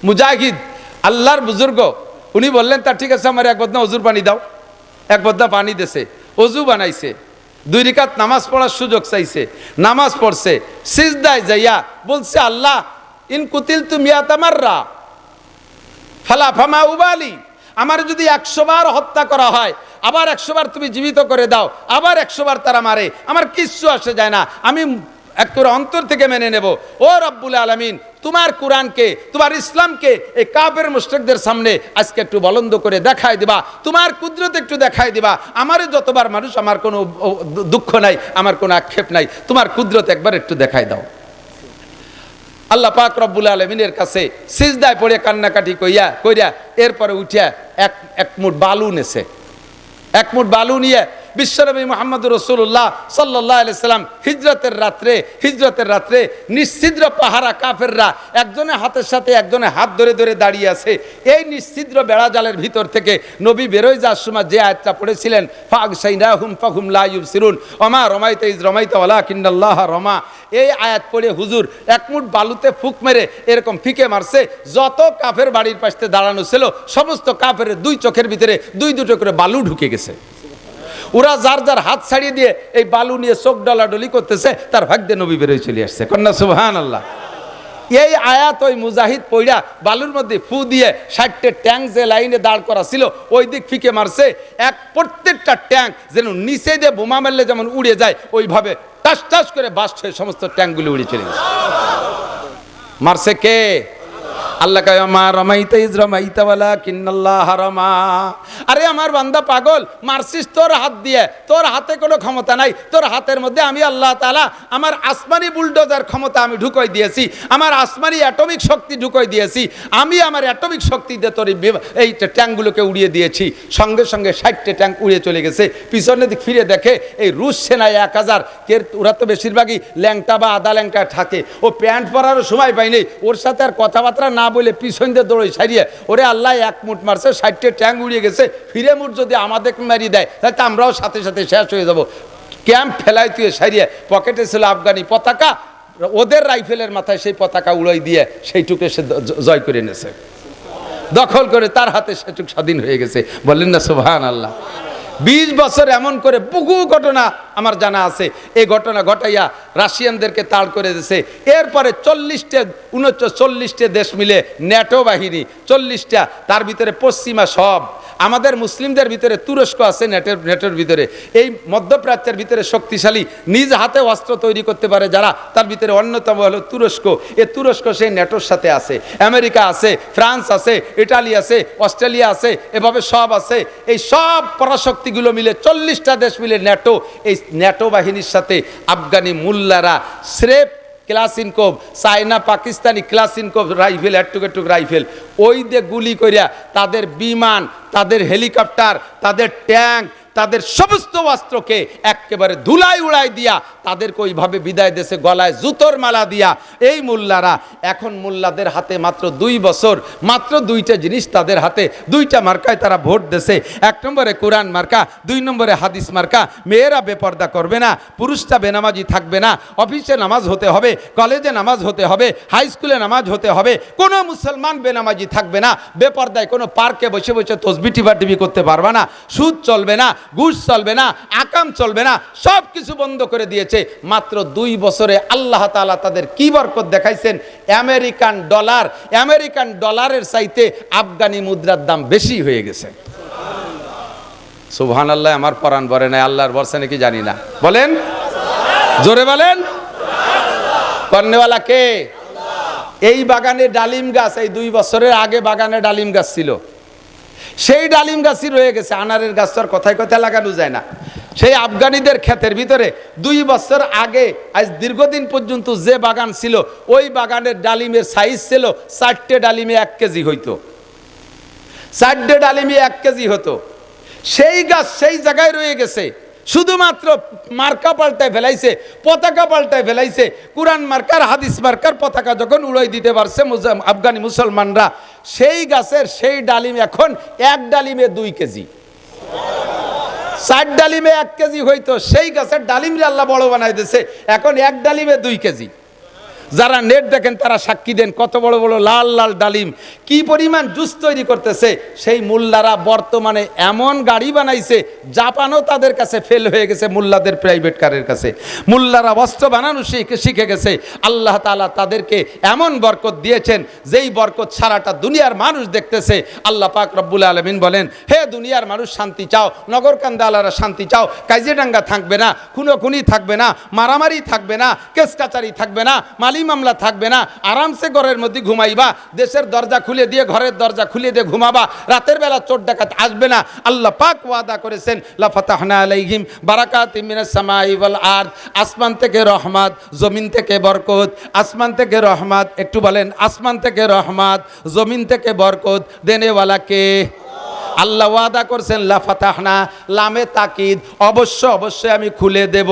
মুজাহিদ আল্লাহর বুজুর্গ, উনি বললেন তা ঠিক আছে, আমার এক বদনা অজুর পানি দাও। এক বদনা পানি দেছে, অজু বানাইছে, 2 রাকাত নামাজ পড়ার সুযোগ চাইছে, নামাজ পড়ছে, সিজদায় যাইয়া বলছে, আল্লাহ ইন কুতিল তুমি আতামাররা ফালা ফামা উবালি, আমার যদি 100 বার হত্যা করা হয়, আবার 100 বার তুমি জীবিত করে দাও, আবার 100 বার তারা মারে, আমার কিচ্ছু আসে যায় না, আমি একটু অন্তর থেকে মেনে নেব। ও রব্বুল আলামিন, তোমার কোরআনকে, তোমার ইসলামকে এই কাফের মুশরিকদের সামনে আজকে একটু বলন্দ করে দেখায় দিবা, তোমার কুদরত একটু দেখায় দিবা। আমারও যতবার মানুষ, আমার কোনো দুঃখ নাই, আমার কোনো আক্ষেপ নাই, তোমার কুদরত একবার একটু দেখায় দাও। আল্লাহ পাক রব্বুল আলামিনের কাছে সিজদায় পড়ে কান্নাকাটি কইরা এরপরে উঠিয়া এক মুঠ বালু নেছে, 1 মুঠ বালু নিয়ে বিশ্বনবী মুহাম্মদুর রাসূলুল্লাহ সাল্লাল্লাহু আলাইহি সাল্লাম হিজরতের রাত্রে নিশ্ছিদ্র পাহারা কাফেররা একজনের হাতের সাথে একজনের হাত ধরে ধরে দাঁড়িয়ে আছে। এই নিশ্ছিদ্র বেড়াজালের ভিতর থেকে নবী বেরোয় যাওয়ার সময় যে আয়াতটা পড়েছিলেন ফাগশাইনাহুম ফাহুম লা ইউবসিরুন ওমা রমাইতা ইজ রমাইতা ওয়ালাকিন্নাল্লাহ রমা, এই আয়াত পড়ে হুজুর এক মুঠ বালুতে ফুক মেরে এরকম ফিকে মারছে, যত কাফের বাড়ির পাশে দাঁড়ানো ছিল সমস্ত কাফের দুই চোখের ভিতরে দুটো করে বালু ঢুকে গেছে। ওরা যার যার হাত ছাড়িয়ে দিয়ে এই বালু নিয়ে চোখ ডলাডলি করতেছে, তার ভাগ্যে নবী বেরোয় চলে আসছে। কন্যা সুবহানাল্লাহ। এই আয়াত ওই মুজাহিদ পইড়া বালুর মধ্যে ফু দিয়ে 60টে ট্যাঙ্ক যে লাইনে দাঁড় করা ছিল ওই দিক ফিকে মারছে, প্রত্যেকটা ট্যাঙ্ক যেন নিচে দিয়ে বোমা মারলে যেমন উড়ে যায় ওইভাবে টাস টাস করে বাস্ট হয়ে সমস্ত ট্যাঙ্কগুলো উড়ে চলে গেছে। মারছে কে? আল্লাহ কয় মা রমাইতা ইজ রমাইতা ওয়ালাকিন্নাল্লাহ রমা। আরে আমার বান্দা পাগল, মারছিস তোর হাত দিয়ে, তোর হাতে কোনো ক্ষমতা নাই। তোর হাতের মধ্যে আমি আল্লাহ তাআলা আমার আসমানি বুলডোজার ক্ষমতা আমি ঢুকাই দিয়েছি, আমার আসমানি অ্যাটমিক শক্তি ঢুকাই দিয়েছি। আমি আমার অ্যাটমিক শক্তি দিয়ে তোর এই ট্যাঙ্কগুলোকে উড়িয়ে দিয়েছি। সঙ্গে সঙ্গে 60টে ট্যাঙ্ক উড়িয়ে চলে গেছে। পিছনের দিক ফিরে দেখে এই রুশ সেনায় 1000, ওরা তো বেশিরভাগই ল্যাংটা বা আদা ল্যাংটা থাকে, ও প্যান্ট পরারও সময় পায়নি, ওর সাথে আর কথাবার্তা না বলে পিছন দিয়ে দৌড়ে সারিয়ে ওরে আল্লাহ এক মুঠ মারছে, 60টে ট্যাঙ্ক উড়িয়ে গেছে। ফিরে মুঠ যদি আমাদের মারিয়ে দেয় তাহলে আমরাও সাথে সাথে শেষ হয়ে যাব। ক্যাম্প ফেলাই তুই সারিয়ে পকেটে ছিল আফগানি পতাকা, ওদের রাইফেলের মাথায় সেই পতাকা উড়াই দিয়ে সেইটুকে সে জয় করে নিয়েছে, দখল করে তার হাতে সেটুক স্বাধীন হয়ে গেছে। বললেন না সুবহানাল্লাহ। 20 বছর এমন করে বহু ঘটনা আমার জানা আছে। এই ঘটনা ঘটাইয়া রাশিয়ানদেরকে তাড় করে দিয়েছে। এরপরে 39 দেশ মিলে ন্যাটো বাহিনী 40টা, তার ভিতরে পশ্চিমা সব, আমাদের মুসলিমদের ভিতরে তুরস্ক আছে নেটোর ভিতরে। এই মধ্যপ্রাচ্যের ভিতরে শক্তিশালী নিজ হাতে অস্ত্র তৈরি করতে পারে যারা, তার ভিতরে অন্যতম হলো তুরস্ক। এই তুরস্ক সেই নেটোর সাথে আছে, আমেরিকা আছে, ফ্রান্স আছে, ইটালি আছে, অস্ট্রেলিয়া আছে, এভাবে সব আছে। এই সব পরাশক্তিগুলো মিলে 40টা দেশ মিলে ন্যাটো, এই ন্যাটো বাহিনীর সাথে আফগানি মুল্লারা স্রেফ ক্লাসিনকোভ, চায়না পাকিস্তানি ক্লাসিনকোভ রাইফেল, এটুক রাইফেল, ওই দিয়ে গুলি করিয়া তাদের বিমান, তাদের হেলিকপ্টার, তাদের ট্যাঙ্ক, তাদের সমস্ত অস্ত্রকে একেবারে ধুলাই উড়াই দিয়া তাদেরকে ওইভাবে বিদায় দেশে গলায় জুতোর মালা দিয়া এই মোল্লারা এখন মোল্লাদের হাতে মাত্র 2 বছর, মাত্র 2টা জিনিস তাদের হাতে, 2টা মার্কায় তারা ভোট দেশে। 1 নম্বরে কোরআন মার্কা, 2 নম্বরে হাদিস মার্কা। মেয়েরা বেপর্দা করবে না, পুরুষটা বেনামাজি থাকবে না, অফিসে নামাজ হতে হবে, কলেজে নামাজ হতে হবে, হাই স্কুলে নামাজ হতে হবে, কোনো মুসলমান বেনামাজি থাকবে না, বেপর্দায় কোনো পার্কে বসে বসে তসবি টিপি করতে পারবে না, সুদ চলবে না, ঘুষ চলবে না, আকাম চলবে না, সব কিছু বন্ধ করে দিয়েছে। মাত্র 2 বছরে আল্লাহ তাআলা তাদের কি বরকত দেখাইছেন। আমেরিকান ডলারের চাইতে আফগানি মুদ্রার দাম বেশি হয়ে গেছে। সুবহানাল্লাহ। আমার পরাণ বলে নাই, আল্লাহর বর্ষা নাকি জানি না, বলেন জোরে বলেন। কর্নেওয়ালা কে? এই বাগানে ডালিম গাছ, এই 2 বছরের আগে বাগানে ডালিম গাছ ছিল, সেই ডালিম গাছই রয়ে গেছে। আনারের গাছ তো আর কথায় কথায় লাগানো যায় না। সেই আফগানিদের ক্ষেতের ভিতরে 2 বছর আগে আজ দীর্ঘদিন পর্যন্ত যে বাগান ছিল, ওই বাগানের ডালিমের সাইজ ছিল 4টে ডালিমে 1 কেজি হইতো, 4টে ডালিমে 1 কেজি হতো। সেই গাছ সেই জায়গায় রয়ে গেছে, শুধুমাত্র মার্কা পাল্টায় ফেলাইছে, পতাকা পাল্টায় ফেলাইছে। কোরআন মার্কার, হাদিস মার্কার পতাকা যখন উড়াই দিতে পারছে আফগানি মুসলমানরা, সেই গাছের সেই ডালিম এখন 1 ডালিমে 2 কেজি। 4 ডালিমে 1 কেজি হইতো, সেই গাছের ডালিমরে আল্লাহ বড় বানাই দিয়েছে, এখন 1 ডালিমে 2 কেজি। যারা নেট দেখেন তারা সাক্ষী দেন, কত বড় বড় লাল লাল ডালিম, কি পরিমাণ জুস তৈরি করতেছে। সেই মোল্লারা বর্তমানে এমন গাড়ি বানাইছে, জাপানও তাদের কাছে ফেল হয়ে গেছে, মোল্লাদের প্রাইভেট কারের কাছে। মোল্লারা বস্ত্র বানানো শিখে গেছে। আল্লাহ তাআলা তাদেরকে এমন বরকত দিয়েছেন, যেই বরকত সারাটা দুনিয়ার মানুষ দেখতেছে। আল্লাহ পাক রব্বুল আলামিন বলেন, হে দুনিয়ার মানুষ শান্তি চাও, নগরকান্দালারা শান্তি চাও, কাজিরাঙ্গা থাকবে না, খুনোখুনি থাকবে না, মারামারি থাকবে না, কেস কাচারি থাকবে না, মামলা থাকবে না, আরামসে ঘরের মধ্যে ঘুমাইবা, দেশের দরজা খুলে দিয়ে ঘরের দরজা খুলে দিয়ে ঘুমাবা, রাতের বেলা চোর ডাকাত আসবে না। আল্লাহ পাক ওয়াদা করেছেন, লা ফাতাহনা আলাইহিম বারাকাতিম মিনাস সামাই ওয়াল আরদ, আসমান থেকে রহমত, জমিন থেকে বরকত। আসমান থেকে রহমত, একটু বলেন আসমান থেকে রহমত, জমিন থেকে বরকত। দেনেওয়ালা কে? আল্লাহ ওয়াদা করছেন লা ফাতাহনা, লামে তাকিদ, অবশ্যই আমি খুলে দেব।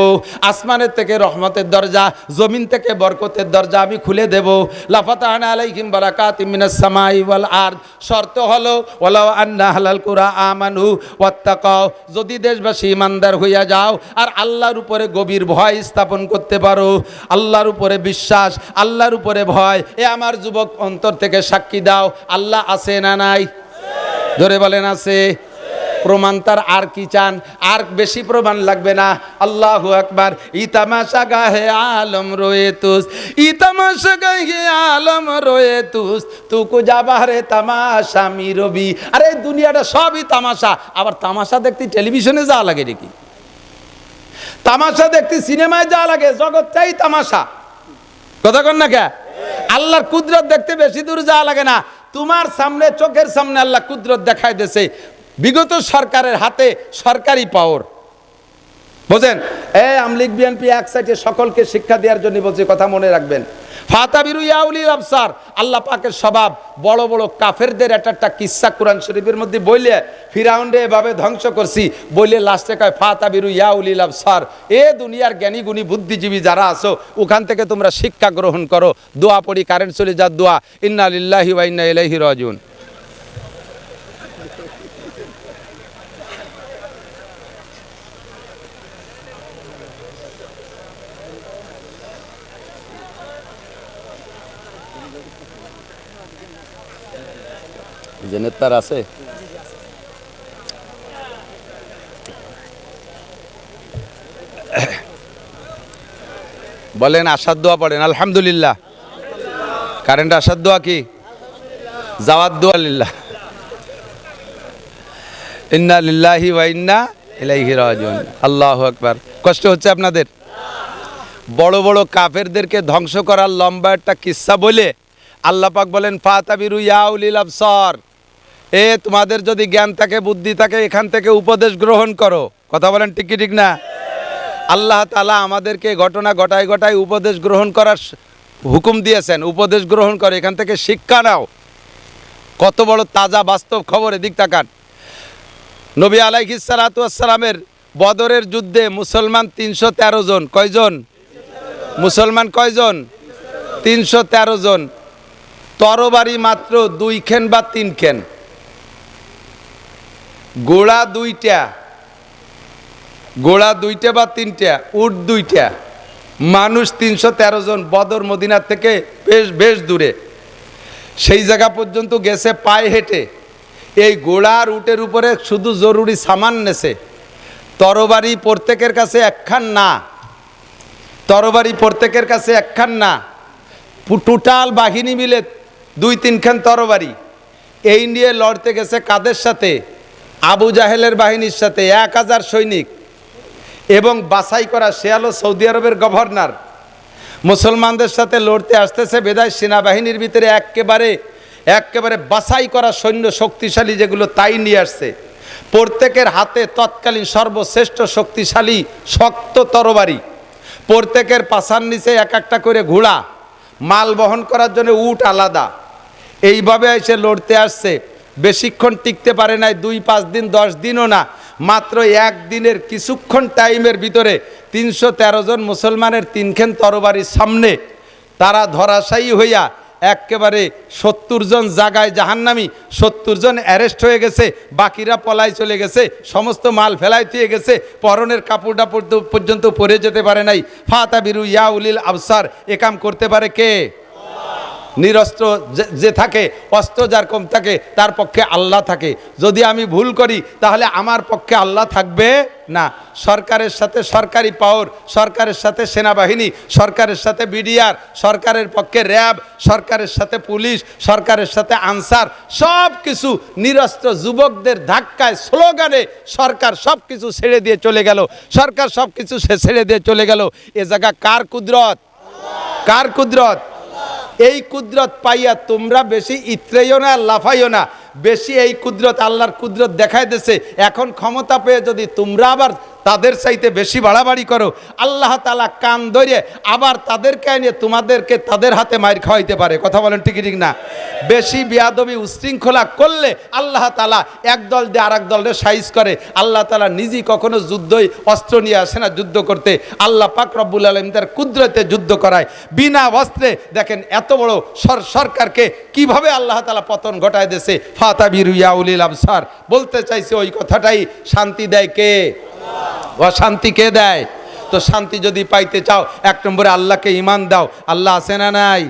আসমানের থেকে রহমতের দরজা, জমিন থেকে বরকতের দরজা আমি খুলে দেব। লা ফাতাহনা আলাইহিম বারাকাতিম মিনাস সামাই ওয়াল আরদ। শর্ত হলো ওয়ালাউ আন্না আহলাল কুরা আমানু ওয়াত্তাকাও, যদি দেশবাসী ইমানদার হইয়া যাও আর আল্লাহর উপরে গভীর ভয় স্থাপন করতে পারো, আল্লাহর উপরে বিশ্বাস, আল্লাহর উপরে ভয়। এ আমার যুবক অন্তর থেকে সাক্ষী দাও, আল্লাহ আছে না নাই? ধরে বলেন আছে। প্রমাণ তার আর কি চান? আর বেশি প্রমাণ লাগবে না। আল্লাহু আকবার। ই তামাশা গাহে আলম রোয়ে তুস, ই তামাশা গাহে আলম রোয়ে তুস, তুকু যাবারে তামাশা মি রবি। আরে দুনিয়াটা সবই তামাশা। আবার তামাশা দেখতে টেলিভিশনে যাওয়া লাগে নাকি? তামাশা দেখতে সিনেমায় যাওয়া লাগে? জগৎটাই তামাশা। কথা কন না কে? আল্লাহর কুদরত দেখতে বেশি দূর যাওয়া লাগে না। তোমার সামনে, চোখের সামনে আল্লাহ কুদরত দেখায় দিয়েছে। বিগত সরকারের হাতে সরকারি পাওয়ার, বুঝেন? আমলিগ বিএনপি এক সাইডে সকলকে শিক্ষা দেওয়ার জন্য বলছে, কথা মনে রাখবেন। ফাতাবিরু ইয়া উলিল আবসার, আল্লাহ পাকের স্বভাব। বড় বড় কাফেরদের একটা কিসসা কোরআন শরীফের মধ্যে বইলে, ফিরাউনরে এভাবে ধ্বংস করছি বইলে লাস্টে কয় ফাতাবিরু ইয়া উলিল আবসার, এ দুনিয়ার জ্ঞানী গুণী বুদ্ধিজীবী যারা আছো ওখান থেকে তোমরা শিক্ষা গ্রহণ করো। দোয়া পড়ি, কারেন্ট চলে যার দোয়া, ইন্না লিল্লাহি ওয়া ইন্না ইলাইহি রাজিউন। জেনেতার আছে? বলেন আসার দোয়া পড়েন। আলহামদুলিল্লাহ। কারেন্ট আসার দোয়া কি? যাওয়ার দোয়া লিল্লাহ। ইন্না লিল্লাহি ওয়া ইন্না ইলাইহি রাজিউন। আল্লাহু আকবার। কষ্ট হচ্ছে আপনাদের? বড় বড় কাফেরদেরকে ধ্বংস করার লম্বা একটা কিসসা বলে আল্লাহ পাক বলেন ফাতাবিরু ইয়া উলিল আবসার, এ তোমাদের যদি জ্ঞান থাকে, বুদ্ধি থাকে, এখান থেকে উপদেশ গ্রহণ করো। কথা বলেন ঠিক কি ঠিক না? আল্লাহ তাআলা আমাদেরকে ঘটনা ঘটায় উপদেশ গ্রহণ করার হুকুম দিয়েছেন। উপদেশ গ্রহণ করে এখান থেকে শিক্ষা নাও। কত বড় তাজা বাস্তব খবর, এদিক তাকান। নবী আলাইহিস সালাতু ওয়াস সালামের বদরের যুদ্ধে মুসলমান 313 জন। কয়জন মুসলমান? কয়জন? 313 জন। তরবারি মাত্র 2 খেন বা 3 খেন, ঘোড়া 2টা, ঘোড়া 2টা বা 3টা, উট 2টা, মানুষ 313 জন। বদর মদিনার থেকে বেশ দূরে, সেই জায়গা পর্যন্ত গেছে পায়ে হেঁটে। এই ঘোড়ার উটের উপরে শুধু জরুরি সামান নেছে। তরবারি প্রত্যেকের কাছে একখান না, তরবারি প্রত্যেকের কাছে একখান না, টোটাল বাহিনী মিলে 2-3 খান তরবারি। এই নিয়ে লড়তে গেছে কাদের সাথে? আবু জাহেলের বাহিনীর সাথে। 1000 সৈনিক এবং বাছাই করা, সে হলো সৌদি আরবের গভর্নর। মুসলমানদের সাথে লড়তে আসতেছে বেদায় সেনাবাহিনীর ভিতরে একেবারে বাছাই করা সৈন্য শক্তিশালী যেগুলো, তাই নিয়ে আসছে। প্রত্যেকের হাতে তৎকালীন সর্বশ্রেষ্ঠ শক্তিশালী শক্ত তরবারি। প্রত্যেকের পাছার নিচে একটা করে ঘোড়া, মাল বহন করার জন্য উট আলাদা। এইভাবে এসে লড়তে আসছে। বেশিক্ষণ টিকতে পারে নাই, 2-5 দিন 10 দিনও না, মাত্র 1 দিনের কিছুক্ষণ টাইমের ভিতরে 313 জন মুসলমানের 3 খান তরবারির সামনে তারা ধরাশায়ী হইয়া একেবারে 70 জন জায়গায় জাহান্নামী, 70 জন অ্যারেস্ট হয়ে গেছে, বাকিরা পলাই চলে গেছে, সমস্ত মাল ফেলাই দিয়ে গেছে, পরনের কাপড়টা পর্যন্ত পরে যেতে পারে নাই। ফাতাবিরু ইয়া উলিল আবসার, এ কাম করতে পারে কে? নিরস্ত্র যে থাকে, অস্ত্র যার কম থাকে তার পক্ষে আল্লাহ থাকে। যদি আমি ভুল করি তাহলে আমার পক্ষে আল্লাহ থাকবে না। সরকারের সাথে সরকারি পাওয়ার, সরকারের সাথে সেনাবাহিনী, সরকারের সাথে বিডিআর, সরকারের পক্ষে র্যাব, সরকারের সাথে পুলিশ, সরকারের সাথে আনসার, সব কিছু নিরস্ত্র যুবকদের ধাক্কায়, স্লোগানে সরকার সব কিছু ছেড়ে দিয়ে চলে গেল। সরকার সব কিছু ছেড়ে দিয়ে চলে গেল। এ জায়গা কার কুদরত? কার কুদরত? এই কুদরত পাইয়া তোমরা বেশি ইত্রেইও না, লাফাইও না। বেশি এই কুদরত, আল্লাহর কুদরত দেখাই দিয়েছে। এখন ক্ষমতা পেয়ে যদি তোমরা আবার তাদের চাইতে বেশি বাড়াবাড়ি করো, আল্লাহ তাআলা কান ধরে আবার তাদেরকে এনে তোমাদেরকে তাদের হাতে মার খাওয়াইতে পারে। কথা বলেন ঠিক ঠিক না? বেশি বিয়াদবি উশৃঙ্খলা করলে আল্লাহ তাআলা এক দল দিয়ে আরেক দলের সাইজ করে। আল্লাহ তাআলা নিজেই কখনো যুদ্ধই অস্ত্র নিয়ে আসে না যুদ্ধ করতে, আল্লাহ পাক রব্বুল আলামিন তার কুদরতে যুদ্ধ করায় বিনা অস্ত্রে। দেখেন এত বড় সরকারকে কিভাবে আল্লাহ তাআলা পতন ঘটায় দিয়েছে। ফাতাবিরু ইয়া উলিল আবসার, বলতে চাইছে ওই কথাটাই। শান্তি দেয় কে? অশান্তি কে দেয়? তো শান্তি যদি পাইতে চাও, এক নম্বরে আল্লাহকে ঈমান দাও। আল্লাহ আছে না নাই?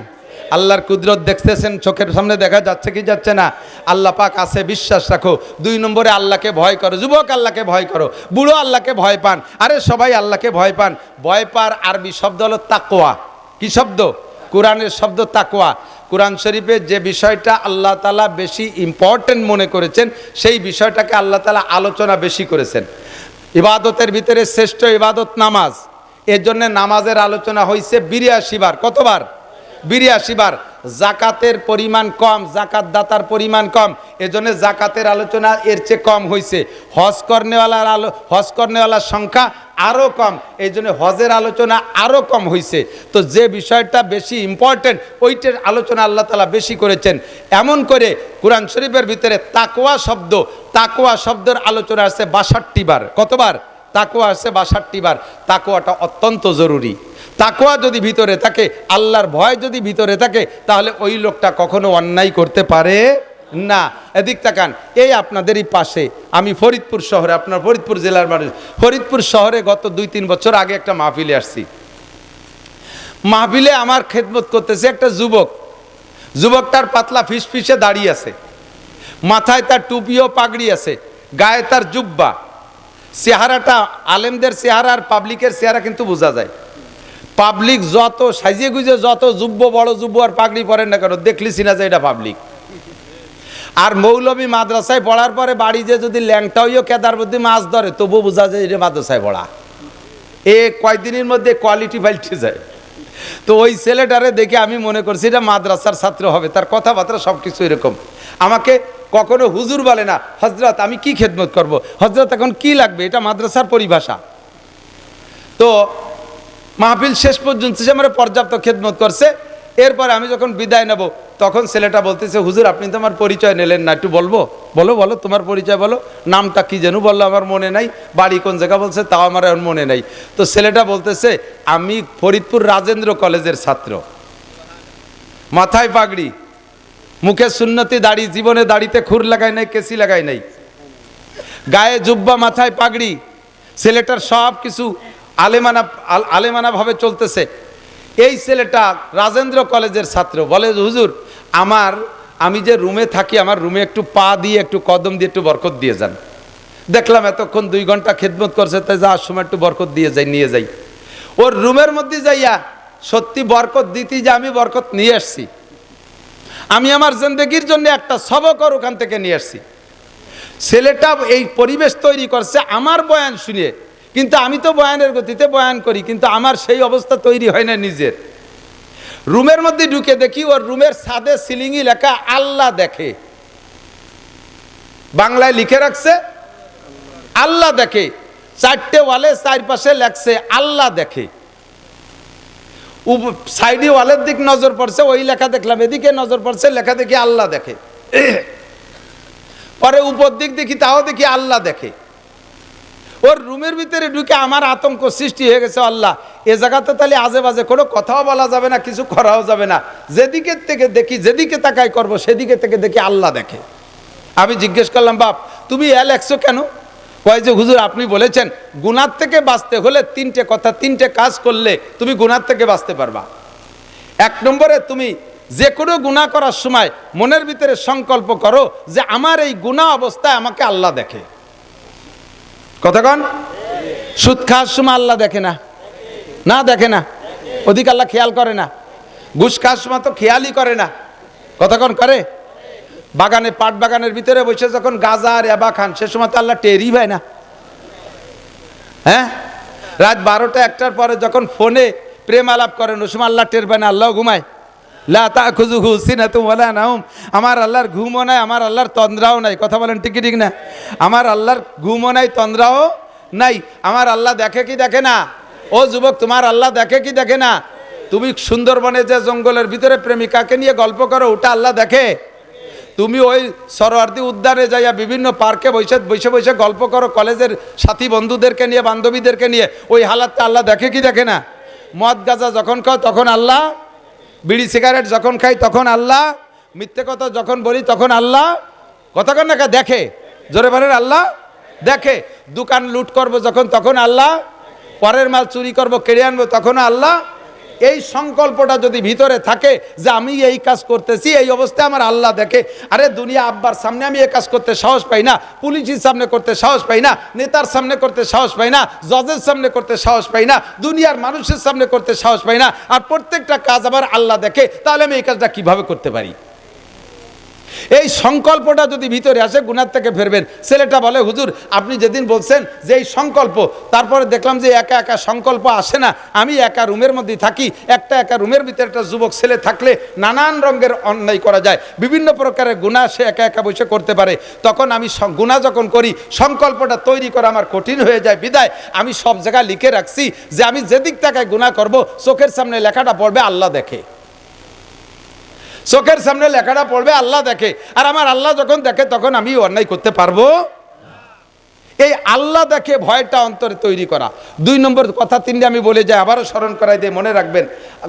আল্লাহর কুদরত দেখতেছেন, চোখের সামনে দেখা যাচ্ছে কি যাচ্ছে না? আল্লাহ পাক আছে, বিশ্বাস রাখো। 2 নম্বরে আল্লাহকে ভয় করো। যুবক আল্লাহকে ভয় করো, বুড়ো আল্লাহকে ভয় পান, আরে সবাই আল্লাহকে ভয় পান। ভয় পার আরবি শব্দ হলো তাকওয়া। কি শব্দ? কোরআনের শব্দ তাকওয়া। কোরআন শরীফে যে বিষয়টা আল্লাহ তাআলা বেশি ইম্পর্টেন্ট মনে করেছেন, সেই বিষয়টাকে আল্লাহ তাআলা আলোচনা বেশি করেছেন। ইবাদতের ভিতরে শ্রেষ্ঠ ইবাদত নামাজ। এর জন্য নামাজের আলোচনা হয়েছে 82 বার। কতবার? 82 বার। জাকাতের পরিমাণ কম, জাকাত দাতার পরিমাণ কম, এজন্য জাকাতের আলোচনা এর চেয়ে কম হয়েছে। হজ কর্নেওয়ালার সংখ্যা আরও কম, এই জন্য হজের আলোচনা আরও কম হয়েছে। তো যে বিষয়টা বেশি ইম্পর্টেন্ট ওইটার আলোচনা আল্লাহ তাআলা বেশি করেছেন। এমন করে কোরআন শরীফের ভিতরে তাকওয়া শব্দের আলোচনা আছে 62 বার। কতবার? তাকওয়া আছে 62 বার। তাকওয়াটা অত্যন্ত জরুরি। তাকওয়া যদি ভিতরে থাকে, আল্লাহর ভয় যদি ভিতরে থাকে, তাহলে ওই লোকটা কখনো অন্যায় করতে পারে না। এদিক তাকান, এই আপনাদেরই পাশে, আমি ফরিদপুর শহরে, আপনার ফরিদপুর জেলার মানুষ। ফরিদপুর শহরে গত 2-3 বছর আগে একটা মাহফিলে আসছি। মাহফিলে আমার খেদমত করতেছে একটা যুবকটার পাতলা ফিসফিসে দাঁড়িয়ে আছে, মাথায় তার টুপি ও পাগড়ি আছে, গায়ে তার জুব্বা। চেহারাটা আলেমদের চেহারা আর পাবলিকের চেহারা কিন্তু বোঝা যায়। পাবলিক যত সাজিয়ে গুজে, যত যুব্ব বড় যুব্ব আর পাগড়ি পরেন না কেন, দেখলি চিনা যায় এটা পাবলিক। আর মৌলবী মাদ্রাসায় পড়ার পরে বাড়ি যে যদি ল্যাংটা হইও কেদার মধ্যে মাছ ধরে, তবু বোঝা যায় এটা মাদ্রাসায় পড়া। এ কয়দিনের মধ্যে কোয়ালিটি পাল্টে যায়। তো ওই ছেলেটারে দেখে আমি মনে করছি এটা মাদ্রাসার ছাত্র হবে, তার কথাবার্তা সব কিছু এরকম। আমাকে কখনো হুজুর বলে না, হজরত আমি কি খেদমত করব, হজরত এখন কি লাগবে, এটা মাদ্রাসার পরিভাষা। তো মাহফিল শেষ পর্যন্ত সে আমার পর্যাপ্ত খেদমত করছে। এরপরে আমি যখন বিদায় নেব, তখন ছেলেটা বলতেছে, হুজুর আপনি তো আমার পরিচয় নিলেন না, একটু বলবো? বলো তোমার পরিচয় বলো, নামটা কি যেন বললো, আমার মনে নাই, বাড়ি কোন জায়গা বলছে তাও আমার এখন মনে নাই। তো ছেলেটা বলতেছে, আমি ফরিদপুর রাজেন্দ্র কলেজের ছাত্র, মাথায় পাগড়ি, মুখে সুন্নতি দাড়ি, জীবনে দাড়িতে খুর লাগাই নাই, কেসি লাগাই নাই, গায়ে জুব্বা, মাথায় পাগড়ি। ছেলেটার সব কিছু আলেমানা ভাবে চলতেছে। এই ছেলেটা রাজেন্দ্র কলেজের ছাত্র। বলে, হুজুর আমি যে রুমে থাকি, আমার রুমে একটু পা দিয়ে, একটু কদম দিয়ে একটু বরকত দিয়ে যান। দেখলাম এতক্ষণ 2 ঘন্টা খেদমত করছে, তাই যাওয়ার সময় একটু বরকত দিয়ে নিয়ে যাই। ওর রুমের মধ্যে যাইয়া সত্যি বরকত দিতে, যে আমি বরকত নিয়ে আসছি। আমি আমার জিন্দেগির জন্য একটা সবক ওখান থেকে নিয়ে আসছি। ছেলেটা এই পরিবেশ তৈরি করছে আমার বয়ান শুনে, কিন্তু আমি তো বয়ানের গতিতে বয়ান করি, কিন্তু আমার সেই অবস্থা তৈরি হয় না নিজের। রুমের মধ্যে ঢুকে দেখি ওর রুমের ছাদে সিলিংই লেখা আল্লাহ দেখে, বাংলায় লিখে রাখছে আল্লাহ দেখে। 4টে ওয়ালে 4 পাশে লেখছে আল্লাহ দেখে। সাইডে ওয়ালের দিক নজর পড়ছে, ওই লেখা দেখলাম, এদিকে নজর পড়ছে, লেখা দেখি আল্লাহ দেখে। পরে উপর দিক দেখি, তাও দেখি আল্লাহ দেখে। ওর রুমের ভিতরে ঢুকে আমার আতঙ্ক সৃষ্টি হয়ে গেছে। আল্লাহ, এ জায়গাতে তাহলে আজে বাজে কোনো কথাও বলা যাবে না, কিছু করাও যাবে না। যেদিকে থেকে দেখি, যেদিকে তাকাই করব, সেদিকে থেকে দেখি আল্লাহ দেখে। আমি জিজ্ঞেস করলাম, বাপ তুমি লেখছো কেন? কয় যে হুজুর আপনি বলেছেন গুনার থেকে বাঁচতে হলে 3টে কথা, 3টে কাজ করলে তুমি গুনার থেকে বাঁচতে পারবা। 1 নম্বরে তুমি যে কোনো গুনাহ করার সময় মনের ভিতরে সংকল্প করো যে আমার এই গুনাহ অবস্থায় আমাকে আল্লাহ দেখে। কতক্ষণ? সুদ খাওয়ার সময় আল্লাহ দেখে না? না দেখে না, ওদিকে আল্লাহ খেয়াল করে না। ঘুষ খাওয়ার সময় তো খেয়ালই করে না, কতক্ষণ করে? বাগানে, পাট বাগানের ভিতরে বসে যখন গাঁজা আর এবা খান, সে সময় তো আল্লাহ টেরই পায় না। হ্যাঁ, রাত 12টা 1টার পরে যখন ফোনে প্রেম আলাপ করেন, ওই সময় আল্লাহ টের পায় না, আল্লাহ ঘুমায়। লা তাখুযুহু সিনাতুন ওয়ালা নাওম, আমার আল্লাহর ঘুমও নাই, আমার আল্লাহর তন্দ্রাও নাই। কথা বলেন ঠিক ঠিক না? আমার আল্লাহর ঘুমও নাই, তন্দ্রাও নাই। আমার আল্লাহ দেখে কি দেখে না? ও যুবক, তোমার আল্লাহ দেখে কি দেখে না? তুমি সুন্দরবনে যে জঙ্গলের ভিতরে প্রেমিকাকে নিয়ে গল্প করো, ওটা আল্লাহ দেখে? তুমি ওই সরোয়ার্দী উদ্যানে যাইয়া বিভিন্ন পার্কে বসে বসে বসে গল্প করো কলেজের সাথী বন্ধুদেরকে নিয়ে, বান্ধবীদেরকে নিয়ে, ওই হালাতটা আল্লাহ দেখে কি দেখে না? মদ গাঁজা যখন খাও তখন আল্লাহ, বিড়ি সিগারেট যখন খাই তখন আল্লাহ, মিথ্যে কথা যখন বলি তখন আল্লাহ, কথা কন না দেখে? জোরে বলেন আল্লাহ দেখে। দোকান লুট করবো যখন তখন আল্লাহ, পরের মাল চুরি করবো কেড়ে আনবো তখন আল্লাহ। এই সংকল্পটা যদি ভিতরে থাকে যে আমি এই কাজ করতেছি, এই অবস্থায় আমার আল্লাহ দেখে। আরে দুনিয়া আব্বার সামনে আমি এই কাজ করতে সাহস পাই না, পুলিশের সামনে করতে সাহস পাই না, নেতার সামনে করতে সাহস পাই না, জজের সামনে করতে সাহস পাই না, দুনিয়ার মানুষের সামনে করতে সাহস পাই না, আর প্রত্যেকটা কাজ আমার আল্লাহ দেখে, তাহলে আমি এই কাজটা কিভাবে করতে পারি? এই সংকল্পটা যদি ভিতরে আসে, গুনাহ থেকে ফিরবেন। ছেলেটা বলে, হুজুর আপনি যেদিন বলছেন যে এই সংকল্প, তারপরে দেখলাম যে একা একা সংকল্প আসে না, আমি একা রুমের মধ্যে থাকি, একা রুমের ভিতরে একটা যুবক ছেলে থাকলে নানান রঙের অন্যায় করা যায়, বিভিন্ন প্রকারের গুনাহ সে একা একা বসে করতে পারে। তখন আমি গুনাহ যখন করি, সংকল্পটা তৈরি করা আমার কঠিন হয়ে যায়, বিদায় আমি সব জায়গায় লিখে রাখছি যে আমি যেদিক তাকায় গুনাহ করব, চোখের সামনে লেখাটা পড়বে আল্লাহ দেখে, চোখের সামনে লেখাটা পড়বে আল্লাহ দেখে। আর আমার আল্লাহ যখন দেখে তখন আমি অন্যায় করতে পারবো। এই আল্লাহ দেখে ভয়টা অন্তরে তৈরি করা। 2 নম্বর কথা 3টে আমি বলে যাই, আবারও স্মরণ করাই দিই, মনে রাখবেন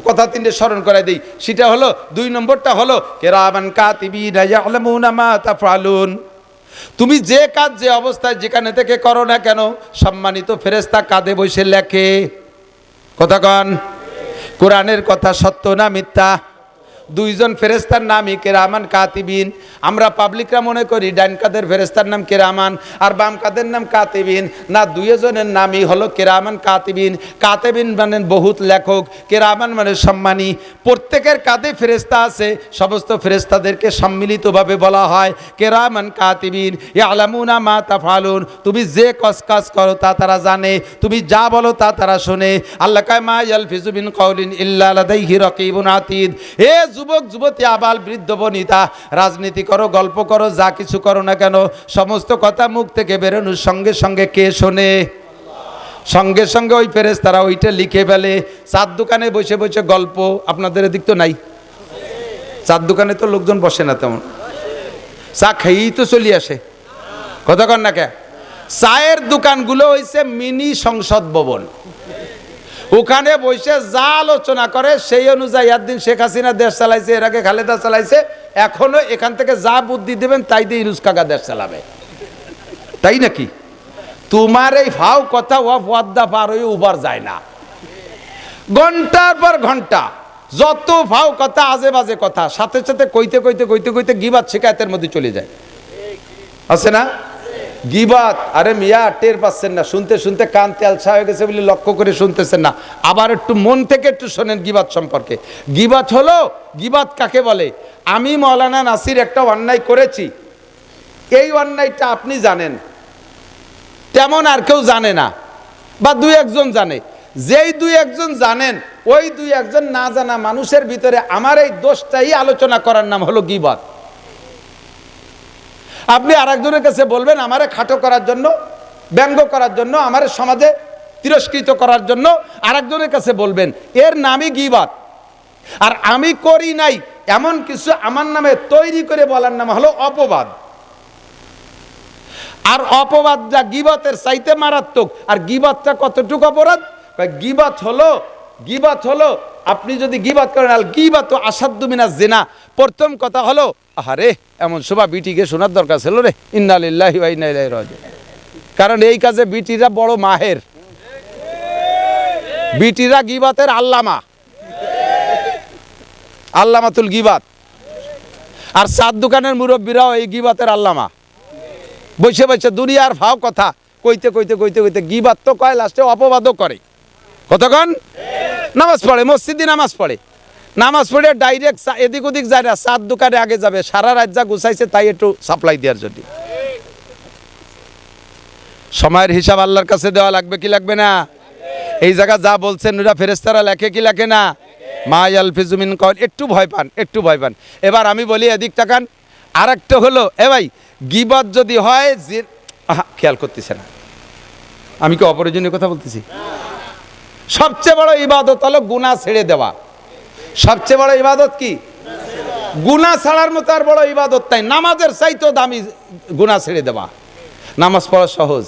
কথা 3টে স্মরণ করাই দিই। সেটা হলো 2 নম্বরটা হলো কিরামান কাতিবিনা ইয়ালামুনা মা তাফআলুন। তুমি যে কাজ যে অবস্থায় যেখানে থেকে করো না কেন, সম্মানিত ফেরেশতা কাঁধে বসে লেখে। কথা কন, কোরআনের কথা সত্য না মিথ্যা? 2 জন ফেরেশতার নামই কিরামান কাতিবিন। আমরা পাবলিকরা মনে করি ডান কাদের ফেরেশতার নাম কিরামান আর বাম কাদের নাম কাতিবিন। না, 2 জনের নামই হলো কিরামান কাতিবিন। কাতিবিন মানে বহুত লেখক, কিরামান মানে সম্মানী। প্রত্যেকের কাঁধে ফেরেশতা আছে, সমস্ত ফেরেশতাদেরকে সম্মিলিতভাবে বলা হয় কিরামান কাতিবিন ইয়ালামুনা মা তাফআলুন। তুমি যে কাজ করো তা তারা জানে, তুমি যা বলো তা তারা শোনে। আল্লাহ কয় মা ইয়ালফিজু মিন কাউলিন ইল্লা লাদাইহি রাকিবুন আতীদ। যুবক যুবতী, আবাল বৃদ্ধ বনিতা, রাজনীতি করো, গল্প করো, যা কিছু করো না কেন, সমস্ত কথা মুখ থেকে বেরোনোর সঙ্গে সঙ্গে কে শোনে? সঙ্গে সঙ্গে ওই ফেরেশতারা ওইটা লিখে ফেলে। চার দোকানে বসে বসে গল্প, আপনাদের এদিক তো নাই, চার দোকানে তো লোকজন বসে না তেমন, চা খেয়েই তো চলে আসে। কথা কন না কে? চায়ের দোকানগুলো হয়েছে মিনি সংসদ ভবন। ওখানে বসে যা আলোচনা করে সেই অনুযায়ী, একদিন শেখ হাসিনা দেশ চালাইছে, এর আগে খালেদা চালাইছে, এখনো এখান থেকে যা বুদ্ধি দেবেন তাই দিয়ে ইউনুস কাকা দেশ চালাবে, তাই নাকি? তোমার এই ফাও কথা ওয়াদা পার হয়ে উবার যায় না, ঘন্টার পর ঘন্টা যত ফাও কথা, আজে বাজে কথা, সাথে সাথে কইতে কইতে কইতে কইতে গিবাত শিকায়তের মধ্যে চলে যায়, আছে না? গিবাত, আরে মিয়া টের পাচ্ছেন না, শুনতে শুনতে কান তেলছা হয়ে গেছে বলে লক্ষ্য করে শুনতেছেন না। আবার একটু মন থেকে একটু শোনেন গিবাত সম্পর্কে। গিবাত হলো, গিবাত কাকে বলে? আমি মৌলানা নাসির একটা অন্যায় করেছি, এই অন্যায়টা আপনি জানেন, তেমন আর কেউ জানে না, বা 2-1 জন জানে। যেই 2-1 জন জানেন, ওই 2-1 জন না জানা মানুষের ভিতরে আমার এই দোষটাই আলোচনা করার নাম হলো গিবাত। আপনি আরেকজনের কাছে বলবেন আমারে খাটো করার জন্য, ব্যঙ্গ করার জন্য, আমারে সমাজে তিরস্কৃত করার জন্য আরেকজনের কাছে বলবেন, এর নামই গীবাত। আর আমি করি নাই এমন কিছু আমার নামে তৈরি করে বলার নাম হলো অপবাদ। আর অপবাদটা গীবাতের চাইতে মারাত্মক। আর গীবাতটা কতটুকু অপরাধ? গীবাত হলো আপনি যদি গীবাত করেন, আল গীবাত আসাদ্দু মিনাজ জিনা। প্রথম কথা হলো, আরে এমন শোভা বিটিকে শোনার দরকার ছিল রে, ইন্না লিল্লাহি ওয়া ইন্না ইলাইহি রাজিউন। কারণ এই কাজে বিটিরা বড় মাহের, বিটিরা গীবাতের আল্লামাতুল গীবাত। আর চার দোকানের মুরব্বীরাও এই গীবাতের আল্লামা। বসে বসে দুনিয়ার ভাও কথা কইতে কইতে কইতে কইতে গীবাত তো কয়, লাস্টে অপবাদও করে। কতক্ষণ নামাজ পড়ে, মসজিদে নামাজ পড়ে, নামাজ পড়ে ডাইরেক্ট এদিক ওদিক যায় না, চার দোকানে আগে যাবে, সারা রাত যা গুছাইছে তাই একটু সাপ্লাই দেওয়ার জন্য। সময়ের হিসাব আল্লাহর কাছে দেওয়া লাগবে কি লাগবে না? এই জায়গা যা বলছেন ওরা ফেরেশতারা লেখে কি লেখে না? মা ইয়ালফিজু মিন কাউল। একটু ভয় পান, একটু ভয় পান। এবার আমি বলি এদিক তাকান। আর একটা হলো, এ ভাই গীবত যদি হয়, খেয়াল করতেছে না, আমি কি অপ্রয়োজনীয় কথা বলতেছি? সবচেয়ে বড় ইবাদত হলো গুনাহ ছেড়ে দেওয়া। সবচেয়ে বড় ইবাদত কি? গুনাহ ছাড়ার মতো আর বড় ইবাদত নাই। নামাজের চাইতেও দামি গুনাহ ছেড়ে দেওয়া। নামাজ পড়া সহজ,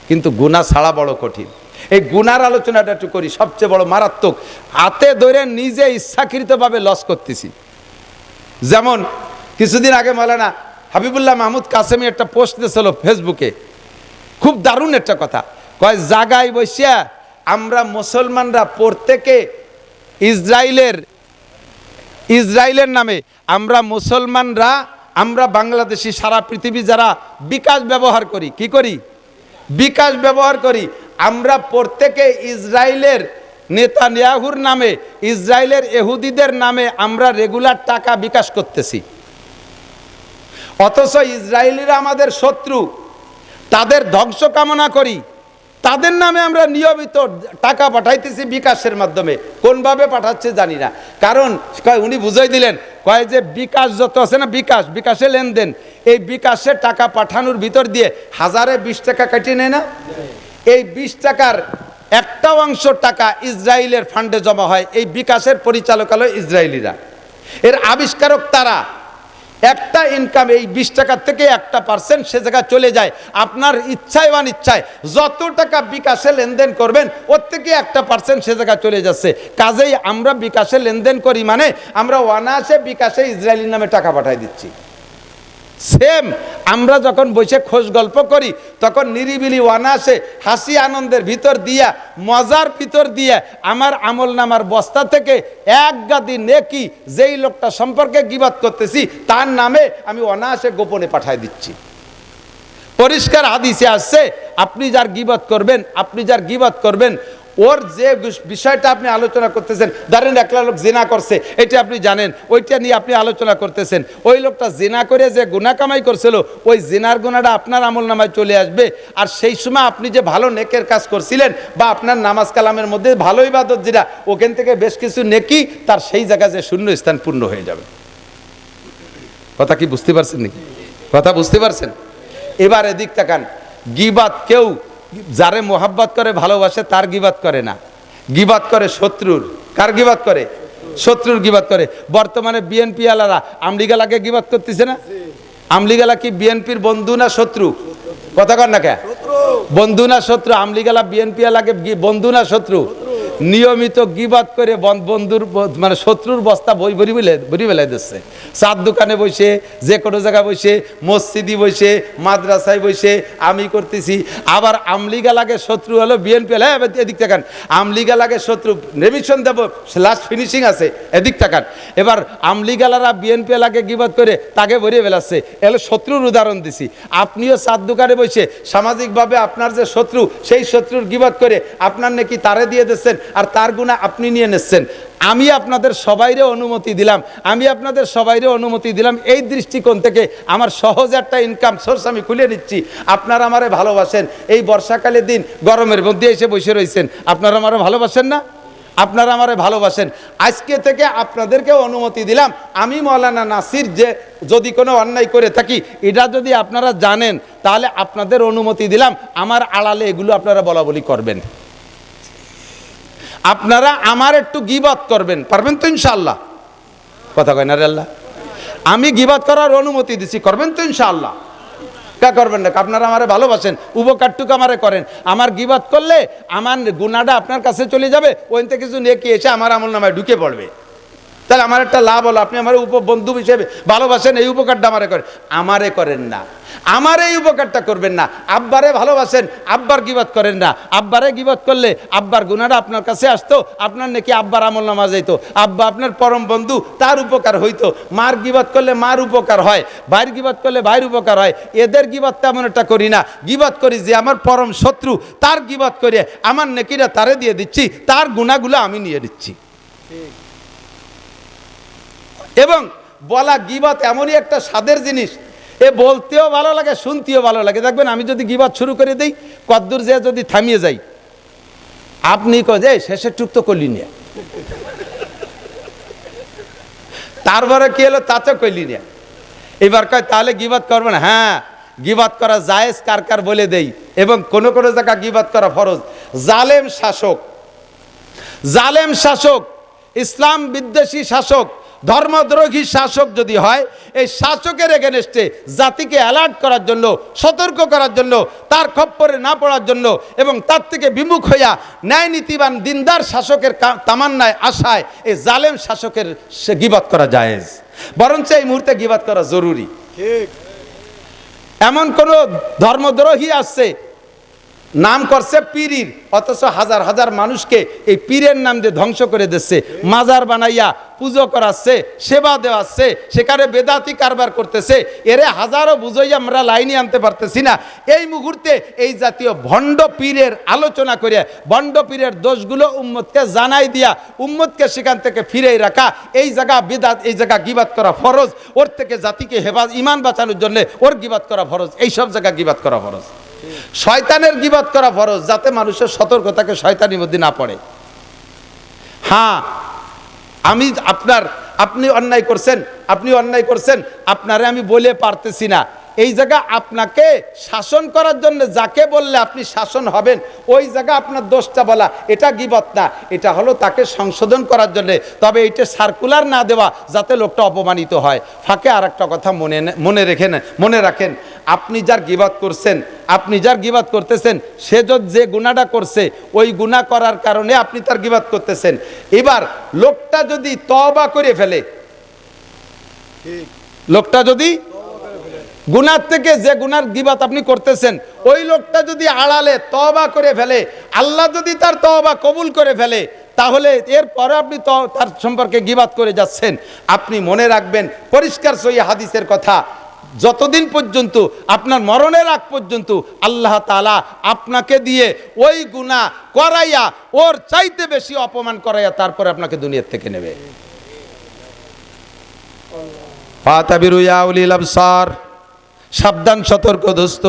কিন্তু গুনাহ ছাড়া বড় কঠিন। এই গুনার আলোচনাটা একটু করি। সবচেয়ে বড় মারাত্মক, হাতে ধরে নিজে ইচ্ছাকৃতভাবে লস করতেছি। যেমন কিছুদিন আগে মাওলানা হাবিবুল্লাহ মাহমুদ কাসেমি একটা পোস্ট দিয়েছিল ফেসবুকে, খুব দারুণ একটা কথা। কয় জাগায় বসিয়া আমরা মুসলমানরা প্রত্যেকে ইসরায়েলের নামে আমরা মুসলমানরা, আমরা বাংলাদেশি সারা পৃথিবী যারা বিকাশ ব্যবহার করি, কি করি? বিকাশ ব্যবহার করি। আমরা প্রত্যেকে ইসরায়েলের নেতানিয়াহুর নামে, ইসরায়েলের ইহুদিদের নামে আমরা রেগুলার টাকা বিকাশ করতেছি। অথচ ইসরায়েলিরা আমাদের শত্রু, তাদের ধ্বংস কামনা করি, তাদের নামে আমরা নিয়মিত টাকা পাঠাইতেছি বিকাশের মাধ্যমে। কোনভাবে পাঠাচ্ছে জানি না, কারণ উনি বুঝাই দিলেন, কয় যে বিকাশ যত আছে না, বিকাশে লেনদেন, এই বিকাশে টাকা পাঠানোর ভিতর দিয়ে 1020 টাকা কাটিয়ে নেয় না? এই 20 টাকার একটা অংশ টাকা ইসরায়েলের ফান্ডে জমা হয়। এই বিকাশের পরিচালক হলো ইসরায়েলিরা, এর আবিষ্কারক তারা। একটা ইনকাম এই 20 টাকার থেকে 1% সে জায়গায় চলে যায়। আপনার ইচ্ছায় বা অনিচ্ছায় যত টাকা বিকাশে লেনদেন করবেন ওর থেকে 1% সে জায়গায় চলে যাচ্ছে। কাজেই আমরা বিকাশে লেনদেন করি মানে আমরা অনায়াসে বিকাশে ইসরায়েলির নামে টাকা পাঠাই দিচ্ছি। সেম আমরা যখন বসে খোঁজ গল্প করি তখন নিরিবিলি অনায়াসে হাসি আনন্দের ভিতর দিয়া, মজার ভিতর দিয়া আমার আমল নামার বস্তা থেকে এক গাদি নেকি যেই লোকটা সম্পর্কে গীবত করতেছি তার নামে আমি অনায়াসে গোপনে পাঠাই দিচ্ছি। পরিষ্কার হাদিসে আসছে, আপনি যার গীবত করবেন ওর যে বিষয়টা আপনি আলোচনা করতেছেন, ধরেন একটা লোক জিনা করছে, এটা আপনি জানেন, ওইটা নিয়ে আপনি আলোচনা করতেছেন। ওই লোকটা জিনা করে যে গুনাহ কামাই করছিল, ওই জিনার গুনাহটা আপনার আমল নামায় চলে আসবে। আর সেই সময় আপনি যে ভালো নেকের কাজ করছিলেন বা আপনার নামাজ কালামের মধ্যে ভালো ইবাদত যেটা, ওখান থেকে বেশ কিছু নেকি তার সেই জায়গায় যে শূন্য স্থান পূর্ণ হয়ে যাবে। কথা কি বুঝতে পারছেন নাকি? কথা বুঝতে পারছেন? এবার এদিক তাকান, গীবত কেউ যারে মোহাব্বত করে ভালোবাসে তার গীবত করে না, গীবত করে শত্রুর। কার গীবত করে? শত্রুর গীবত করে। বর্তমানে বিএনপি আলারা আমলিগালাকে গীবত করতেছে না? আমলিগালা কি বিএনপির বন্ধু না শত্রু? কথা কর না কে? বন্ধু না শত্রু? আমলিগালা বিএনপি আলাকে বন্ধু না শত্রু? নিয়মিত গীবত করে বন্ধুর মানে শত্রুর বস্তা বই বেলাই দিচ্ছে। চার দোকানে বসে, যে কোনো জায়গায় বসে, মসজিদি বসে, মাদ্রাসায় বসে আমি করতেছি। আবার আমলিগালাকে শত্রু হলো বিএনপি। হ্যাঁ, এদিক তাকান, আমলিগালাকে শত্রু রেমিশন দেবো, লাস্ট ফিনিশিং আছে, এদিক তাকান। এবার আমলিগালারা বিএনপি এলাকে গীবত করে তাকে ভরিয়ে ফেলাচ্ছে। এলো শত্রুর উদাহরণ দিছি। আপনিও চার দোকানে বসে সামাজিকভাবে আপনার যে শত্রু, সেই শত্রুর গীবত করে আপনার নাকি তারে দিয়ে দিচ্ছেন, আর তার গুনাহ আপনি নিয়ে নিচ্ছেন। আমি আপনাদের সবাইরে অনুমতি দিলাম এই দৃষ্টিকোণ থেকে আমার সহজ একটা ইনকাম সোর্স আমি খুলে নিচ্ছি। আপনারা আমারে ভালোবাসেন, এই বর্ষাকালের দিন গরমের মধ্যে এসে বসে রয়েছেন, আপনারা আমারে ভালোবাসেন না? আপনারা আমারে ভালোবাসেন। আজকে থেকে আপনাদেরকে অনুমতি দিলাম, আমি মাওলানা নাসির যে যদি কোনো অন্যায় করে থাকি এটা যদি আপনারা জানেন, তাহলে আপনাদের অনুমতি দিলাম আমার আড়ালে এগুলো আপনারা বলা বলি করবেন। আপনারা আমার একটু গীবত করবেন, পারবেন তো ইনশাআল্লাহ? কথা কয় না রে আল্লাহ? আমি গীবত করার অনুমতি দিছি, করবেন তো ইনশাআল্লাহ? কা করবেন না? আপনারা আমারে ভালোবাসেন, উপকারটুকু আমারে করেন। আমার গীবত করলে আমার গুনাহটা আপনার কাছে চলে যাবে, ওইন থেকে কিছু নেকি এসে আমার আমল নামায় ঢুকে পড়বে। তাহলে আমার একটা লাভ হলো, আপনি আমার বন্ধু হিসেবে ভালোবাসেন, এই উপকারটা আমারে করেন। আমারে করেন না, আমার এই উপকারটা করবেন না। আব্বারে ভালোবাসেন, আব্বার গীবত করেন না। আব্বারে গীবত করলে আব্বার গুনাহটা আপনার কাছে আসতো, আপনার নাকি আব্বার আমল নামা যাইতো। আব্বা আপনার পরম বন্ধু, তার উপকার হইতো। মার গীবত করলে মার উপকার হয়, ভাইয়ের গীবত করলে ভাইয়ের উপকার হয়। এদের গীবত তেমন একটা করি না, গীবত করি যে আমার পরম শত্রু, তার গীবত করে আমার নেকিটা তারে দিয়ে দিচ্ছি, তার গুনাহগুলো আমি নিয়ে নিচ্ছি। এবং বলা গীবত এমনই একটা স্বাদের জিনিস, এ বলতেও ভালো লাগে, শুনতেও ভালো লাগে। দেখবেন আমি যদি গীবত শুরু করে দিই, কদ্দূর যে যদি থামিয়ে যাই, আপনি যে শেষের টুক তো করলি না, তারপরে কি হলো তা তো করলি না। এবার কয় তাহলে গীবত করবেন? হ্যাঁ, গীবত করা জায়েজ কার কার বলে দেই। এবং কোন কোন জায়গা গীবাত করা ফরজ। জালেম শাসক, ইসলাম বিদ্বেষী শাসক, ধর্মদ্রোহী শাসক যদি হয়, এই শাসকের এগেনস্টে জাতিকে অ্যালার্ট করার জন্য, সতর্ক করার জন্য, তার খপ্পরে না পড়ার জন্য এবং তার থেকে বিমুখ হইয়া ন্যায় নীতিবান দিনদার শাসকের তামান্নায় আশায় এই জালেম শাসকের গীবাত করা জায়েজ, বরঞ্চ এই মুহূর্তে গীবাত করা জরুরি। এমন কোন ধর্মদ্রোহী আসছে, নাম করছে পীরির, অথচ হাজার হাজার মানুষকে এই পীরের নাম দিয়ে ধ্বংস করে দিচ্ছে, মাজার বানাইয়া পুজো করাচ্ছে, সেবা দেওয়াচ্ছে, সেখানে বেদাতি কারবার করতেছে। এরে হাজারো বুঝাইয়া আমরা লাইনে আনতে পারতেছি না। এই মুহূর্তে এই জাতীয় ভণ্ড পীরের আলোচনা করে ভণ্ড পীরের দোষগুলো উম্মতকে জানাই দিয়া উম্মতকে সেখান থেকে ফিরেই রাখা, এই জায়গা বিদাত, এই জায়গা গীবাত করা ফরজ। ওর থেকে জাতিকে ইমান বাঁচানোর জন্য ওর গীবাত করা ফরজ, এই সব জায়গা গীবাত করা ফরজ। শয়তানের গীবাত করা ফরজ, যাতে মানুষের সতর্কতাকে শয়তানির মধ্যে না পড়ে। হ্যাঁ, আপনি অন্যায় করছেন, আপনারে আমি বলে পারতেছি না, এই জায়গা আপনাকে শাসন করার জন্য যাকে বললে আপনি শাসন হবেন, ওই জায়গা আপনার দোষটা বলা, এটা গীবত না, এটা হলো তাকে সংশোধন করার জন্য। তবে এইটা সার্কুলার না দেওয়া যাতে লোকটা অপমানিত হয়। ফাঁকে আর একটা কথা মনে রাখেন, আপনি যার গীবত করতেছেন, সে যে গুনাহটা করছে, ওই গুনাহ করার কারণে আপনি তার গীবত করতেছেন। এবার লোকটা যদি তওবা করে ফেলে, লোকটা যদি গুনার থেকে, যে গুনার গীবত আপনি করতেছেন, ওই লোকটা যদি আড়ালে তওবা করে ফেলে, আল্লাহ যদি তার তওবা কবুল করে ফেলে, তাহলে এরপরে আপনি তার সম্পর্কে গীবত করে যাচ্ছেন। আপনি মনে রাখবেন পরিষ্কার সহিহ হাদিসের কথা, যতদিন পর্যন্ত আপনার মরণের আগ পর্যন্ত আল্লাহ তাআলা আপনাকে দিয়ে ওই গুনাহ করাইয়া, ওর চাইতে বেশি অপমান করাইয়া তারপরে আপনাকে দুনিয়ার থেকে নেবে। ফাতাবিরু ইয়া উলিল আবসার, সাবধান, সতর্ক দোস্ত,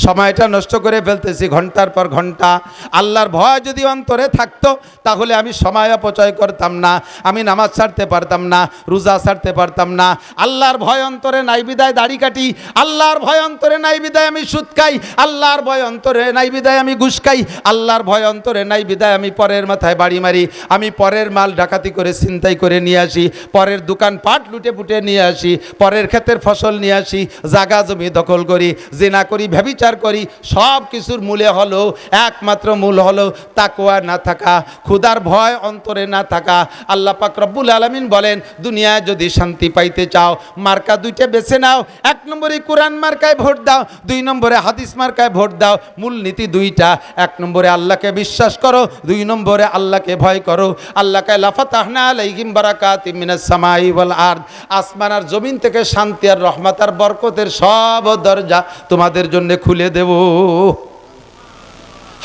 সময়টা নষ্ট করে ফেলতেছি ঘন্টার পর ঘন্টা। আল্লাহর ভয় যদি অন্তরে থাকতো তাহলে আমি সময় অপচয় করতাম না, আমি নামাজ ছাড়তে পারতাম না, রোজা ছাড়তে পারতাম না। আল্লাহর ভয় অন্তরে নাই বিদায় দাড়ি কাটি, আল্লাহর ভয় অন্তরে নাই বিদায় আমি সুদ খাই, আল্লাহর ভয় অন্তরে নাই বিদায় আমি ঘুষ খাই, আল্লাহর ভয় অন্তরে নাই বিদায় আমি পরের মাথায় বাড়ি মারি, আমি পরের মাল ডাকাতি করে ছিনতাই করে নিয়ে আসি, পরের দোকান পাট লুটে পুটে নিয়ে আসি, পরের ক্ষেতের ফসল নিয়ে আসি, জাগা জমি দখল করি, জিনা করি, ব্যভিচার করি। সব কিছুর মূলে হলো, একমাত্র মূল হলো তাকওয়া না থাকা, খোদার ভয় অন্তরে না থাকা। আল্লাহ পাক রব্বুল আলামিন বলেন, দুনিয়ায় যদি শান্তি পাইতে চাও মার্কা দুইটা বেছে নাও, 1 নম্বরে কোরআন মার্কায় ভোট দাও, 2 নম্বরে হাদিস মার্কায় ভোট দাও। মূলনীতি দুইটা, 1 নম্বরে আল্লাহকে বিশ্বাস করো, 2 নম্বরে আল্লাহকে ভয় করো। আল্লাহকে লাফাতাহনা আলাইহিম বারাকাতিম মিনাস সামাই ওয়াল আরদ, আসমান আর জমিন থেকে শান্তি আর রহমত আর বরকতের সব দরজা তোমাদের জন্য খুলে দেব।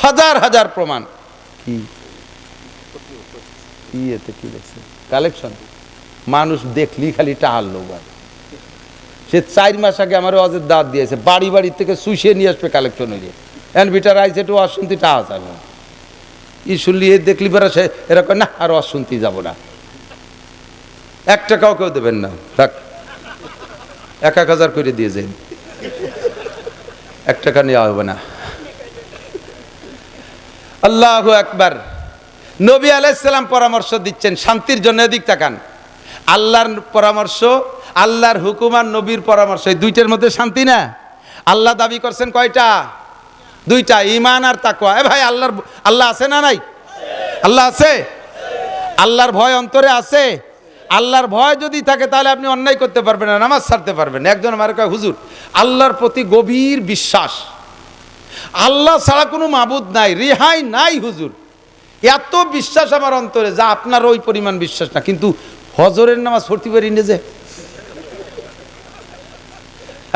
হাজার হাজার প্রমাণ। কালেকশন মানুষ দেখলি খালি টাহাল লোক। সে 4 মাস আগে আমার অজের দাঁত দিয়েছে, বাড়ি বাড়ি থেকে শুষিয়ে নিয়ে আসবে কালেকশন হয়ে। বিটার আইসে একটু অশুনতি টাহা যাবে, ই শুনলি দেখলি বেড়া সে এরকম না, আর অশুনতি যাব না, 1 টাকাও কেউ দেবেন না, থাক 1000 করে দিয়ে যান, 1 টাকা নেওয়া হবে না। আল্লাহু আকবার। নবী আলাইহিস সালাম পরামর্শ দিচ্ছেন শান্তির জন্য। এদিক তাকান, আল্লাহর পরামর্শ, আল্লাহর হুকুম আর নবীর পরামর্শ, এই দুইটার মধ্যে শান্তি না। আল্লাহ দাবি করছেন কয়টা? 2টা, ঈমান আর তাকওয়া। ভাই আল্লাহ আছে না নাই? আল্লাহ আছে। আল্লাহর ভয় অন্তরে আছে। আল্লাহর ভয় যদি থাকে তাহলে আপনি অন্যায় করতে পারবেন না, নামাজ ছাড়তে পারবেন না। একজন আমার কয়, হুজুর আল্লাহর প্রতি গভীর বিশ্বাস, আল্লাহ ছাড়া কোনো মাবুদ নাই, রেহাই নাই হুজুর, এত বিশ্বাস আমার অন্তরে যা আপনার ওই পরিমাণ বিশ্বাস না, কিন্তু ফজরের নামাজ পড়তে পারি না যে।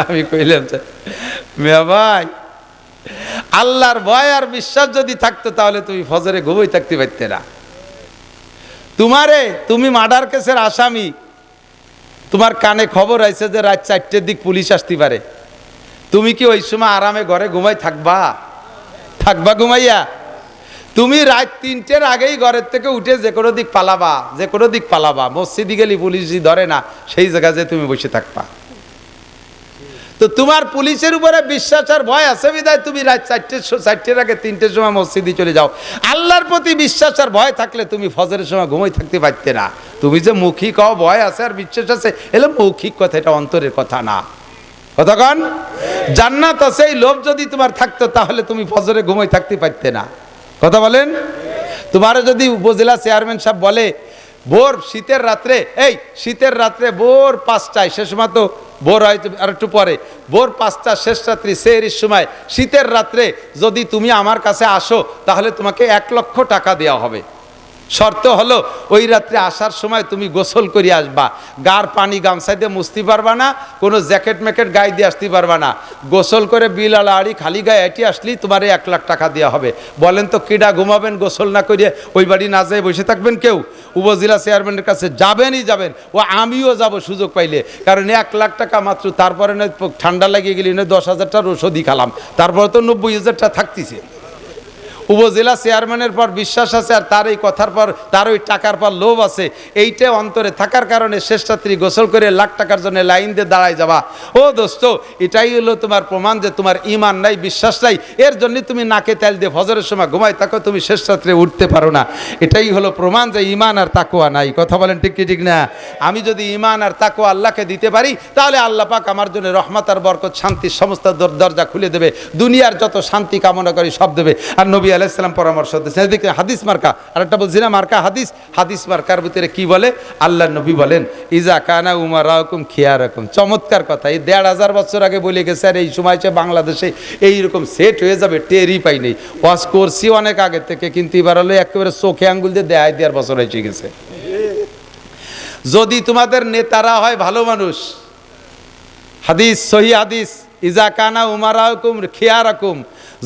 আমি কইলাম, মিয়া ভাই, আল্লাহর ভয় আর বিশ্বাস যদি থাকতো তাহলে তুমি ফজরে ঘুমোই থাকতে পারতে না। তুমি মার্ডার কেসের আসামি, তোমার কানে খবর আইছে যে রাত 4টের দিক পুলিশ আসতে পারে, তুমি কি ওই সময় আরামে ঘরে ঘুমাই থাকবা ঘুমাইয়া? তুমি রাত 3টের আগেই ঘরের থেকে উঠে যে কোনো দিক পালাবা, মসজিদে গেলে পুলিশ ধরে না, সেই জায়গায় যে তুমি বসে থাকবা। তো তোমার পুলিশের উপরে বিশ্বাস আর ভয় আছে বিধায় তুমি রাত 4টার আগে 3টের সময় মসজিদে চলে যাও। আল্লাহর প্রতি বিশ্বাস আর ভয় থাকলে তুমি ফজরের সময় ঘুমাই থাকতে পারতে না। তুমি যে মুখী কও ভয় আছে আর বিশ্বাস আছে, এলে মৌখিক কথা, এটা অন্তরের কথা না। কতক্ষণ জান্নাত আছে এই লোভ যদি তোমার থাকতো তাহলে তুমি ফজরে ঘুমাই থাকতে পারতে না। কথা বলেন। তোমারও যদি উপজেলা চেয়ারম্যান সাহেব বলে ভোর শীতের রাত্রে ভোর 5টায়, সে সময় তো ভোর হয়তো আর একটু পরে, ভোর 5টা শেষ রাত্রি সেহরির সময় শীতের রাত্রে যদি তুমি আমার কাছে আসো তাহলে তোমাকে 1 লক্ষ টাকা দেওয়া হবে। শর্ত হলো ওই রাত্রে আসার সময় তুমি গোসল করে আসবা, গার পানি গামছাই দিয়ে মুছতে পারবা না, কোনো জ্যাকেট ম্যাকেট গায়ে দিয়ে আসতে পারবা না, গোসল করে বিল আলা আড়ি খালি গায়ে এটি আসলেই তোমার 1 লাখ টাকা দেওয়া হবে। বলেন তো কিডা ঘুমাবেন গোসল না করিয়ে? ওই বাড়ি না যেয়ে বসে থাকবেন কেউ? উপজেলা চেয়ারম্যানের কাছে যাবেনই যাবেন, ও আমিও যাব সুযোগ পাইলে, কারণ 1 লাখ টাকা মাত্র। তারপরে নয় ঠান্ডা লাগিয়ে গেলি নয় 10,000 টাকার ওষুধই খালাম, তারপরে তো 90,000 টাকা থাকতেছে। উপজেলা চেয়ারম্যানের পর বিশ্বাস আছে আর তার এই কথার পর, তার ওই টাকার পর লোভ আছে, এইটা অন্তরে থাকার কারণে শেষ রাত্রি গোসল করে লাখ টাকার জন্য লাইন দিয়ে দাঁড়ায় যাবা। ও দোস্ত, এটাই হলো তোমার প্রমাণ যে তোমার ঈমান নাই, বিশ্বাস নাই। এর জন্য তুমি নাকে তেল দিয়ে ফজরের সময় ঘুমাই থাকো, তুমি শেষ রাত্রে উঠতে পারো না। এটাই হলো প্রমাণ যে ঈমান আর তাকওয়া নাই। কথা বলেন ঠিক কি ঠিক না? আমি যদি ঈমান আর তাকওয়া আল্লাহকে দিতে পারি তাহলে আল্লাহ পাক আমার জন্য রহমত আর বরকত, শান্তির সমস্ত দরজা খুলে দেবে, দুনিয়ার যত শান্তি কামনা করি সব দেবে। আর নবী আলাইহিস সালাম পরামর্শ দিয়েছেন, এদিকে হাদিস মার্কা, আর একটা বলছি না মার্কা হাদিস মার্কার ভিতরে কি বলে? আল্লাহ নবী বলেন ইজা কানা উমারাকুম খিয়ারাকুম। চমৎকার কথা, এই 1,500 বছর আগে বলে গেছে, আর এই সময় বাংলাদেশে এইরকম সেট হয়ে যাবে টেরই পাই নেই। ওয়াজ করছি অনেক আগে থেকে, কিন্তু এবার হলো একেবারে চোখে আঙ্গুল দিয়ে দেওয়ার বছর হয়ে গেছে। যদি তোমাদের নেতারা হয় ভালো মানুষ, হাদিস সহি হাদিস, ইজা কানা উমারাকুম খিয়ারাকুম,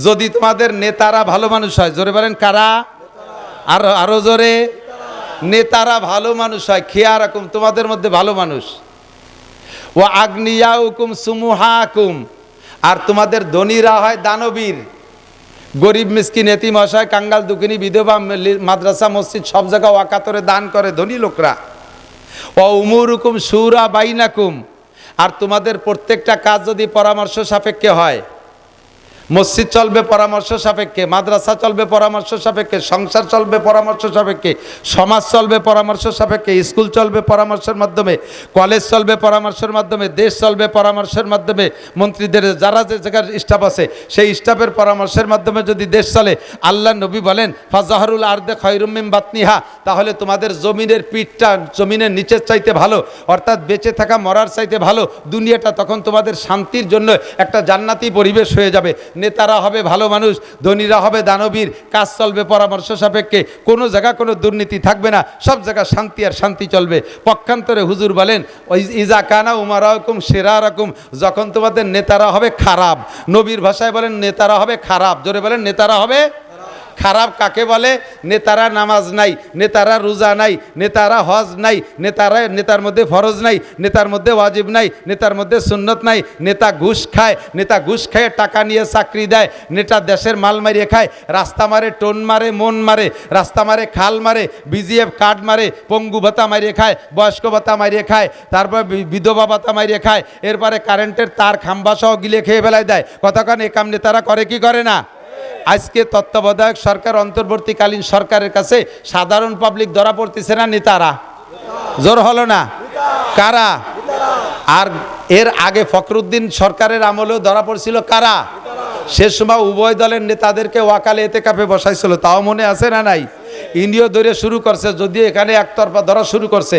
যদি তোমাদের নেতারা ভালো মানুষ হয়, জোরে বলেন কারা? আরো জোরে। নেতারা ভালো মানুষ হয়, খিয়ারাকুম তোমাদের মধ্যে ভালো মানুষ, ওয়া আগনিয়াউকুম সুমুহাকুম, আর তোমাদের ধনীরা হয় দানবীর। গরিব মিসকিন এতিম অসহায় কাঙ্গাল দুঃখিনী বিধবা মাদ্রাসা মসজিদ সব জায়গায় ওয়াকাতরে দান করে ধনী লোকরা। ওয়া উমুরুকুম শুরা বাইনাকুম, আর তোমাদের প্রত্যেকটা কাজ যদি পরামর্শ সাপেক্ষে হয়, মসজিদ চলবে পরামর্শ সাপেক্ষে, মাদ্রাসা চলবে পরামর্শ সাপেক্ষে, সংসার চলবে পরামর্শ সাপেক্ষে, সমাজ চলবে পরামর্শ সাপেক্ষে, স্কুল চলবে পরামর্শের মাধ্যমে, কলেজ চলবে পরামর্শের মাধ্যমে, দেশ চলবে পরামর্শের মাধ্যমে, মন্ত্রীদের যারা যে জায়গার স্টাফ আছে সেই স্টাফের পরামর্শের মাধ্যমে যদি দেশ চলে, আল্লাহ নবী বলেন ফাজাহরুল আরদে খয়রুম মিন বাতনিহা, তাহলে তোমাদের জমিনের পিঠটা জমিনের নিচের চাইতে ভালো, অর্থাৎ বেঁচে থাকা মরার চাইতে ভালো দুনিয়াটা, তখন তোমাদের শান্তির জন্য একটা জান্নাতি পরিবেশ হয়ে যাবে। নেতারা হবে ভালো মানুষ, ধনীরা হবে দানবীর, কাজ চলবে পরামর্শ সাপেক্ষে, কোনো জায়গা কোনো দুর্নীতি থাকবে না, সব জায়গা শান্তি আর শান্তি চলবে। পক্ষান্তরে হুজুর বলেন ইজা কানা উমারাকুম শিরারাকুম, যখন তোমাদের নেতারা হবে খারাপ, নবীর ভাষায় বলেন নেতারা হবে খারাপ, জোরে বলেন নেতারা হবে খারাপ। কাকে বলে? নেতারা নামাজ নাই, নেতারা রোজা নাই, নেতারা হজ নাই, নেতার মধ্যে ফরজ নাই, নেতার মধ্যে ওয়াজিব নাই, নেতার মধ্যে সুন্নত নাই, নেতা ঘুষ খায়, নেতা ঘুষ খেয়ে টাকা নিয়ে চাকরি দেয়, নেতা দেশের মাল মারিয়ে খায়, রাস্তা মারে, টোন মারে, মন মারে, রাস্তা মারে, খাল মারে, বিজিএফ কার্ড মারে, পঙ্গু ভাতা মারিয়ে খায়, বয়স্ক ভাতা মারিয়ে খায়, তারপর বিধবা ভাতা মারিয়ে খায়, এরপরে কারেন্টের তার খাম্বা সহ গিলে খেয়ে ফেলায় দেয়। কতক্ষণ এ কাম নেতারা করে কি করে না? আজকে তত্ত্বাবধায়ক সরকার, অন্তর্বর্তীকালীন সরকারের কাছে সাধারণ পাবলিক ধরা পড়তেছে না নেতারা? জোর হলো না? কারা? আর এর আগে ফখরুদ্দিন সরকারের আমলেও ধরা পড়ছিল কারা? সে সময় উভয় দলের নেতাদেরকে ওয়াকালে এতেকাফে বসাইছিল, তাও মনে আছে না নাই? ইন্ডিয়া ধরে শুরু করছে, যদিও এখানে একতরফা ধরা শুরু করছে,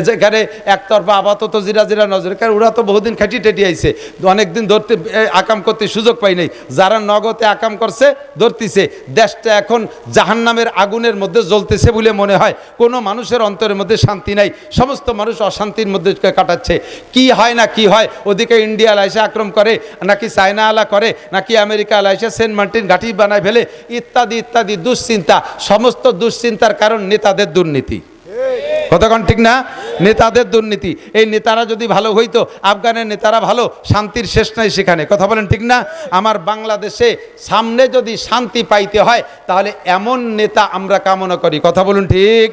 যেখানে একতরফা আপাতত জিরা নজর, কারণ ওরা তো বহুদিন খাটি টেটি আইছে, অনেকদিন ধরতে আকাম করতে সুযোগ পাই নাই, যারা নগদে আকাম করছে ধরতেছে। দেশটা এখন জাহান্নামের আগুনের মধ্যে জ্বলতেছে বলে মনে হয়, কোনো মানুষের অন্তরের মধ্যে শান্তি নাই, সমস্ত মানুষ অশান্তির মধ্যে কাটাচ্ছে। কি হয় না কি হয়, ওদিকে ইন্ডিয়া আলাইসে আক্রমণ করে, নাকি চায়না আলা করে, নাকি আমেরিকা আলাইসে সেন্ট মার্টিন ঘাঁটি বানায় ফেলে, ইত্যাদি ইত্যাদি দুশ্চিন্তা। সমস্ত দুশ্চিন্তার কারণ নেতাদের দুর্নীতি। কতক্ষণ ঠিক না? নেতাদের দুর্নীতি। এই নেতারা যদি ভালো হইতো, আফগানের নেতারা ভালো, শান্তির শেষ নাই সেখানে। কথা বলেন ঠিক না? আমার বাংলাদেশে সামনে যদি শান্তি পাইতে হয় তাহলে এমন নেতা আমরা কামনা করি। কথা বলুন ঠিক।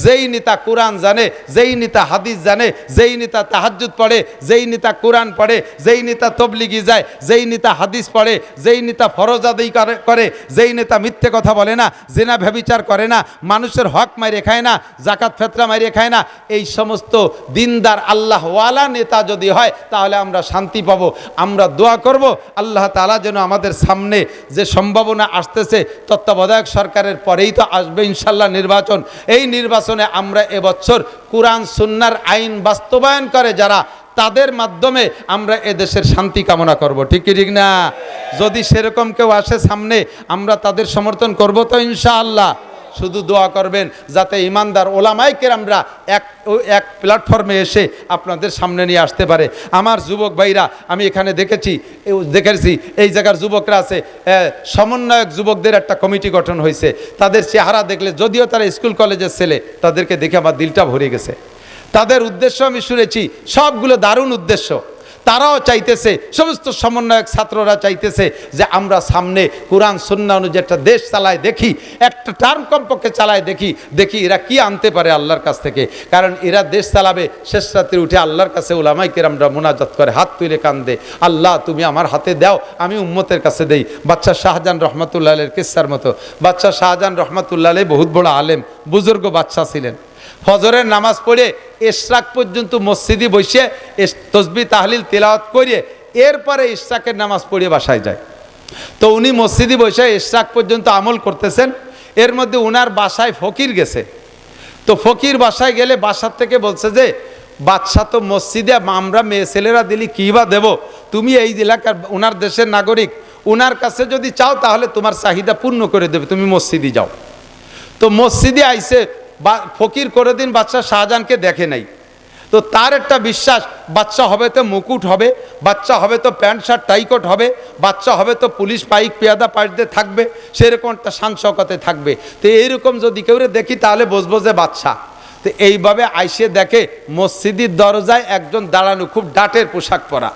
যেই নেতা কোরআন জানে, যেই নেতা হাদিস জানে, যেই নেতা তাহাজ্জুদ পড়ে, যেই নেতা কোরআন পড়ে, যেই নেতা তবলিগি যায়, যেই নেতা হাদিস পড়ে, যেই নেতা ফরজ আদায় করে, যেই নেতা মিথ্যে কথা বলে না, জিনা ব্যভিচার করে না, মানুষের হক মাইরে খায় না, জাকাত ফেতরা মাইরে খায় না, এই সমস্ত দিনদার আল্লাহওয়ালা নেতা যদি হয় তাহলে আমরা শান্তি পাবো। আমরা দোয়া করব আল্লাহ তাআলা যেন আমাদের সামনে যে সম্ভাবনা আসতেছে, তত্ত্বাবধায়ক সরকারের পরেই তো আসবে ইনশাল্লাহ নির্বাচন, এই নির্বাচনে আমরা এবছর কোরআন সুন্নাহর আইন বাস্তবায়ন করে যারা, তাদের মাধ্যমে আমরা এদেশের শান্তি কামনা করব। ঠিক কি ঠিক না? যদি সেরকম কেউ আসে সামনে, আমরা তাদের সমর্থন করব তো ইনশাআল্লাহ। শুধু দোয়া করবেন যাতে ইমানদার ওলামায়ে কেরামরা এক প্ল্যাটফর্মে এসে আপনাদের সামনে নিয়ে আসতে পারে। আমার যুবক ভাইরা আমি এখানে দেখেছি এই জায়গার যুবকরা আছে, সমন্বয়ক যুবকদের একটা কমিটি গঠন হয়েছে। তাদের চেহারা দেখলে, যদিও তারা স্কুল কলেজের ছেলে, তাদেরকে দেখে আমার দিলটা ভরে গেছে। তাদের উদ্দেশ্য আমি শুনেছি, সবগুলো দারুণ উদ্দেশ্য। তারাও চাইতেছে, সমস্ত সমন্বয়ক ছাত্ররা চাইতেছে যে আমরা সামনে কোরআন সুন্নাহ অনুযায়ী একটা দেশ চালায় দেখি, একটা টার্ম কমপক্ষে চালায় দেখি এরা কি আনতে পারে আল্লাহর কাছ থেকে। কারণ এরা দেশ চালাবে, শেষ রাতে উঠে আল্লাহর কাছে উলামায়ে কেরামরা মুনাজাত করে, হাত তুলে কান্দে, আল্লাহ তুমি আমার হাতে দাও, আমি উম্মতের কাছে দেই। বাদশা শাহজাহান রহমাতুল্লাহ আলাইহির কিসসার মতো। বাদশা শাহজাহান রহমাতুল্লাহ আলাইহি বহুত বড় আলেম, বুজুর্গ বাদশা ছিলেন। ফজরের নামাজ পড়ে ইশরাক পর্যন্ত মসজিদে বসে তাসবিহ তাহলিল তিলাওয়াত করে এরপরে ইশরাকের নামাজ পড়ে বাসায় যায়। তো উনি মসজিদে বসে ইশরাক পর্যন্ত আমল করতেছেন। এর মধ্যে উনার বাসায় ফকির গেছে। তো ফকির বাসায় গেলে বাসার থেকে বলছে যে বাদশা তো মসজিদে আমরা মেয়ে ছেলেরা দিলি কী বা দেবো, তুমি এই এলাকার উনার দেশের নাগরিক, উনার কাছে যদি চাও তাহলে তোমার চাহিদা পূর্ণ করে দেবে, তুমি মসজিদে যাও। তো মসজিদে আইসে ফকির কোনোদিন বাদশা শাহজাহানকে দেখে নাই। তো তার একটা বিশ্বাস, বাচ্চা হবে তো মুকুট হবে, বাচ্চা হবে তো প্যান্ট শার্ট টাইকট হবে, বাচ্চা হবে তো পুলিশ পাইক পেয়াদা পাইতে থাকবে, সেরকম একটা শান শওকতে থাকবে। তো এইরকম যদি কেউ দেখি তাহলে বুঝবো যে বাচ্চা। তো এইভাবে আইসে দেখে মসজিদের দরজায় একজন দাঁড়ানো, খুব ডাটের পোশাক পরা।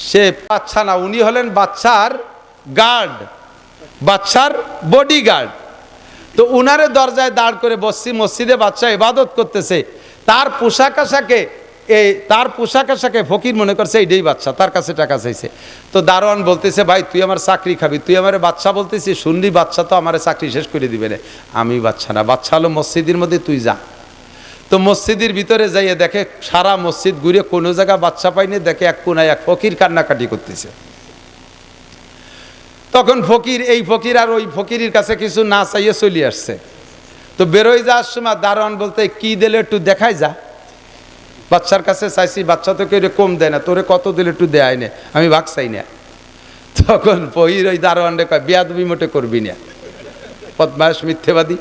সে বাচ্চা না, উনি হলেন বাচ্চার গার্ড, বাচ্চার বডি গার্ড। তো উনারে দরজায় দাঁড় করে বসছি, মসজিদে বাচ্চা ইবাদত করতেছে। তার পোশাক আশাকে ফকির মনে করছে এইটাই বাচ্চা, তার কাছে টাকা চাইছে। তো দারোয়ান বলতেছে, ভাই তুই আমার চাকরি খাবি, তুই আমার বাচ্চা বলতেছিস, শুনলি বাচ্চা তো আমার চাকরি শেষ করে দিবে না। আমি বাচ্চা না, বাচ্চা হলো মসজিদের মধ্যে, তুই যা। তো মসজিদের ভিতরে যাইয়ে দেখে সারা মসজিদ ঘুরে কোনো জায়গা বাচ্চা পাইনি, দেখে এক কোনায় এক ফকির কান্নাকাটি করতেছে। তখন এই ফকির আর ওই ফকিরের কাছে কিছু না চাইয়ে চলে আসছে। তো বেরোয় যাওয়ার সময় দারোয়ান বলতে, কি দিলে একটু দেখাই যা। বাচ্চার কাছে চাইছি, বাচ্চা তো কেউ কম দেয় না, তোরে কত দিলে একটু দেয় না, আমি ভাগ চাই না। তখন ফকির ওই দারোয়ান রে কয়, বেয়াদবি মোটে করবি না, বদমাশ মিথ্যেবাদী।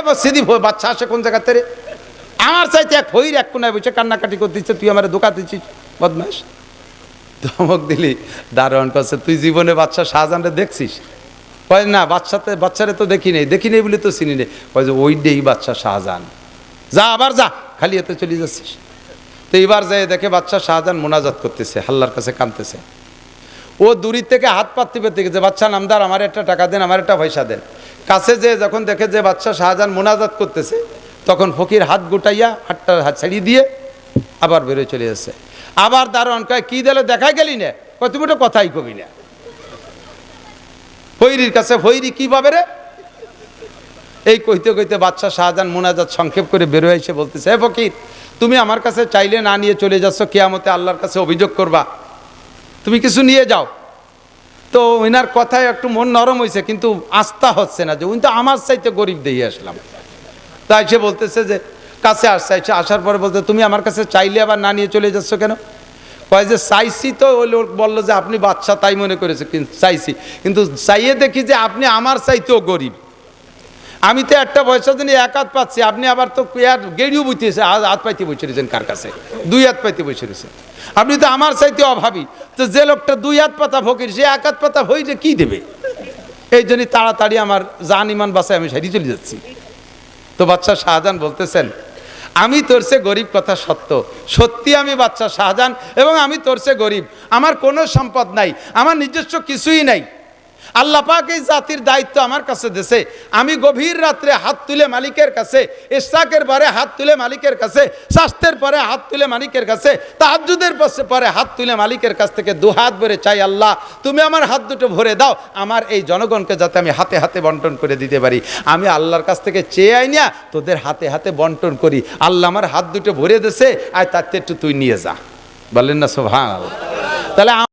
মসজিদি বাচ্চা আসে কোন জায়গাতে রে, আমার চাইতে এক ফকির এক কোনায় বসে কান্নাকাটি করতেছে, তুই আমার ধোকা দিচ্ছিস, বদমাশ। ধমক দিলি। দারোয়ান কাছে, তুই জীবনে বাদশা শাহজাহানরে দেখছিস? কয় না, বাচ্চারে তো দেখি নেই বলে তো চিনি নেই। কয় যে ওইটাই বাদশা শাহজাহান, যা আবার যা, খালি এতে চলে যাচ্ছিস। তো এবার যাই দেখে বাদশা শাহজাহান মোনাজাত করতেছে, আল্লাহর কাছে কাঁদতেছে। ও দূরের থেকে হাত পাততে পেতে গেছে, বাচ্চা নামদার আমার একটা টাকা দেন, আমার একটা পয়সা দেন। কাছে যে যখন দেখে যে বাদশা শাহজাহান মোনাজাত করতেছে, তখন ফকির হাত গুটাইয়া হাত ছাড়িয়ে দিয়ে আবার বেরোয় চলে যাচ্ছে। আবার দারোয়ান কয়, কি দিলে দেখাই গেলি না? কয় তুমি তো কথাই কবি না। ফকিরের কাছে, ফকিরি কি পাবে রে? এই কইতে কইতে বাদশা শাহজাহান মোনাজাত সংক্ষেপ করে বেরোয় এসে বলতেছে, হে ফকির, তুমি আমার কাছে চাইলে না নিয়ে চলে যাচ্ছ, কিয়ামতে আল্লাহর কাছে অভিযোগ করবা, তুমি কিছু নিয়ে যাও। তো ওনার কথায় একটু মন নরম হয়েছে, কিন্তু আস্থা হচ্ছে না যে উনি তো আমার চাইতে গরিব দিয়ে আসলাম। তাই সে বলতেছে যে কাছে আসার পরে বলতে, তুমি আমার কাছে চাইলে আবার না নিয়ে চলে যাচ্ছ কেন? কয় যে চাইছি, তো ওই লোক বললো যে আপনি বাচ্চা তাই মনে করেছে, কিন্তু চাইছি, কিন্তু চাইয়ে দেখি যে আপনি আমার চাইতেও গরিব। আমি তো একটা পয়সা দিন এক হাত পাচ্ছি, আপনি আবার তো গেড়িও বুঝতেছে, হাত পাইতে বসে রয়েছেন, কার কাছে? দুই হাত পাইতে বসে রয়েছেন। আপনি তো আমার চাইতে অভাবী। তো যে লোকটা দুই হাত পাতা ফকির, সে এক হাত পাতা হইলে কি দেবে? এই জন্যই তাড়াতাড়ি আমার জান ইমান বাসায় আমি সারি চলে যাচ্ছি। তো বাদশা শাহজাহান বলতেছেন, আমি তোর সে গরিব, কথা সত্যি আমি বাদশা শাহজাহান, এবং আমি তোর সে গরিব। আমার কোনো সম্পদ নাই, আমার নিজস্ব কিছুই নাই। আল্লাহ পাক এই জাতির দায়িত্ব আমার কাছে দিয়েছে। আমি গভীর রাত্রে হাত তুলে মালিকের কাছে, ইশরাকের পরে হাত তুলে মালিকের কাছে, স্বাস্থ্যের পরে হাত তুলে মালিকের কাছে, তাহাজ্জুদের পরে হাত তুলে মালিকের কাছ থেকে দুহাত ভরে চাই, আল্লাহ তুমি আমার হাত দুটো ভরে দাও, আমার এই জনগণকে যাতে আমি হাতে হাতে বন্টন করে দিতে পারি। আমি আল্লাহর কাছ থেকে চেয়ে আই না, তোদের হাতে হাতে বন্টন করি। আল্লাহ আমার হাত দুটো ভরে দিয়েছে, আর তার একটু তুই নিয়ে যা। বলেন না সুবহানাল্লাহ। তাহলে